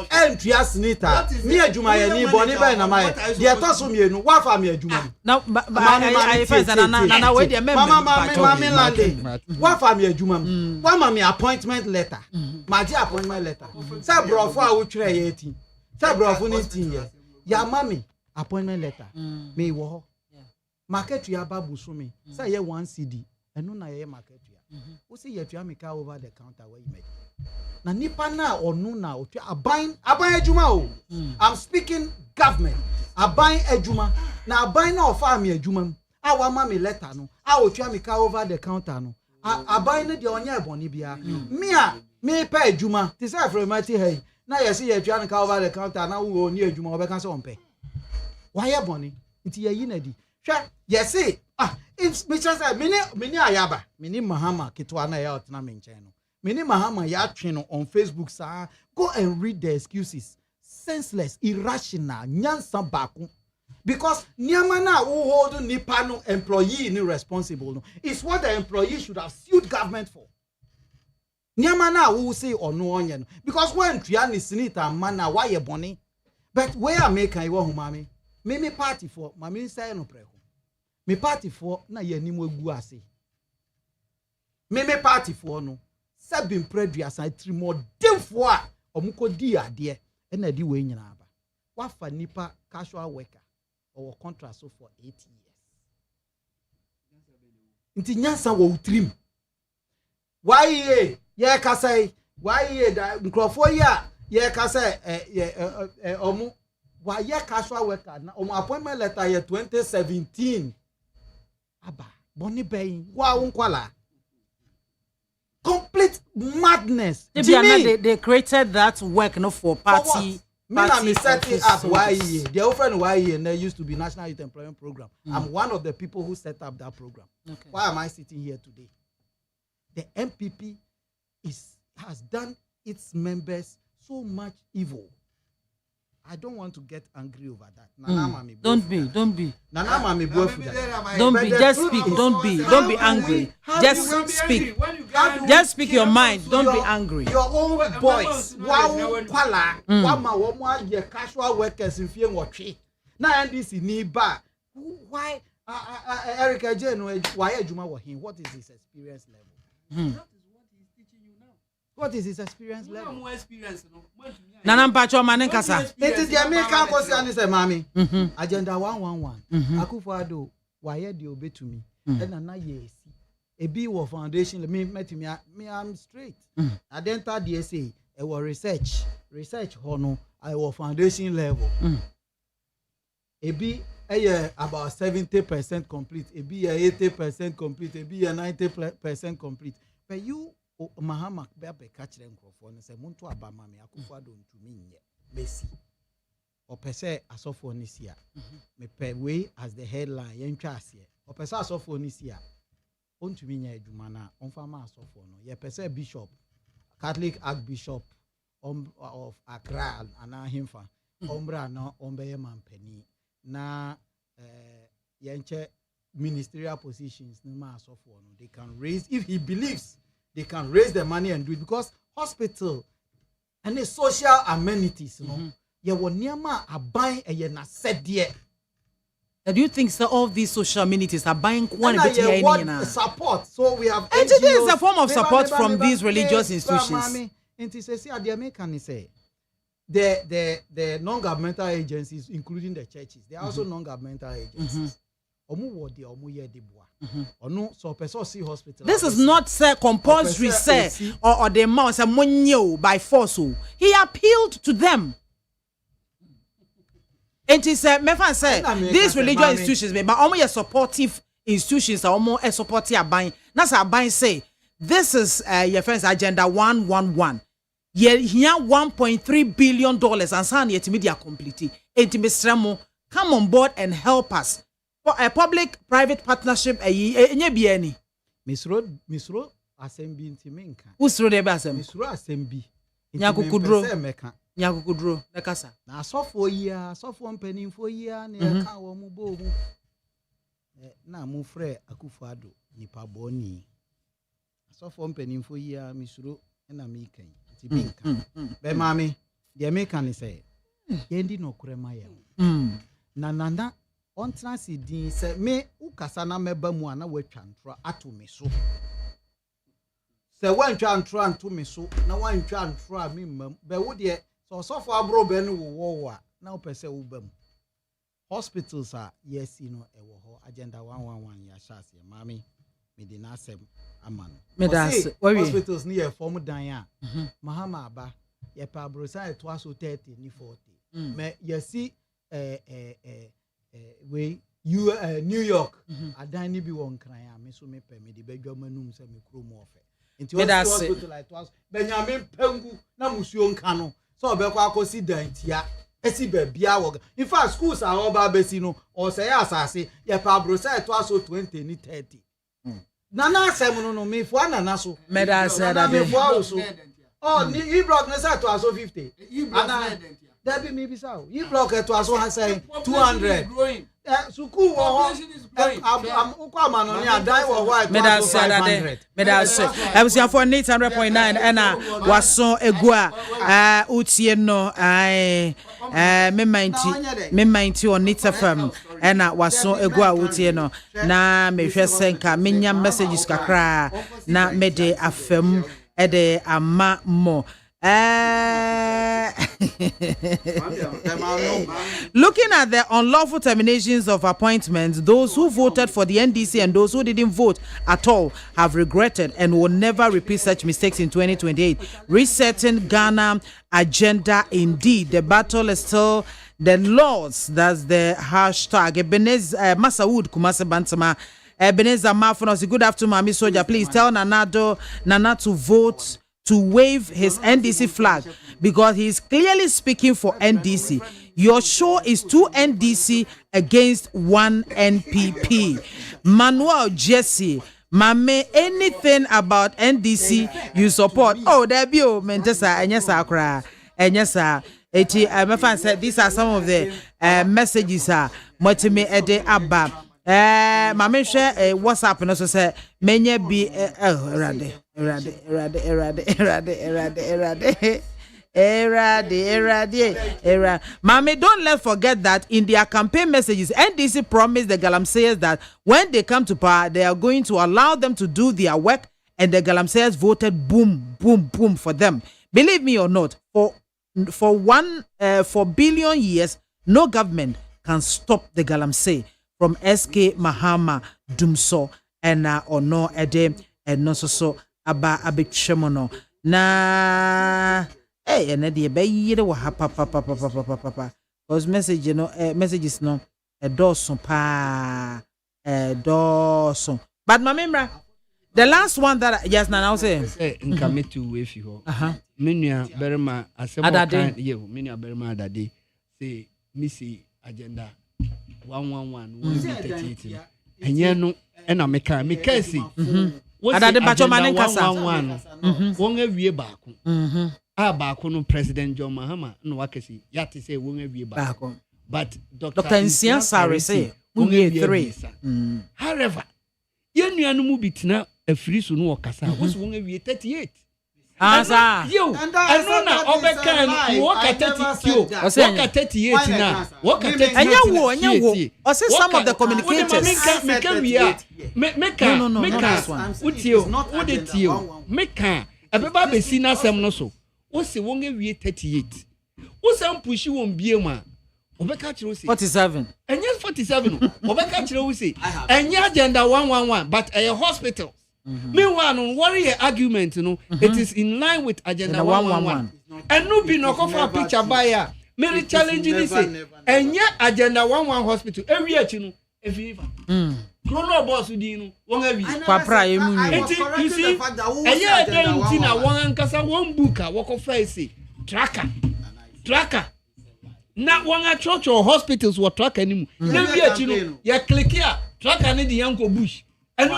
entua snita. Me adwuma ye ni boni be na maye. De to so mienu, wa fa me adwuma. Now, I first na we dey Mama landing. Wa fa me adwuma. Wa ma me appointment letter. Ma di appointment letter. Say brofo a wo twere ye eti. Say brofo ni tin ye. Ya mami appointment letter. Me wo ho. Market ya babu so me. Say ye 1 CD. Eno na ye market ya. Wo say ye tua me ka over the counter where you make. Na nipa na onu na o tua aban adwuma o. I'm speaking government. Aban adwuma na aban na ofa me adwuma a wa ma me letter no a o tua me ka over the counter no aban ne de onya eboni bia me pa adwuma ti say from mati hey na ye say ye tua me ka over the counter na wo oni adwuma obeka say on pe wa ye boni nti ye yi na di hwa ye say it's me say mini ayaba mini Mahama kitwa na ya otna me nchen no mini Mahama ya twe no on Facebook sa go and read the excuses. Senseless, irrational, nyansa baku. Because niamana who hold nipa no employee ni responsible no. It's what the employee should have sued government for. Niamana who say or no onion. Because when triani sinita mana why ye boni. But where I make I want mami. Me party for mami say no preko. Me party for na ye ni mo gu ase. Me party for no. Sabin predua sa trimo demfo a omuko di ade. And I do way in Aba. What for nipa casual worker or contract so for 8 years? Inti nyansa wo trim. Why ye ka say why ye da nkrofo ye ka say omu why ye casual worker na omu appointment letter ye 2017 aba boni beyin wa unkwala. Complete madness. They created that work no for party. Me set it up YE. The offering YE and there used to be National Youth Employment Program. I'm one of the people who set up that program. Okay. Why am I sitting here today? The MPP has done its members so much evil. I don't want to get angry over that. Don't be. Nana mami don't be. Just speak. Don't be angry. Just speak. Just speak your mind. Don't be angry. Your own boys. Wow, kwala. Wama womo ye casual workers in fie ngotwe. Na NDC ni ba. Why Erica Jane why adwuma wo hin? What is his experience level? What is his experience level? More experience, no. Nana mpacho manenkasa. It is the American question is mami. Agenda 111. Akufo-Addo why dey obey to me. And na yes. A B war foundation me I'm straight. I then enter DSA it was research hono I was foundation level. A B about 70% complete, a B 80% complete, a B 90% complete. But you Mahama Bebe catch them and say Muntu Abama me Akufo don't to me Messi. Or per se Asophonesia. Me per way as the headline yen here. Or per se Asophonesia. On to me Jumana, on Fama Asophono. Ye per se Bishop, Catholic Archbishop of Accra and Ahimfa. Ombra no Ombeye Mampeni. Na yenche ministerial positions no ma Asophono. They can raise, if he believes, they can raise the money and do it because hospital and the social amenities, you know. You will near a buying a yena said dear. Do you think so all these social amenities are buying quantity support? So we have and today is a form of support from these religious institutions. The non-governmental agencies, including the churches, they are also non-governmental agencies. This is not compulsory or the amount by force. He appealed to them. And he said, these religious institutions, but almost supportive institutions are almost supportive buying. That's our buying say. This is your friend's agenda 111. Here $1.3 billion and sign yet media completely. And come on board and help us. For a public-private partnership, any. Misro Assembly Intimenka. Who's through the Assembly? Misro Assembly. Nyakukudro, Nakasa. Now, so for year, so for penny for year, near Kawa Mubo. Now, Mufre Akufado, Nipa Boni. So for penny for year, Misro and American. Be mammy, the American say, Yendi no Kremaya. Nana. On transit, say, me, Ukasana Mebamuana, we chantra atu me so. Say, one chantra to me so, no one chantra me, but would ye so far bro ben war now per se ubem. Hospitals are, yes, you know, agenda 111 ya shas, mammy, me did not say a man. Hospitals near former Diane, Mahama Ba, ye pabrosa, twice 30, ni 40. Me, ye see, way you New York adani bi won kran ya me so me pe me de badwamanum se me kro mo ofe nti hospital like twas Benjamin Pengu na musuo nka no so obekwa akosi dantia esi ba bia wo in fact schools are all ba besi no o say asase ye pa bro say twas 20 ni 30 nana asem no me fo anana so me da say da me fo so oh ni he block me say twas 50 ana that be maybe so he block it was one say 200 suku wo am ukwa no ni adai wo white medal say ebusia for 800.9 ena waso egua utie no me 90 on Nita FM ena waso egua utie no na mehwe senka menya messages kakra na mede afem ede ama mo. Looking at the unlawful terminations of appointments, those who voted for the NDC and those who didn't vote at all have regretted and will never repeat such mistakes in 2028. Resetting Ghana agenda indeed. The battle is still the laws. That's the hashtag. Ebenez Masawood Kumase Bantama. Ebenezer Mafonos. Good afternoon, Mami Soja. Please tell Nana to vote to wave his NDC flag because he is clearly speaking for NDC. Your show is 2 NDC against 1 NPP. Manuel Jesse, Mame, anything about NDC you support? Oh, there be Mentesa, and yes, I cry. And yes, my fan said these are some of the messages. Motime Ede Abba. Mame share WhatsApp and also say, Menya be Mame, don't let's forget that in their campaign messages, NDC promised the Galamseyers that when they come to power, they are going to allow them to do their work, and the Galamseyers voted boom, boom, boom for them. Believe me or not, for 4 billion years, no government can stop the Galamsey from SK Mahama Dumso and ono ede no so aba abetwemono na ene de be yire wo ha papa cause message you know messages no doso pa doso but mamemra the last one that yes now say nkame to if you menua berema asemo kan ye menua berema adade say missy agenda 111 enye no na meka si adade bacho mane kasa won awie baako baako no President John Mahama no wakasi yate say won awie baako but Dr. Nsian Sare say won awie 3 however yenua no mu bitina afiri so no wakasa won won awie 38 asa yo anona obekan waka 38 na waka 38 anya wo o say some of the communicators meka meka abeba besi na asem no so wo se won awie 38 wo sam pushi won bie ma obeka kire wo se 47 anya 47 obeka kire wo se anya agenda 111 but a hospital. Meanwhile, no worry argument, you know, it is in line with agenda 111. And no be no for a picture buyer. Many challenging this, and yet agenda 111 hospital every year, you know, every Chrono boss, you know, one every Papa, you see, a year then, Tina, one casa, one booker, walk of face, tracker. Not one at church or hospitals were track anymore. Never yet, you know, you click here, track and the Uncle Bush. These are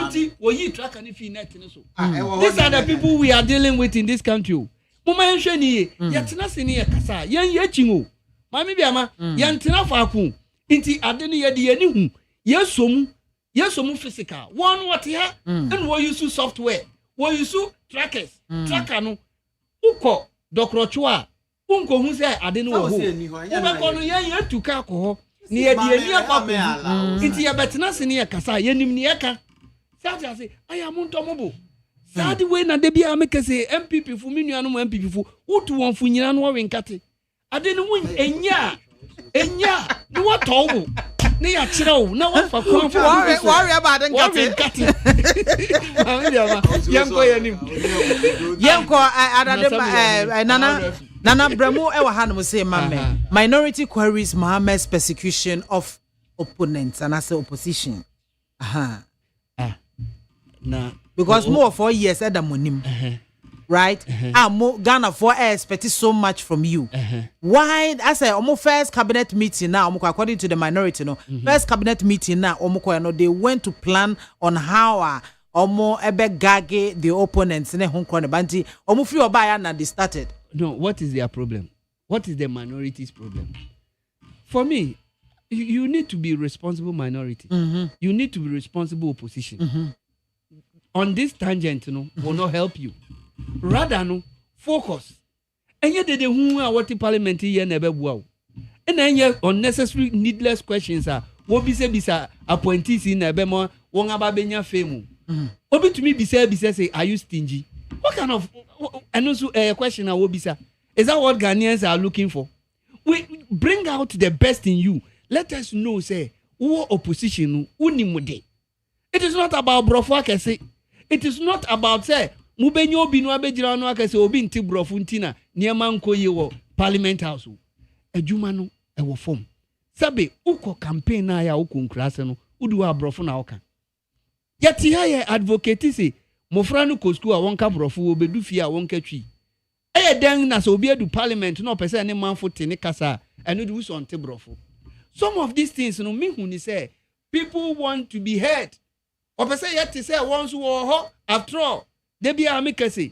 the people we are dealing with in this country. Mama yensheni yatina sini kasa yen yechingo mami biama yantina faku inti adeni ye de yeni hu yesomu physical one what here and we use software we use trackers tracker no uko dokrochwa unko hu se adeni wo ho ubeko no yen yetuka ko ni ye de yeni akwa inti ye betina sini kasa yenim ni eka Sasa say I am untomobo. Sadi we na debi ameke say MPP fu minu anu MPP fu utu won fu nyina no wenkate. Ade no won enya no watowo. Ne ya kire wo na wa fa kon fu. Worry about den kate. Yanko adade nana bramo e wa hanom say mamme. Minority queries Mohammed's persecution of opponents and as opposition. Because more 4 years at the monim, right? More Ghana for expect so much from you. Why? I say almost first cabinet meeting now. According to the minority, no first cabinet meeting now. They went to plan on how ebe gage the opponents ne honkro banti. Free obaya na they started. No, what is their problem? What is the minority's problem? For me, you need to be responsible minority. You need to be responsible opposition. On this tangent, will not help you. Rather, focus. And yet, they who are what the parliament here never will. And then, unnecessary, needless questions are what be bisa appointees in a bemo, one ababenya fame. Obi to me, say, are you stingy? What kind of and also a question I will be say, is that what Ghanaians are looking for? We bring out the best in you. Let us know, say, who opposition, unimode. It is not about brofwa say. It is not about say mubenyo binu abejira no aka say obi nti brofu ntina niema nkoye wo parliament house adwuma no e wo form sabe uko campaign na ya uko nkrase no udi wa brofu na oka yati ha ye advocate say mofra no ko school a wonka brofu obedu fie a wonka twi e den na so obi edu parliament no pese ne manfo te ne kasa eno du so nti brofu. Some of these things no me hu ni say people want to be heard. Opese yet say once wo after all de bia amekase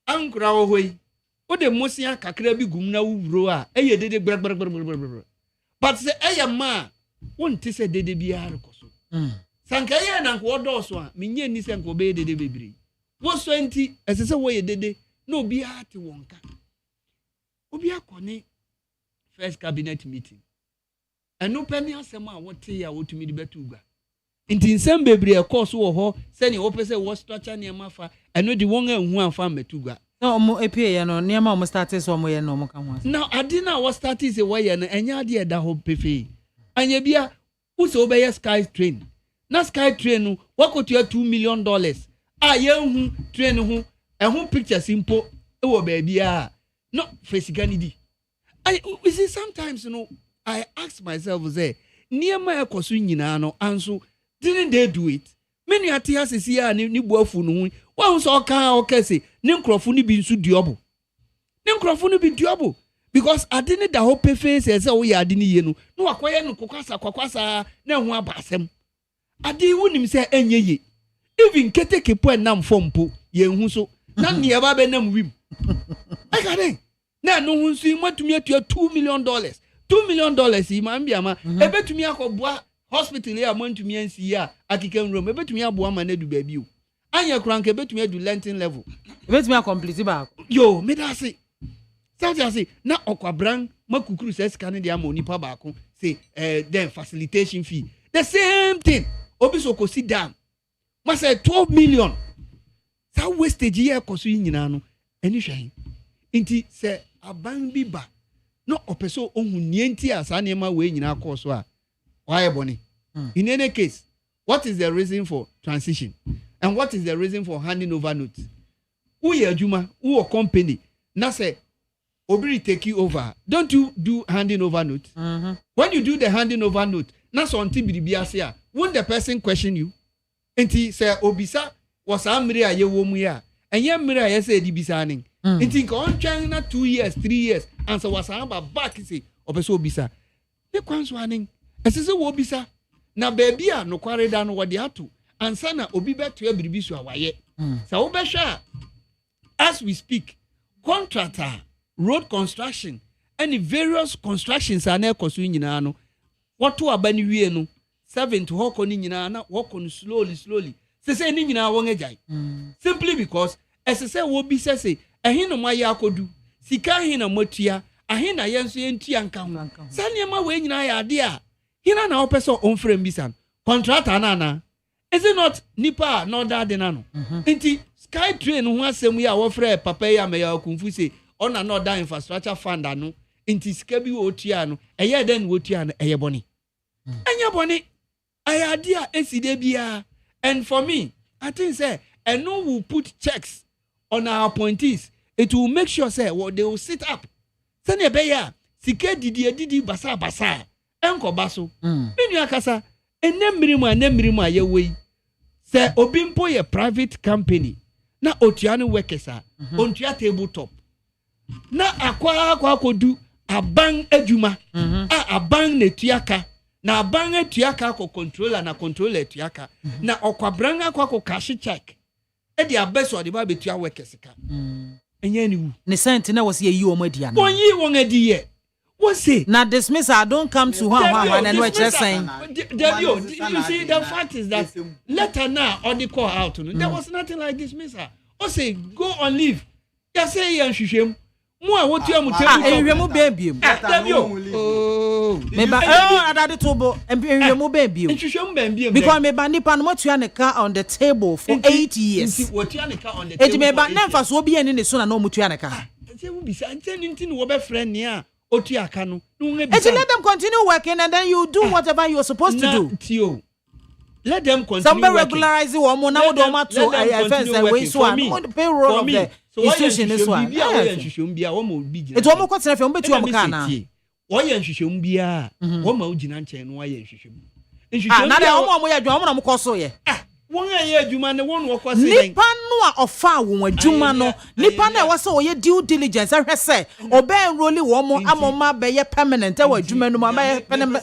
ankura wo hoi o de mosia kakra bi gum na wuro a eye dede gbr but say eye ma wonte say dede bia rekoso sanka ye na nko do so a menye ni se nko be dede bebre wo so enti ese se wo ye dede na obi ate wonka obi akone first cabinet meeting eno pani asema a wote ya wotumi de betuga inti nsem bebre e course wo ho se ni wo pese wo structure ne mafa eno di won anhu anfa metuga no mo epie ye no ne ma mo start so mo ye no mo ka ho now adina wo start is wo ye no enya de da ho pefe anya bia who say obey sky train na sky train no wakotua $2 million ye train ho e pictures impo e wo baby no fesika ni di we see sometimes I ask myself say niema ekoso nyina no anso didn't they do it many ati asisi ni boafu no wa so oka say ne nkrofo ni bi nsu diobo ne nkrofo no bi diobo because adini da hope face say wo ya adini ye no wakoye no kwakwasa na ho abasem adi wunim say enyeye even keteke po enam fompo ye hu so na ne ba be nam wim akade na no hu nsu matumi atua $2 million $2 million yi MAAME BIAMAH ebetumi akobua hospital ya mantumi ansi ya akikan room ebetumi aboa ma na du baabi o anya kranke ebetumi adu lentin level ebetumi complete ba yo me da say say na okwabran makukuru say scan dey amoni pa ba ko say then facilitation fee the same thing obi so ko sit down ma say 12 million sa wastage here koso nyina no eni hwan inti say aban bi ba no opeso ohun nienti asa na ma we nyina koso a why boni in any case what is the reason for transition and what is the reason for handing over notes who ye adwuma who company na say obiri take you over don't you do handing over note when you do the handing over note na so until biribi ase a won't the person question you enti say obisa was amri a ye wo mu ya enye mri a ye say di bisa nin enti nka on twan na 2 years 3 years and so was amba back say obeso obisa ne kwanso anin esese wo obisa na baby a no kware da no wode ato ansa na obi beto abiribi so awaye sa wo behwa as we speak contractor road construction and various constructions are na ekoso nyina no woto abani wie no 7 to hoko ni nyina na woko no slowly say ni nyina won agyan simply because esese wo bi say ehin no maye akodu sika hin na matua ahin na yenso yentua nka ho sane ma we nyina ya ade a hina na opeso onfrem bisan contractor na is it not nipa no that de na no enti sky train ho asem ya wo frɛ papa ya me ya kunfu say ona no that infrastructure fund anu enti sika bi wo tua no eye den wo tua no eye boni enya boni ayade eside bia and for me I think say and no will put checks on our appointees it will make sure say they will sit up say ne be ya sika didi basa enko baso menu akasa enemirimu aye wei say obimpo ye private company na otua no workers ontua tabletop na akwa kodu aban adwuma aban netuaka na aban etuaka ko controller na controller etuaka na okwabran akwa ko cash check e dia abeso de ba betua workers ka enye ni wu ne sent na wose yi o madia na onyi won adiye wose na dismissal don't come to one and we just saying you see the fact is that letter now on the call out there was nothing like dismissal o say go on leave ya say yan hwehwem mu a wotua mu table ehwemu bebiem me ba adade tobo ehwemu bebiem hwehwem bebiem because me ba nipa no motua ne ka on the table for 8 years wotua ne ka on the table eti me ba nemfa so obi ani ne so na no motua ne ka say wo bisa nti wo be friend ne a otua aka no eti let them continue working and then you do whatever you are supposed to do tio let them continue some regularize wo na wo do ma to I fence we so am on the payroll of the institution this one bia wo yan hwehwem bia wo ma obi gina eti wo mo kwetena fe wo betu am ka na wo yan hwehwem bia wo ma ogina nchen no wa yan hwehwem na de wo mo ya adwuma mo na mo koso ye won aye adwuma ne won wo kwase den nipa no a ofa wo adwuma no nipa na wo se wo ye due diligence ahwe se obe enrolli wo mo amoma be ye permanent wa adwuma no ma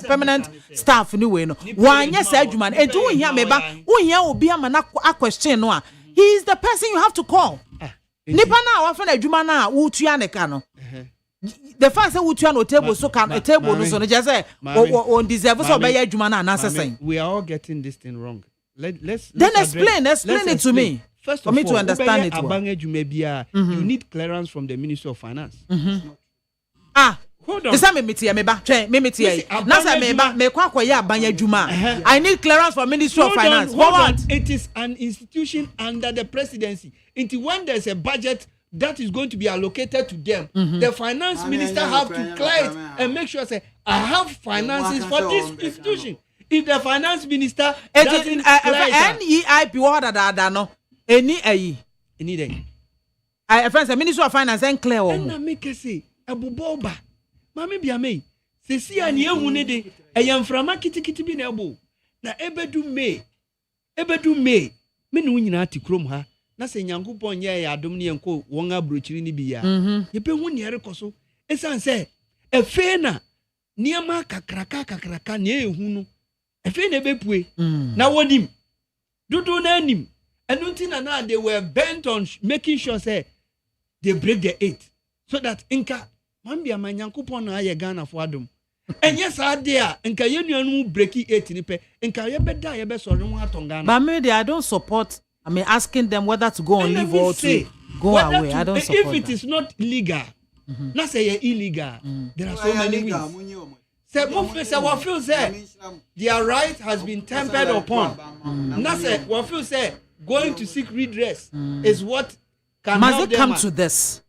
permanent staff ni we no wanye sa adwuma no enti wo hia me ba wo hia obi ama na a question no a he is the person you have to call nipa na wa fa na adwuma na wo tua ne ka no the fact say wo tua no table so can a table no so no just say on deserve so be ye adwuma na na say we are all getting this thing wrong. Let's explain it to me. First for me to understand it well. You need clearance from the Ministry of Finance. Hold on. This me tie me ba. Me tie. Na say me ba me kwa koye abanya adwuma. I need clearance from Ministry of Finance. For what? It is an institution under the presidency. Until when there's a budget that is going to be allocated to them, the finance minister have to clear it and make sure say I have finances for this institution. if the finance minister doesn't NEIP what da no any ayi any day friends the minister of finance and clear one na make say aboboba maame biamah sesi a ne ehu ne de eyamframa kitikiti bi na ebo na ebedu me me no nyina ti krom ha na se nyankopon ye ya adom ne enko won abrochiri ni bi ya ye pe hu ne erekoso esan se efe na niama kakraka ne ehu no efe na bepue na wonim dudu na anim enunti na they were bent on making sure say they break the 8 so that inka mambia manyankopon na aye Ghana fo adom enye sa de a nka yenuanu break 8 ni pe nka ye beda ye be sori mu atongana but maybe I don't support asking them whether to go on leave or to go away. I don't support if it is not legal. Not say illegal. There are so many ways. Say what feel say their right has been tempered upon. Not say what feel say going to seek redress is what can must help it come them to this?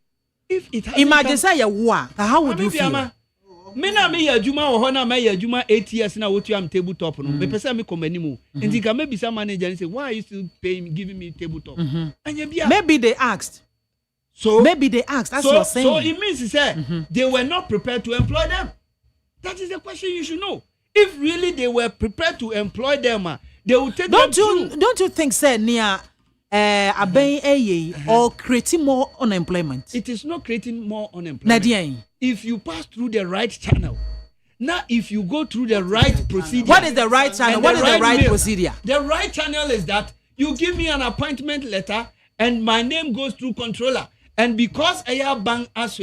If it imagine say you war, how would you feel? Me na me ya juma wo na me ya juma 8 years na wotu am tabletop no me pese me komanimu nti ka maybe some manager and say why are you still giving me tabletop maybe they asked that's what you're saying. So it means they were not prepared to employ them. That is the question you should know. If really they were prepared to employ them, they would take don't you think say near or creating more unemployment? It is not creating more unemployment. If you pass through the right channel. Now, if you go through the right procedure. What is the right channel? What is the right procedure? The right channel is that you give me an appointment letter and my name goes through controller. And because I bank as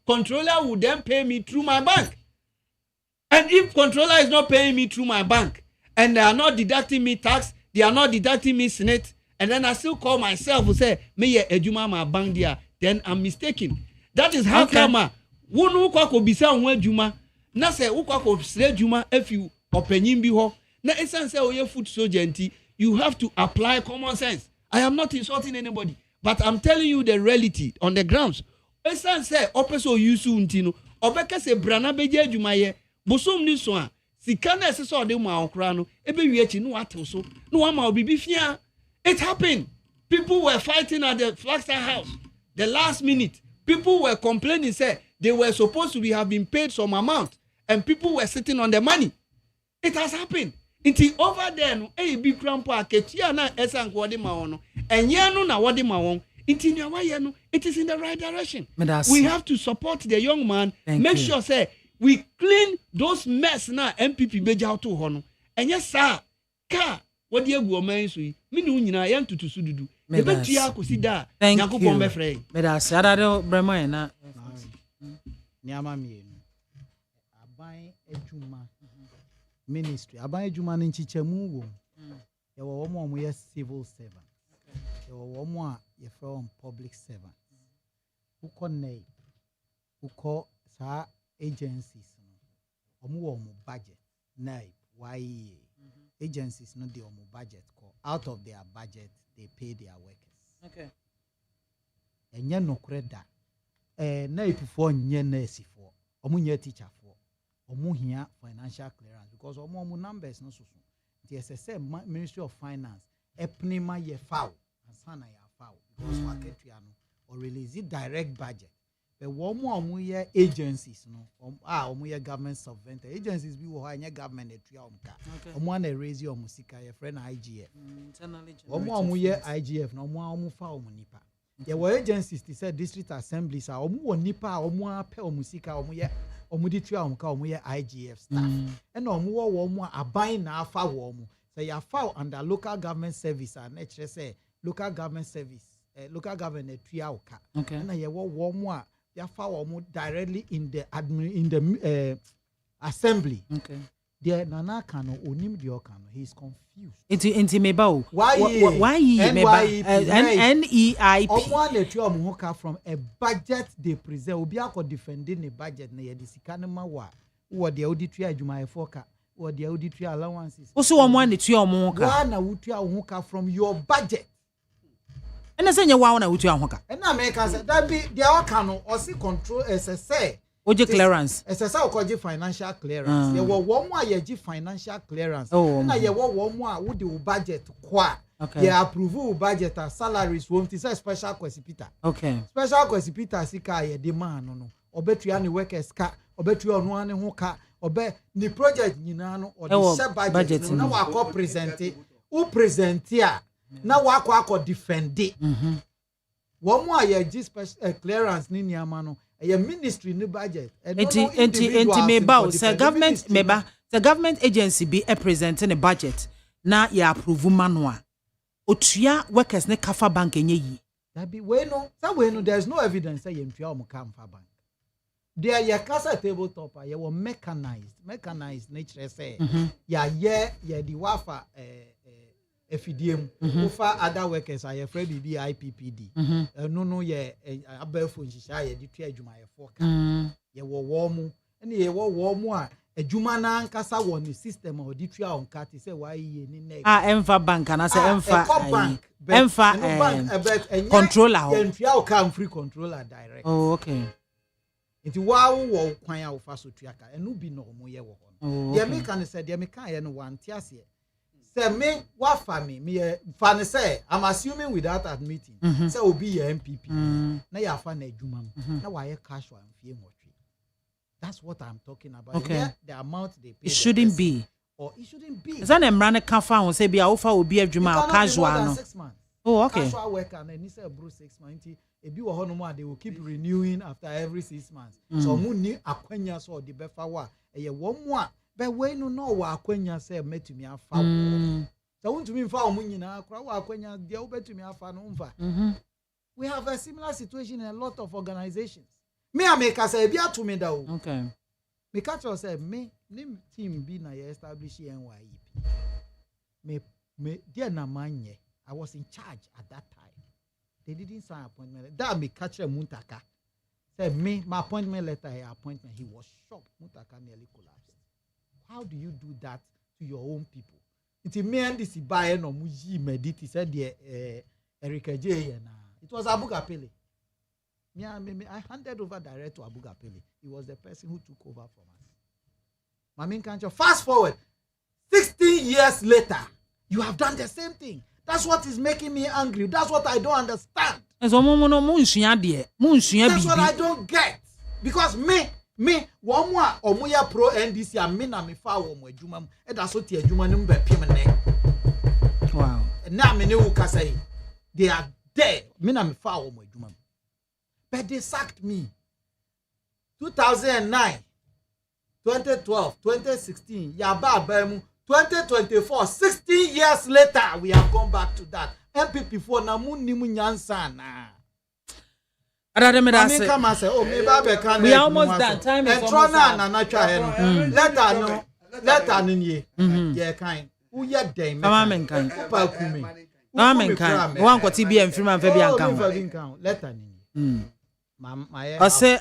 controller will then pay me through my bank. And if controller is not paying me through my bank and they are not deducting me tax, they are not deducting me Senate, and then I still call myself and say, me ejuma my bank there, then I'm mistaken. That is how come wonu kwako bisa ho adwuma na se ukwako sre adwuma if you openyim bi ho na esan say oye food soldier nti you have to apply common sense. I am not insulting anybody, but I'm telling you the reality on the grounds. Esan say opeso yusu nti no obeka se brana beje adwuma ye bosom ni so a sika na ese so de mu akora no ebe wi achi no atew so no wa ma obibi fia. It happened. People were fighting at the Flagstaff house the last minute. People were complaining, say they were supposed to have been paid some amount, and people were sitting on the money. It has happened. Until over there, no, big grandpa ketia na esan kwade maono, and yano na wade maon. Until no, it is in the right direction. We have to support the young man. Make sure, say we clean those mess na MPP beja to hono. And yes, sir, car what the woman sui. Minu nyina yan tutu sududu. Thank you. Medasi adado bremo na niama mienu. Aban ejuma ministry. Aban ejuma ni nchichemu wo. Yewo omo ye civil servant. Yewo omo ye from public servant. Uko nei. Uko sa agencies no. Omo budget. Nei why agencies no dey omo budget ko out of their budget they pay their workers. Okay. Enye nokure da. Na ifufo nye nurse for. Omu nye teacher for. Omu hia financial clearance because omu numbers no so. The say Ministry of Finance epnema ye foul and sana ya foul because waketria no or release direct budget. But omu ye agencies no. Omu ye government subvented agencies bi wo anya government etria omka. Omu na raise your musika ye friend IGF. Omu ye IGF no omu fa omu nipa. There were agencies to say district assemblies are omu nipa omu ape omu sika omu ye omu ditria omka omu ye IGF staff. And omu abain na afa omu. So ya fa under local government service and nature say local government service local government etria oka. And ye omu ya fa omu directly in the assembly. Okay. The Nana Kano onim the Okano, he's confused. Inti mebao. Why NEIP? One let you muhoka from a budget they present. Obiako defending a budget na yedisikana wa. What the auditory Juma foka. What the auditory allowances. Also, one let you muhoka. One utia muhoka from your budget. And I say you want utia muhoka. And America said that be the Okano or see control as I say. Oje clearance. Ese sa okoje financial clearance. Ye wo wo mo ayeji financial clearance. Na ye wo mo a wo de budget kwa. Ye approve wo budget and salaries wo mti say special kwesipita. Okay. Special kwesipita sika ye de man no. Obetua ne workers ka, obetua ono ane ho ka, obe ni project nyina no o de share budget no na wa ko present. Who present here? Na wa ko defend it. Wo mo ayeji special clearance ni niama no. A ministry new budget. Enti meba say government meba the government agency be presenting a budget na ya approve manual. Otua workers ne kafa bank enye yi. That be we no there's no evidence say yemtua o kafa bank. There ya kasa tabletop ya were mechanized nature say ya di wafa FDM over other workers are afraid to be IPPD. No ye abefo nshisha ye di tu adwuma ye foka. Ye wo mu ene ye wo mu a adwuma na nkasa wo ni system o di tu a onka te say why ye ni next. Emfa bank na say emfa controller ho. Entua o come free controller direct. Oh okay. Nti wa wo kwan a wo fa so tuaka enu bi no mo ye wo ho. Ye me kan say ye me kan ye no wan ti ase. Say me what for me fan say I'm assuming without admitting say obi your MPP na ya fa na adwuma na wa ye cash one fie nwotwe. That's what I'm talking about. Okay. The amount they pay. It shouldn't be. Or it shouldn't be. Is that emra ne kan fa won say bia wo fa obi adwuma casual no. Oh okay. Casual worker and then say bro 6 months ebi wo hono mo they will keep renewing after every 6 months. So mu ni akwanya so de befa wa eye wo mo a but we no wa akwanya say metumi afa wo. So wontumi mfa wo nyina akra wa akwanya de wo betumi afa no mfa. We have a similar situation in a lot of organizations. Me ameka say bia to me da o. Okay. Me catch you say me team be na establish NYEP. Me dear na manye. I was in charge at that time. They didn't sign appointment. That me catch Muntaka. Said me my appointment letter appointment. He was shocked. Muntaka nearly collapsed. How do you do that to your own people? It's me and this buyer no muji mediti said the Erika J and it was Abu Gapele. Yeah, I handed over direct to Abu Gapele. He was the person who took over from us. Mamin Kancho, fast forward 16 years later, you have done the same thing. That's what is making me angry. That's what I don't understand. That's what I don't get. Because me one more omuya pro NDC and me na me fa wo mo adwuma e da so tie adwuma no mba pim ne. Wow. Na me ne wo ka say they are there. Me na me fa wo mo adwuma. But they sacked me. 2009, 2012, 2016, yaba mu 2024, 16 years later, we have gone back to that. MPP for na mu ni mu nyansa na. We are almost done. Time is almost up. Let her know. Yeah, kind. Who yet day? Mama kind. One got TB and free man for be account. Let her know. I say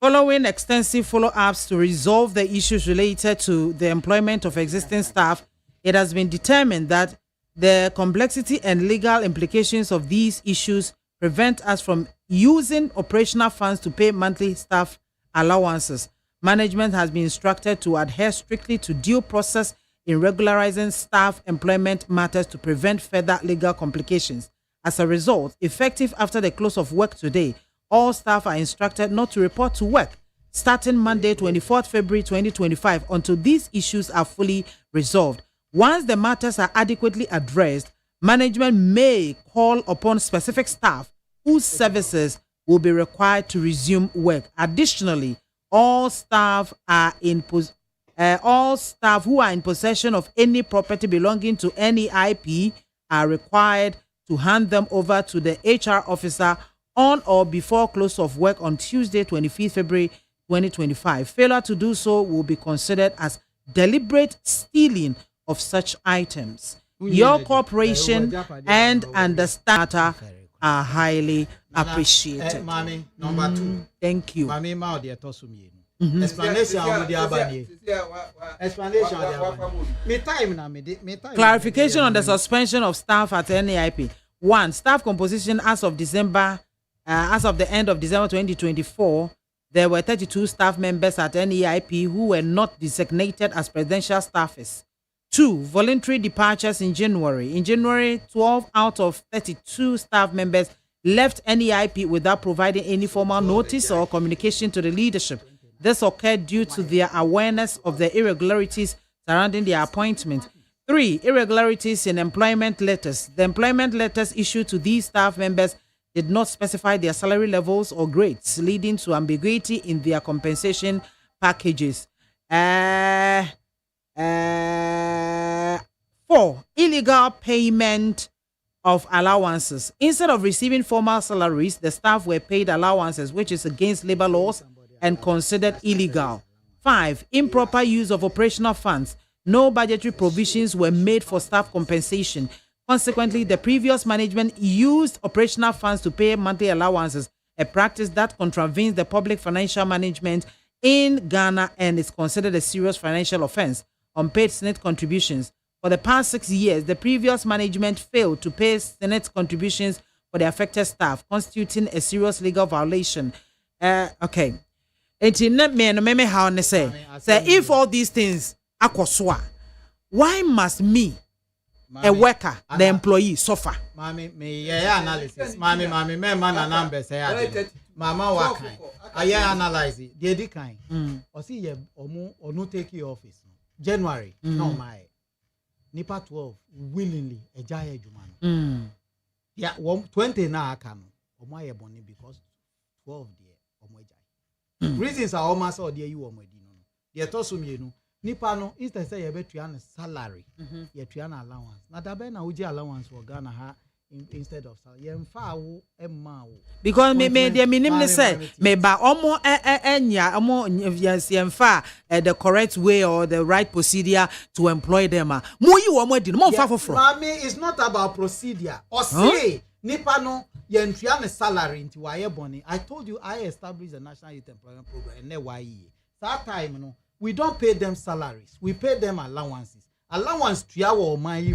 following extensive follow-ups to resolve the issues related to the employment of existing staff, it has been determined that the complexity and legal implications of these issues prevent us from using operational funds to pay monthly staff allowances. Management has been instructed to adhere strictly to due process in regularizing staff employment matters to prevent further legal complications. As a result, effective after the close of work today, all staff are instructed not to report to work starting Monday, 24th February 2025 until these issues are fully resolved. Once the matters are adequately addressed, management may call upon specific staff whose services will be required to resume work. Additionally, all staff who are in possession of any property belonging to any IP are required to hand them over to the HR officer on or before close of work on Tuesday, 25th February 2025. Failure to do so will be considered as deliberate stealing of such items. Your cooperation and understanding are highly appreciated. Mami, number 2. Thank you. Mami, ma odi etosu mi. Explanation of the abani. Explanation of the abani. Me time na me time. Clarification on the suspension of staff at NAIP. 1. Staff composition as of December As of the end of December 2024, there were 32 staff members at NEIP who were not designated as presidential staffers. 2 voluntary departures in January. In January, 12 out of 32 staff members left NEIP without providing any formal notice or communication to the leadership. This occurred due to their awareness of the irregularities surrounding their appointment. 3 irregularities in employment letters. The employment letters issued to these staff members did not specify their salary levels or grades, leading to ambiguity in their compensation packages. 4 illegal payment of allowances. Instead of receiving formal salaries, the staff were paid allowances, which is against labor laws and considered illegal. 5 improper use of operational funds. No budgetary provisions were made for staff compensation. Consequently, the previous management used operational funds to pay monthly allowances, a practice that contravenes the public financial management in Ghana and is considered a serious financial offense. Unpaid Senate contributions. For the past 6 years, the previous management failed to pay Senate contributions for the affected staff, constituting a serious legal violation. Okay. If all these things are kwaswa, why must me, a worker, the employee, suffer? Mami, analysis. Mami, man, numbers. Mama, what kind? I analyze it. The other kind. Or see, or no take your office. January, no, my. Nipa 12 willingly a jaya jumano. Yeah, 20 na akano. Or my boni because 12 dear or my jai. Reasons are almost all dear you or my dino. Dear Tosum, Nipa no instead say you bet you salary. You triana allowance. Now that be na uji allowance for Ghana ha instead of salary. Because me the minimum say me ba omo enya omo yes the correct way or the right procedure to employ them. Mo yi omo di mo fa for. Mami, it's not about procedure. Or say Nipa no you triana salary into why boni. I told you I established a national youth employment program and why that time no. We don't pay them salaries. We pay them allowances. Allowance to our my the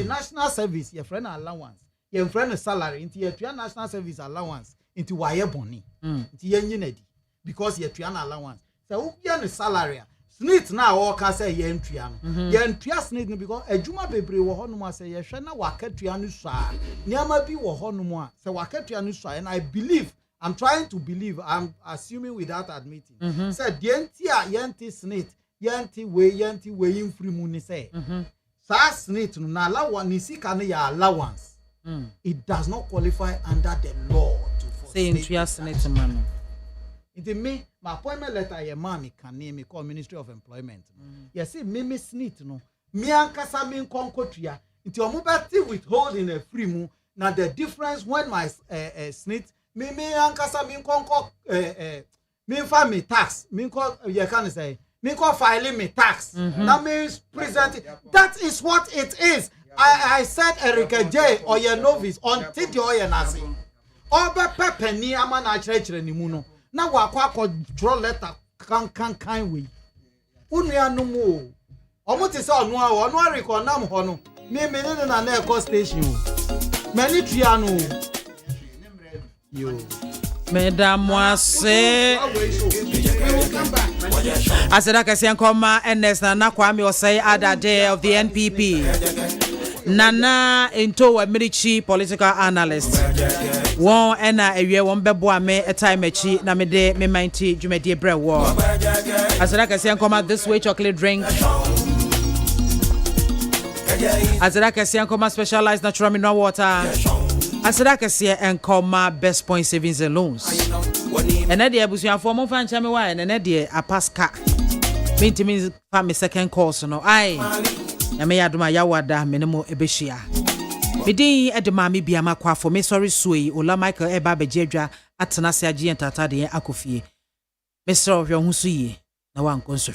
national service, your friend allowance. Your friend salary into your national service allowance into wire bonny. Into your because your allowance. So you salary. Snit now all can say yen triano. Yen trias snit because a juma baby will honuma say your shana waka trianusa. Niama be wo honuma. So waka trianusa and I believe. I'm trying to believe. I'm assuming without admitting. Said yenti snit, yenti way in free money say. Sa snit na allow nisi kana ya allowance. It does not qualify under the law to say entry snit man. It me my appointment letter your mommy can name me call Ministry of Employment. Yes, see me snit no. Me ankasa me konkotria. Into mobile withholding a free mo. Now the difference when my snit me ankasa me konko me fa me tax me ko you can say me ko filing me tax that means present that is what it is. I said Erica J or your novice until the oil nasi obe pepe ni ama na chire ni mu no na wa kwa draw letter kan we unu anu mu omo ti se onu a onu record nam ho no me na na eco station many triano you Madam Wase Asadaka Siankoma Ernest Nana Kwame Osei other day of the NPP Nana into a military political analyst Won ena ewie won beboa me a time echi na me de me mighty Jumedie Brewo Asadaka Siankoma this way chocolate drink Asadaka Siankoma specialized natural mineral water Asadaka Sia and Koma best point savings and loans. And Eddie Abusian for more fan chamiwa and Eddie a pasca. Means family second course no I may add my yawada minimo ebeshia. Bidi at the MAAME BIAMAH AKWAFO me sorry sui Ola Michael Eba Bejedra at Tanasia G and Tata de Akofie. Mr. of your Husuye, no one goes